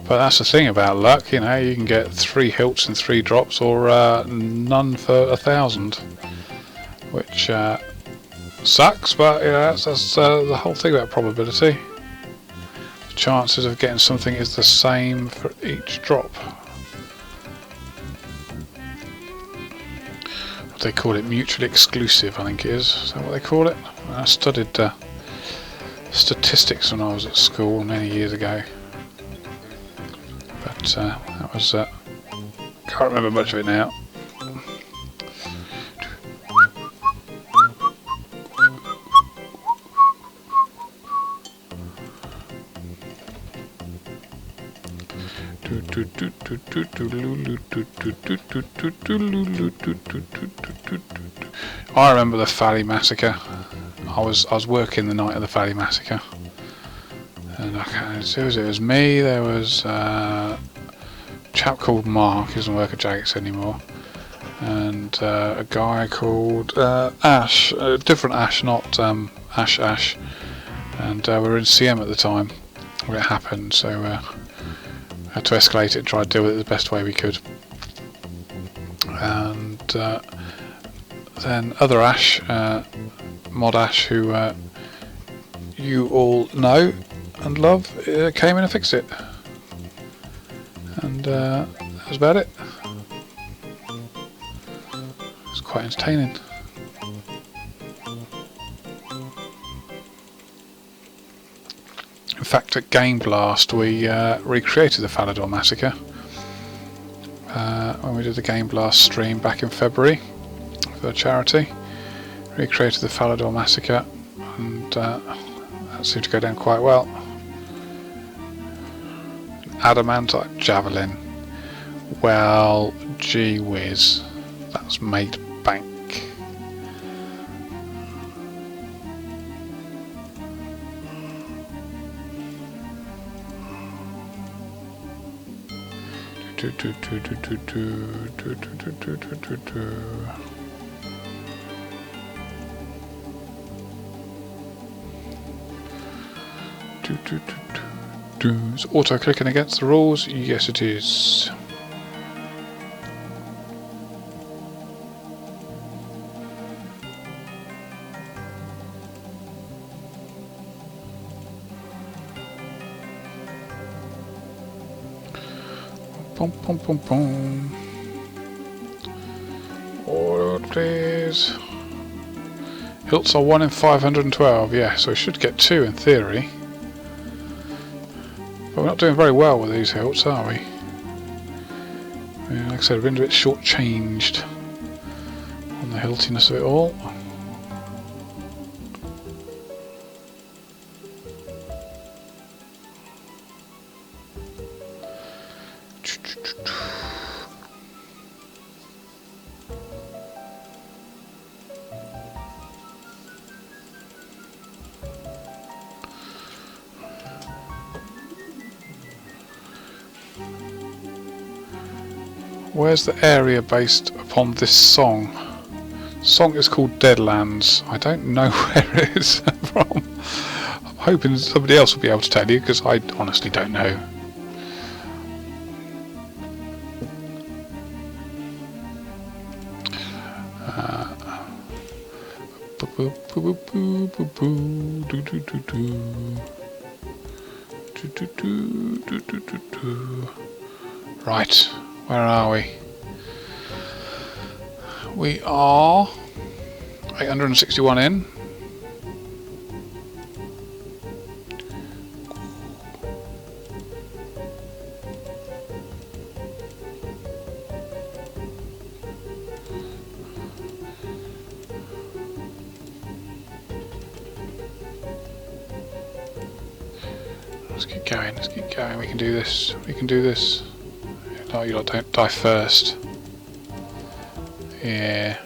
But that's the thing about luck, you know, you can get 3 hilts and 3 drops, or none for 1,000, which sucks. But you know, that's the whole thing about probability. The chances of getting something is the same for each drop. What they call it, mutually exclusive, I think it is. Is that what they call it? I studied statistics when I was at school many years ago. But that was can't remember much of it now. I remember the Valley Massacre. I was working the night of the Valley Massacre. And it was me, there was a chap called Mark, he doesn't work at Jagex anymore, and a guy called Ash, a different Ash, not Ash, and we were in CM at the time when it happened, so we had to escalate it and try to deal with it the best way we could. And then other Ash, Mod Ash, who you all know and love, came in and fixed it, and that was about it. It was quite entertaining. In fact, at Game Blast we recreated the Falador Massacre when we did the Game Blast stream back in February for a charity. Recreated the Falador Massacre, and that seemed to go down quite well. Adamantite javelin. Well, gee whiz, that's made bank. Is auto clicking against the rules? Yes, it is. Pom pom pom pom. load, please. Hilts are 1 in 512, yeah, so we should get 2 in theory. But we're not doing very well with these hilts, are we? Yeah, like I said, we've been a bit short-changed on the hiltiness of it all. Where's the area based upon this song? Song is called Deadlands. I don't know where it is from. I'm hoping somebody else will be able to tell you, because I honestly don't know. Right. Where are we? We are 861 in. Let's keep going, let's keep going. We can do this, we can do this. No, you lot don't die first. Yeah.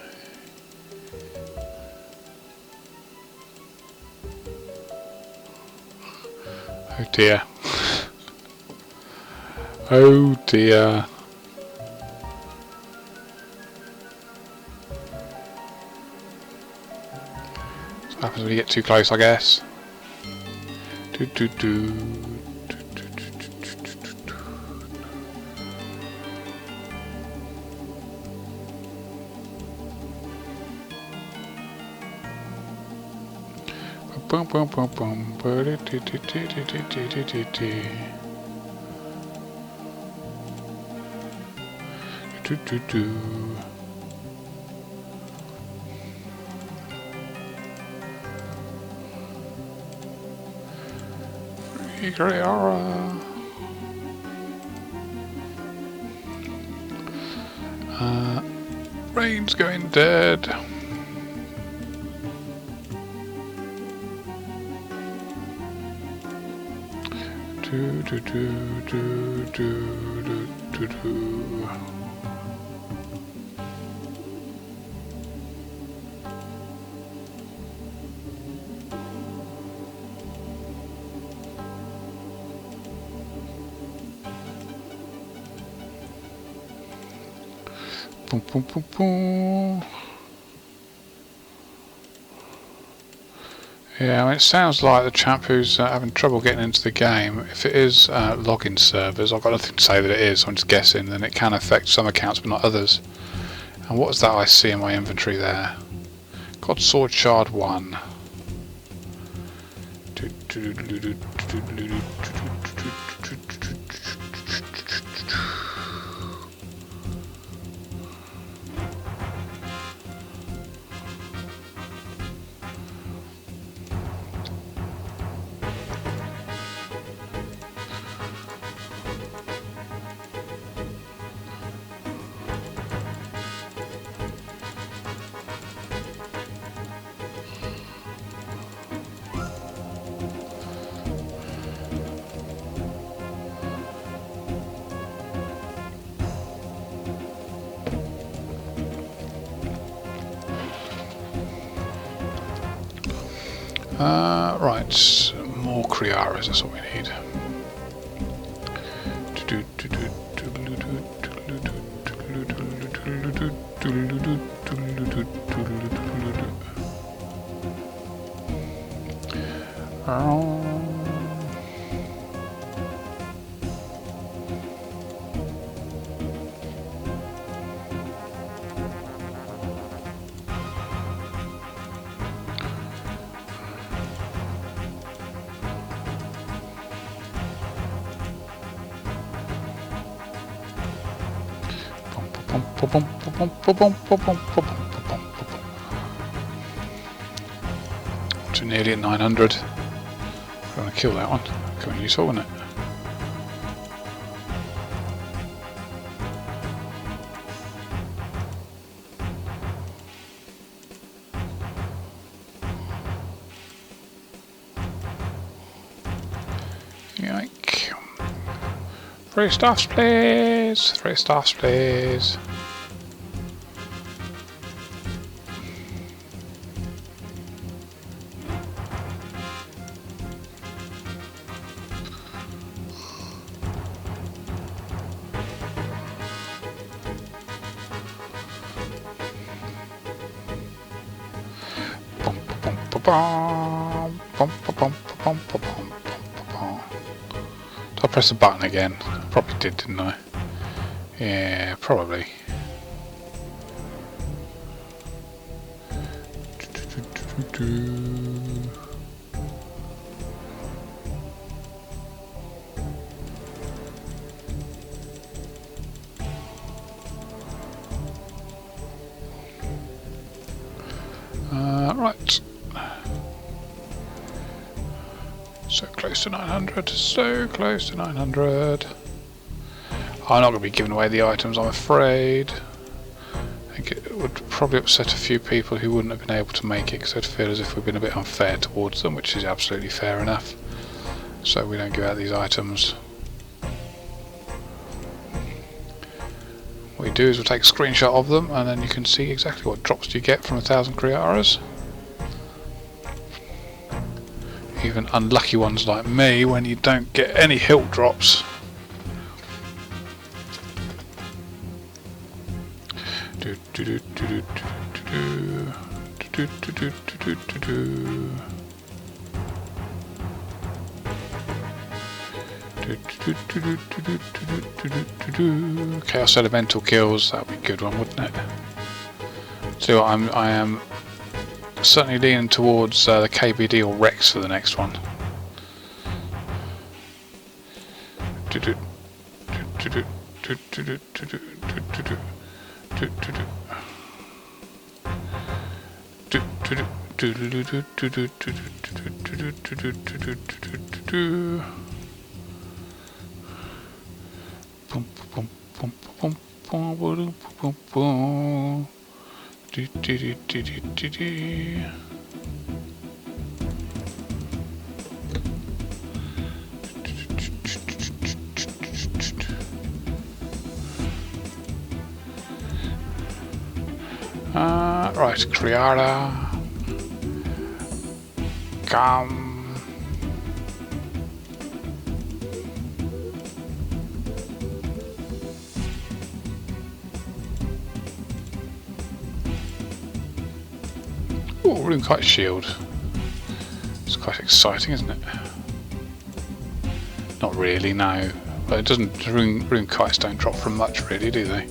Oh dear. Oh dear. That's what happens when you get too close, I guess. Do do do. Boom boom boom boom. Do do do. Kree'arra. Rain's going dead. Do do do do do do do do. Boom boom boom boom. Yeah, I mean, it sounds like the chap who's having trouble getting into the game. If it is login servers, I've got nothing to say that it is, I'm just guessing, then it can affect some accounts but not others. And what is that I see in my inventory there? God Sword Shard 1. Right, more Kree'arras, that's what we need. So nearly at 900. I'm going to kill that one. Come on, useful, wouldn't it? Yoink. 3 staffs, please. 3 staffs, please. Did I press the button again? I probably did, didn't I? Yeah, probably. Right. So close to 900, so close to 900. I'm not going to be giving away the items, I'm afraid. I think it would probably upset a few people who wouldn't have been able to make it, because they'd feel as if we've been a bit unfair towards them, which is absolutely fair enough. So we don't give out these items. What we do is we'll take a screenshot of them, and then you can see exactly what drops you get from 1,000 Kree'arras. Even unlucky ones like me, when you don't get any hilt drops. Chaos Elemental kills, that would be a good one, wouldn't it? So I am certainly leaning towards the KBD or Rex for the next one. Right, Kree'arra. Come. Oh, RuneScape shield. It's quite exciting, isn't it? Not really, no. But it doesn't. RuneScapes don't drop from much, really, do they?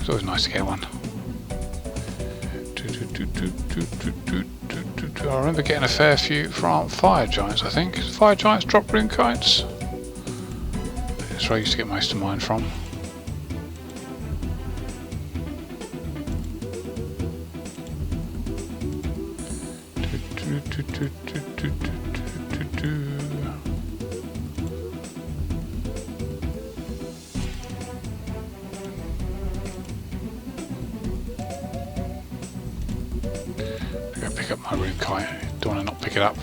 It's always nice to get one. I remember getting a fair few from Fire Giants, I think. Fire Giants drop RuneScapes. That's where I used to get most of mine from. Pick up my RuneScape. Don't want to not pick it up.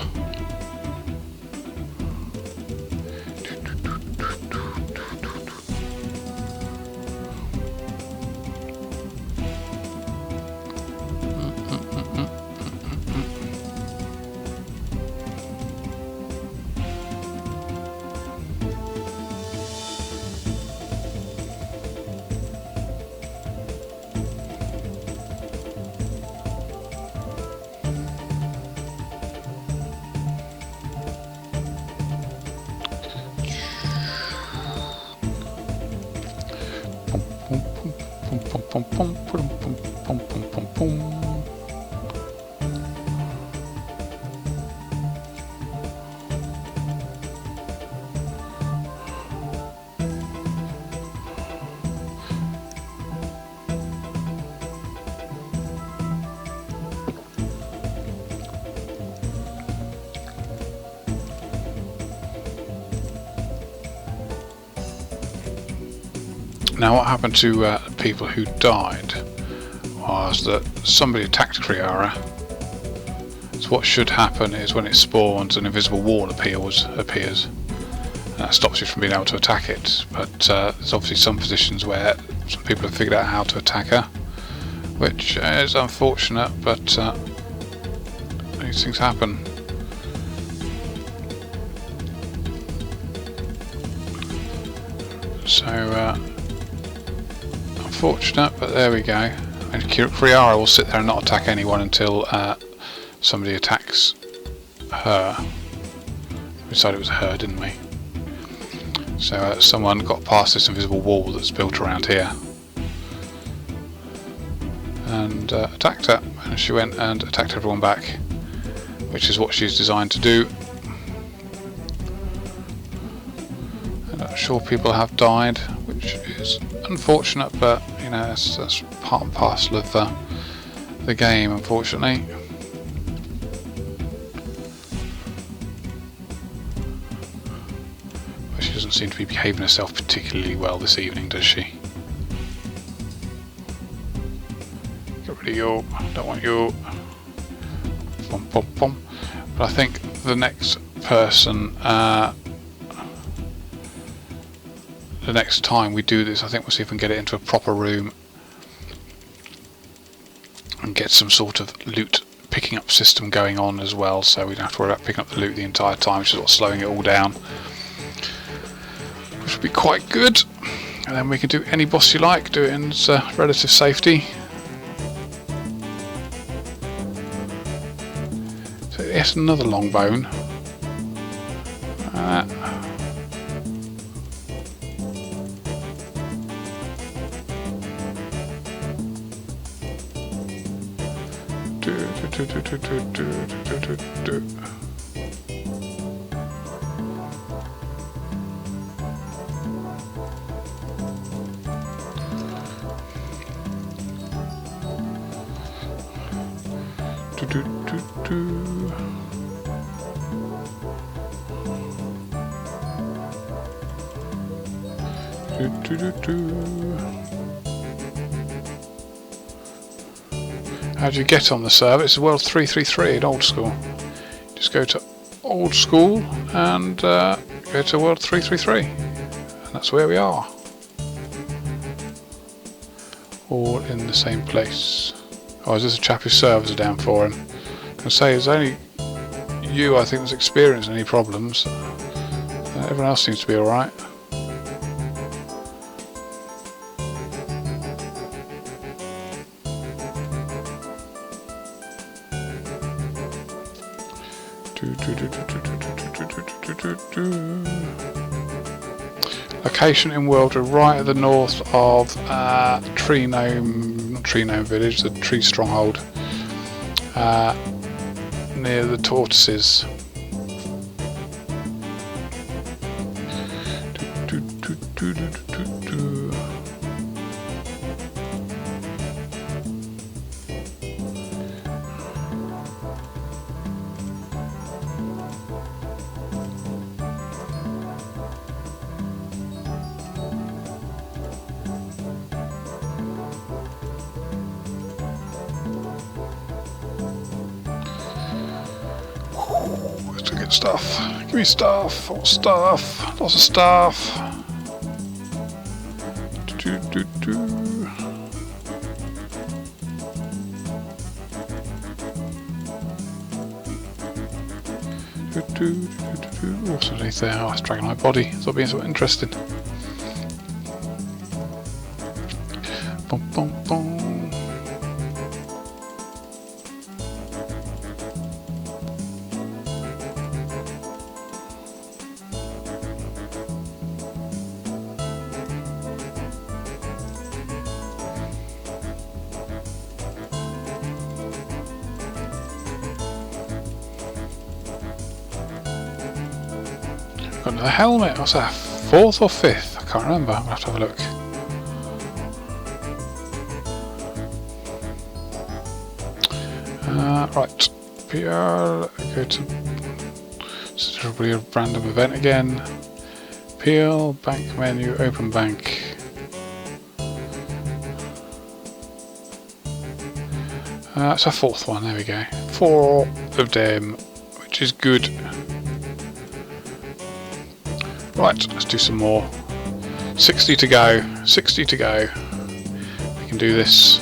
Now what happened to people who died was that somebody attacked Kree'arra. So what should happen is when it spawns, an invisible wall appears. And that stops you from being able to attack it. But there's obviously some positions where some people have figured out how to attack her, which is unfortunate, but these things happen. So unfortunate, but there we go. And Kree'arra will sit there and not attack anyone until somebody attacks her. We decided it was her, didn't we? So someone got past this invisible wall that's built around here and attacked her, and she went and attacked everyone back, which is what she's designed to do. And I'm sure people have died, which is unfortunate, but you know, that's part and parcel of the game, unfortunately. But she doesn't seem to be behaving herself particularly well this evening, does she? Get rid of you, don't want you. Bom, bom, bom. But I think the next person, the next time we do this, I think we'll see if we can get it into a proper room and get some sort of loot picking up system going on as well, so we don't have to worry about picking up the loot the entire time, which is what's slowing it all down, which would be quite good. And then we can do any boss you like, do it in relative safety. So yes, another long bone. How do you get on the server? It's World 333 at Old School. Just go to Old School and go to World 333, and that's where we are. All in the same place. Oh, is this a chap whose servers are down for him? I can say it's only you, I think, that's experiencing any problems. Everyone else seems to be alright. Location in world, right at the north of Tree Gnome, not Tree Gnome Village, the Tree Stronghold, near the tortoises. Stuff. Give me stuff. All stuff. Lots of stuff. What's underneath there? Oh, it's dragging my body. It's not being so interesting. Boom, boom, boom. Got another helmet. What's that? 4th or 5th? I can't remember. I'll have to have a look. Right. PR. Go to. This is probably a random event again. Peel. Bank menu. Open bank. That's our fourth one, there we go. 4 of them, which is good. Right, let's do some more. 60 to go, 60 to go. We can do this.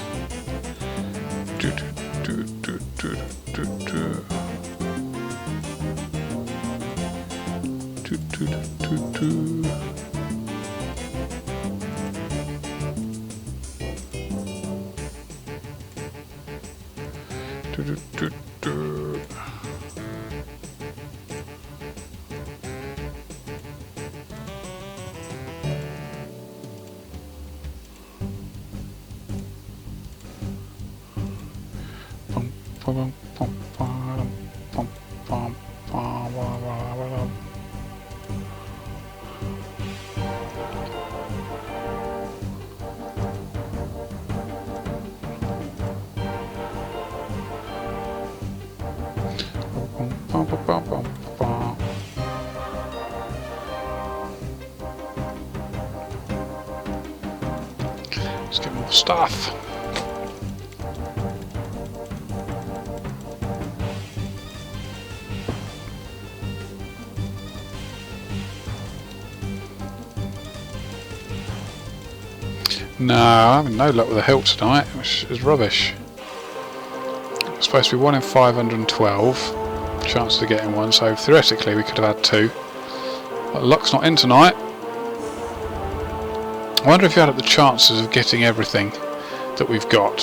Let's get more stuff. No, I'm having no luck with the hilt tonight, which is rubbish. It's supposed to be 1 in 512 chance of getting one, so theoretically we could have had 2. But luck's not in tonight. I wonder if you add up the chances of getting everything that we've got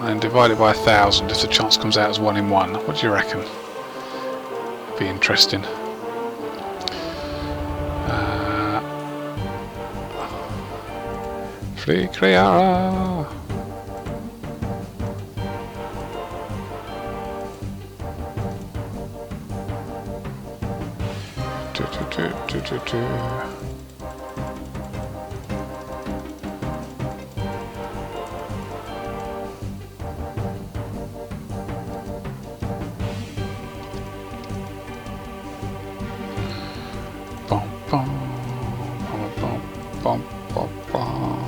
and divide it by 1,000 if the chance comes out as 1 in 1. What do you reckon? It'd be interesting. Free Kree'arra! Bum bum bum bum bum bum.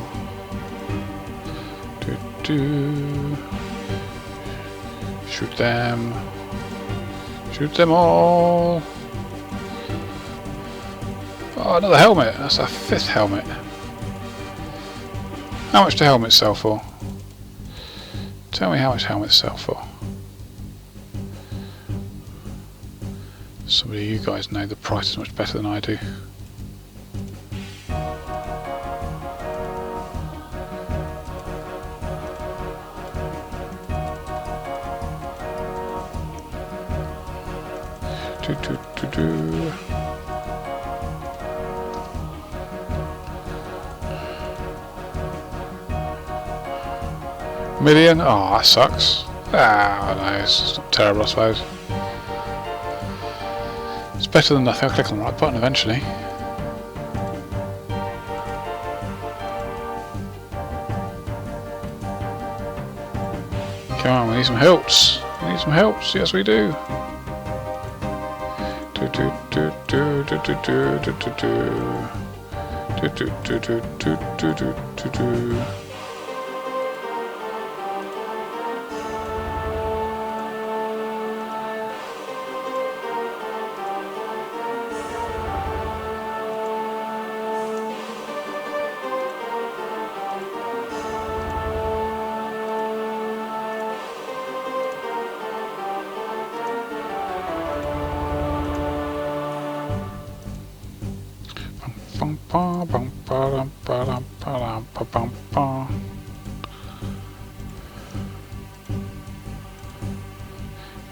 Shoot them. Shoot them all. Oh, another helmet. That's our 5th helmet. How much do helmets sell for? Tell me how much helmets sell for. Some of you guys know the price is much better than I do. Million? Oh, that sucks. Ah, no, it's not terrible, I suppose. It's better than nothing. I'll click on the right button eventually. Come on, we need some helps. We need some helps. Yes, we do.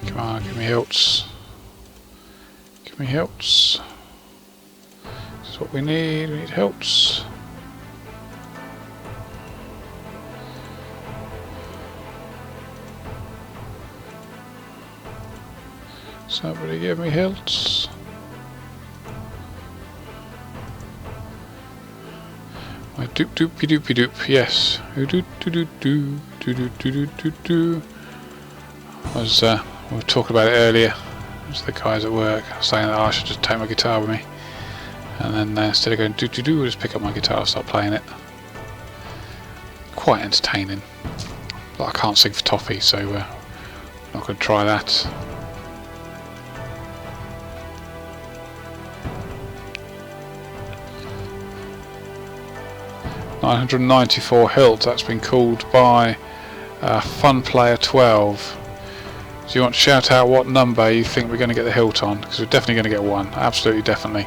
Come on, give me hilts. Give me hilts. This is what we need. We need hilts. Somebody give me hilts. My doop doopy doopy doop, yes. Doop doop doop doop doop doop doop doop. We were talking about it earlier. It was the guys at work saying that I should just take my guitar with me, and then instead of going doo doo doo, I'll just pick up my guitar and start playing it. Quite entertaining. But I can't sing for toffee, so Not going to try that. $994 hilt. That's been called by Fun Player 12. Do you want to shout out what number you think we're going to get the hilt on? Because we're definitely going to get one. Absolutely, definitely.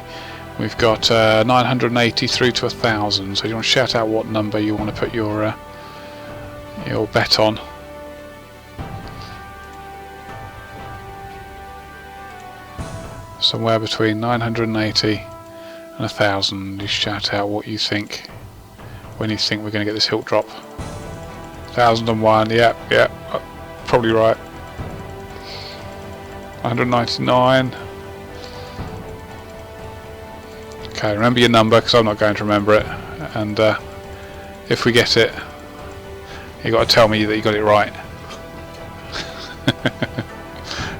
We've got 980 through to 1,000. So you want to shout out what number you want to put your bet on. Somewhere between 980 and 1,000. You shout out what you think when you think we're going to get this hilt drop. 1,001. Yep, probably right. 199. Okay, remember your number because I'm not going to remember it. And if we get it, you got to tell me that you got it right.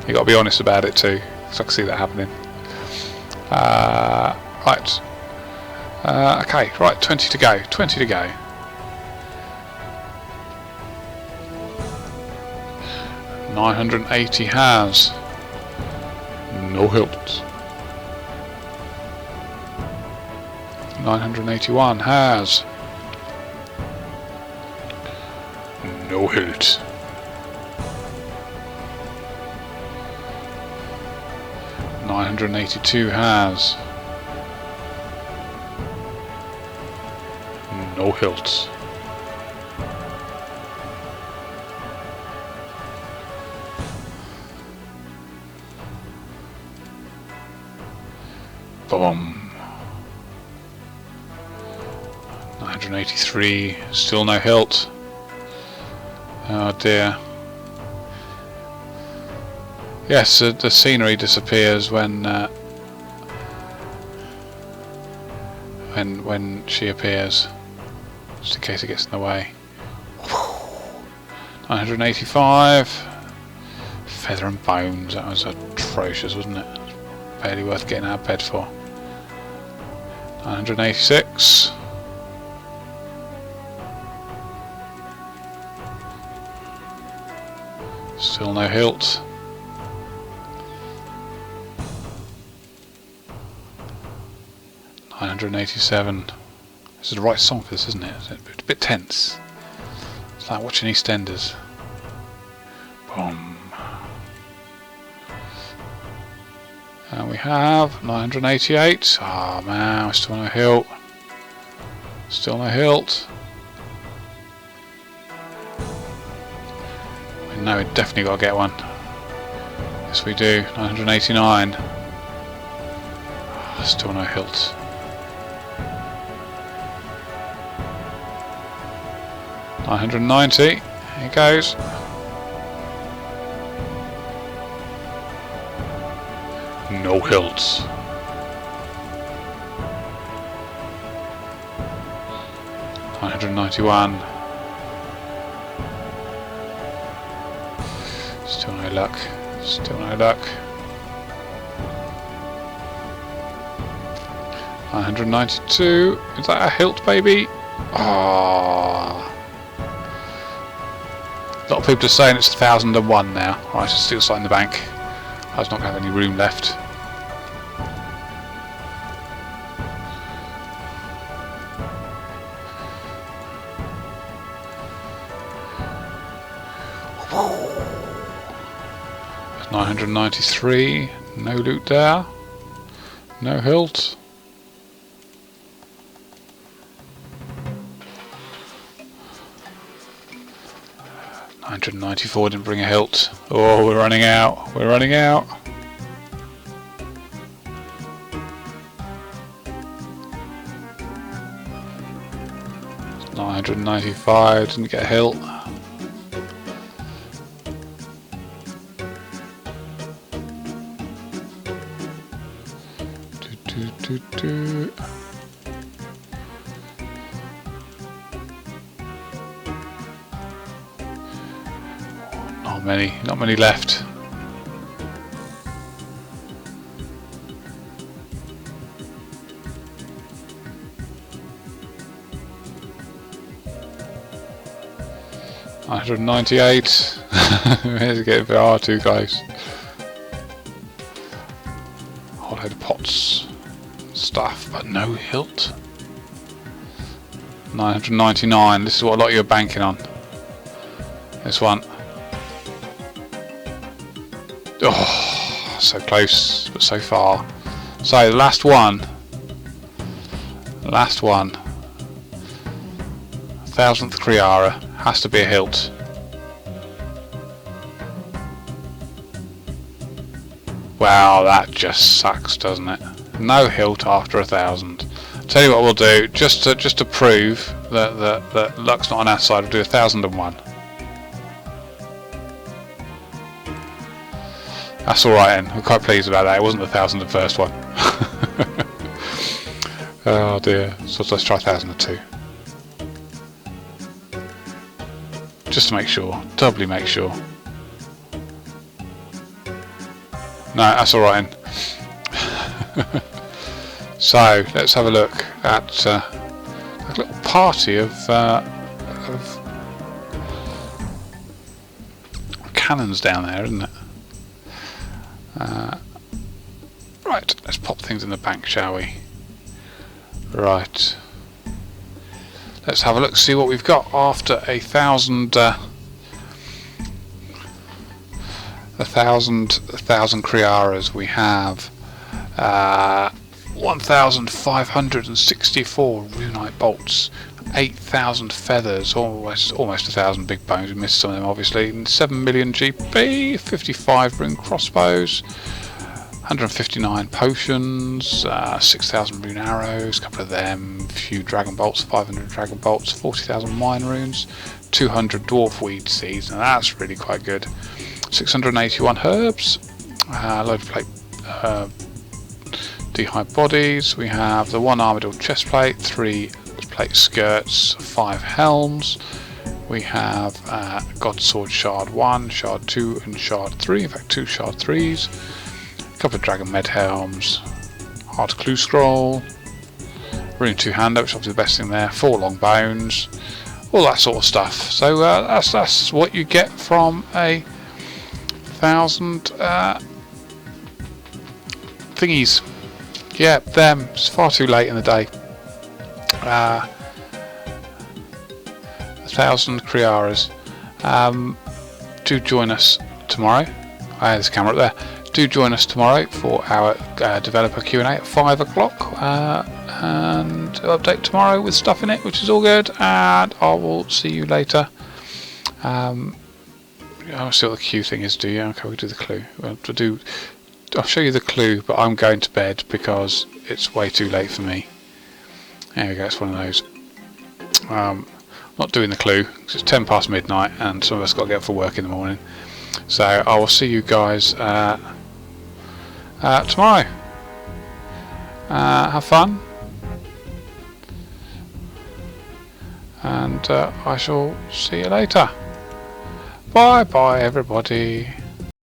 You got to be honest about it too, because I can see that happening. Right. Okay, right. 20 to go. 20 to go. $980 has no hilt. 981 has no hilt. 982 has no hilt. Boom. 983, still no hilt. Oh dear. Yes, the scenery disappears when she appears, just in case it gets in the way. 985. Feather and bones. That was atrocious, wasn't it? Barely worth getting out of bed for. 986. Still no hilt. 987. This is the right song for this, isn't it? It's a bit tense. It's like watching EastEnders. Boom. And we have 988. Oh man, still no hilt. Still no hilt. We know we definitely got to get one. Yes, we do. 989. Oh, still no hilt. 990. Here it goes. No hilts. $991. Still no luck. Still no luck. 992. Is that a hilt, baby? Ah. A lot of people are saying it's 1,001 now. Right, so still sitting in the bank. I was not going to have any room left. That's 993. No loot there. No hilt. 994 didn't bring a hilt. Oh, we're running out. We're running out. $995 didn't get a hilt. Not many left. 198. Here's getting a bit hard, too close. Whole load of pots, stuff, but no hilt. 999. This is what a lot of you are banking on. This one. Oh, so close, but so far. So the last one. Last one. 1000th Kree'arra. Has to be a hilt. Wow, that just sucks, doesn't it? No hilt after 1000. Tell you what we'll do, just to prove that luck's not on our side, we'll do 1001. That's alright then, I'm quite pleased about that. It wasn't the 1001st one. Oh dear, so let's try 1002. Just to make sure, doubly make sure. No, that's alright then. So, let's have a look at a little party of cannons down there, isn't it? Right, let's pop things in the bank, shall we? Right. Let's have a look, see what we've got after 1,000 Kree'arras. We have 1,564 runite bolts, 8,000 feathers, almost 1,000 big bones. We missed some of them obviously. 7 million GP, 55 rune crossbows, 159 potions, 6,000 rune arrows, a couple of them, a few dragon bolts, 500 dragon bolts, 40,000 mine runes, 200 dwarf weed seeds. Now that's really quite good. 681 herbs, a load of plate. Dehyde bodies. We have the 1 armadillo chest plate, 3 plate skirts, 5 helms. We have God Sword Shard 1, Shard 2 and Shard 3, in fact 2 Shard 3s, a couple of Dragon Med helms, Hard Clue Scroll, Rune 2 Hander, which is obviously the best thing there, 4 long bones, all that sort of stuff. So that's what you get from a 1,000 thingies. Yeah, them. It's far too late in the day. 1,000 Kree'arras. Do join us tomorrow. There's a camera up there. Do join us tomorrow for our developer Q&A at 5 o'clock. And update tomorrow with stuff in it, which is all good. And I will see you later. I'll see what the Q thing is, do you? Okay, we'll do the clue. I'll show you the clue, but I'm going to bed because it's way too late for me. There we go, it's one of those. Not doing the clue because it's 10 past midnight and some of us got to get up for work in the morning. So I will see you guys tomorrow. Have fun. And I shall see you later. Bye bye everybody.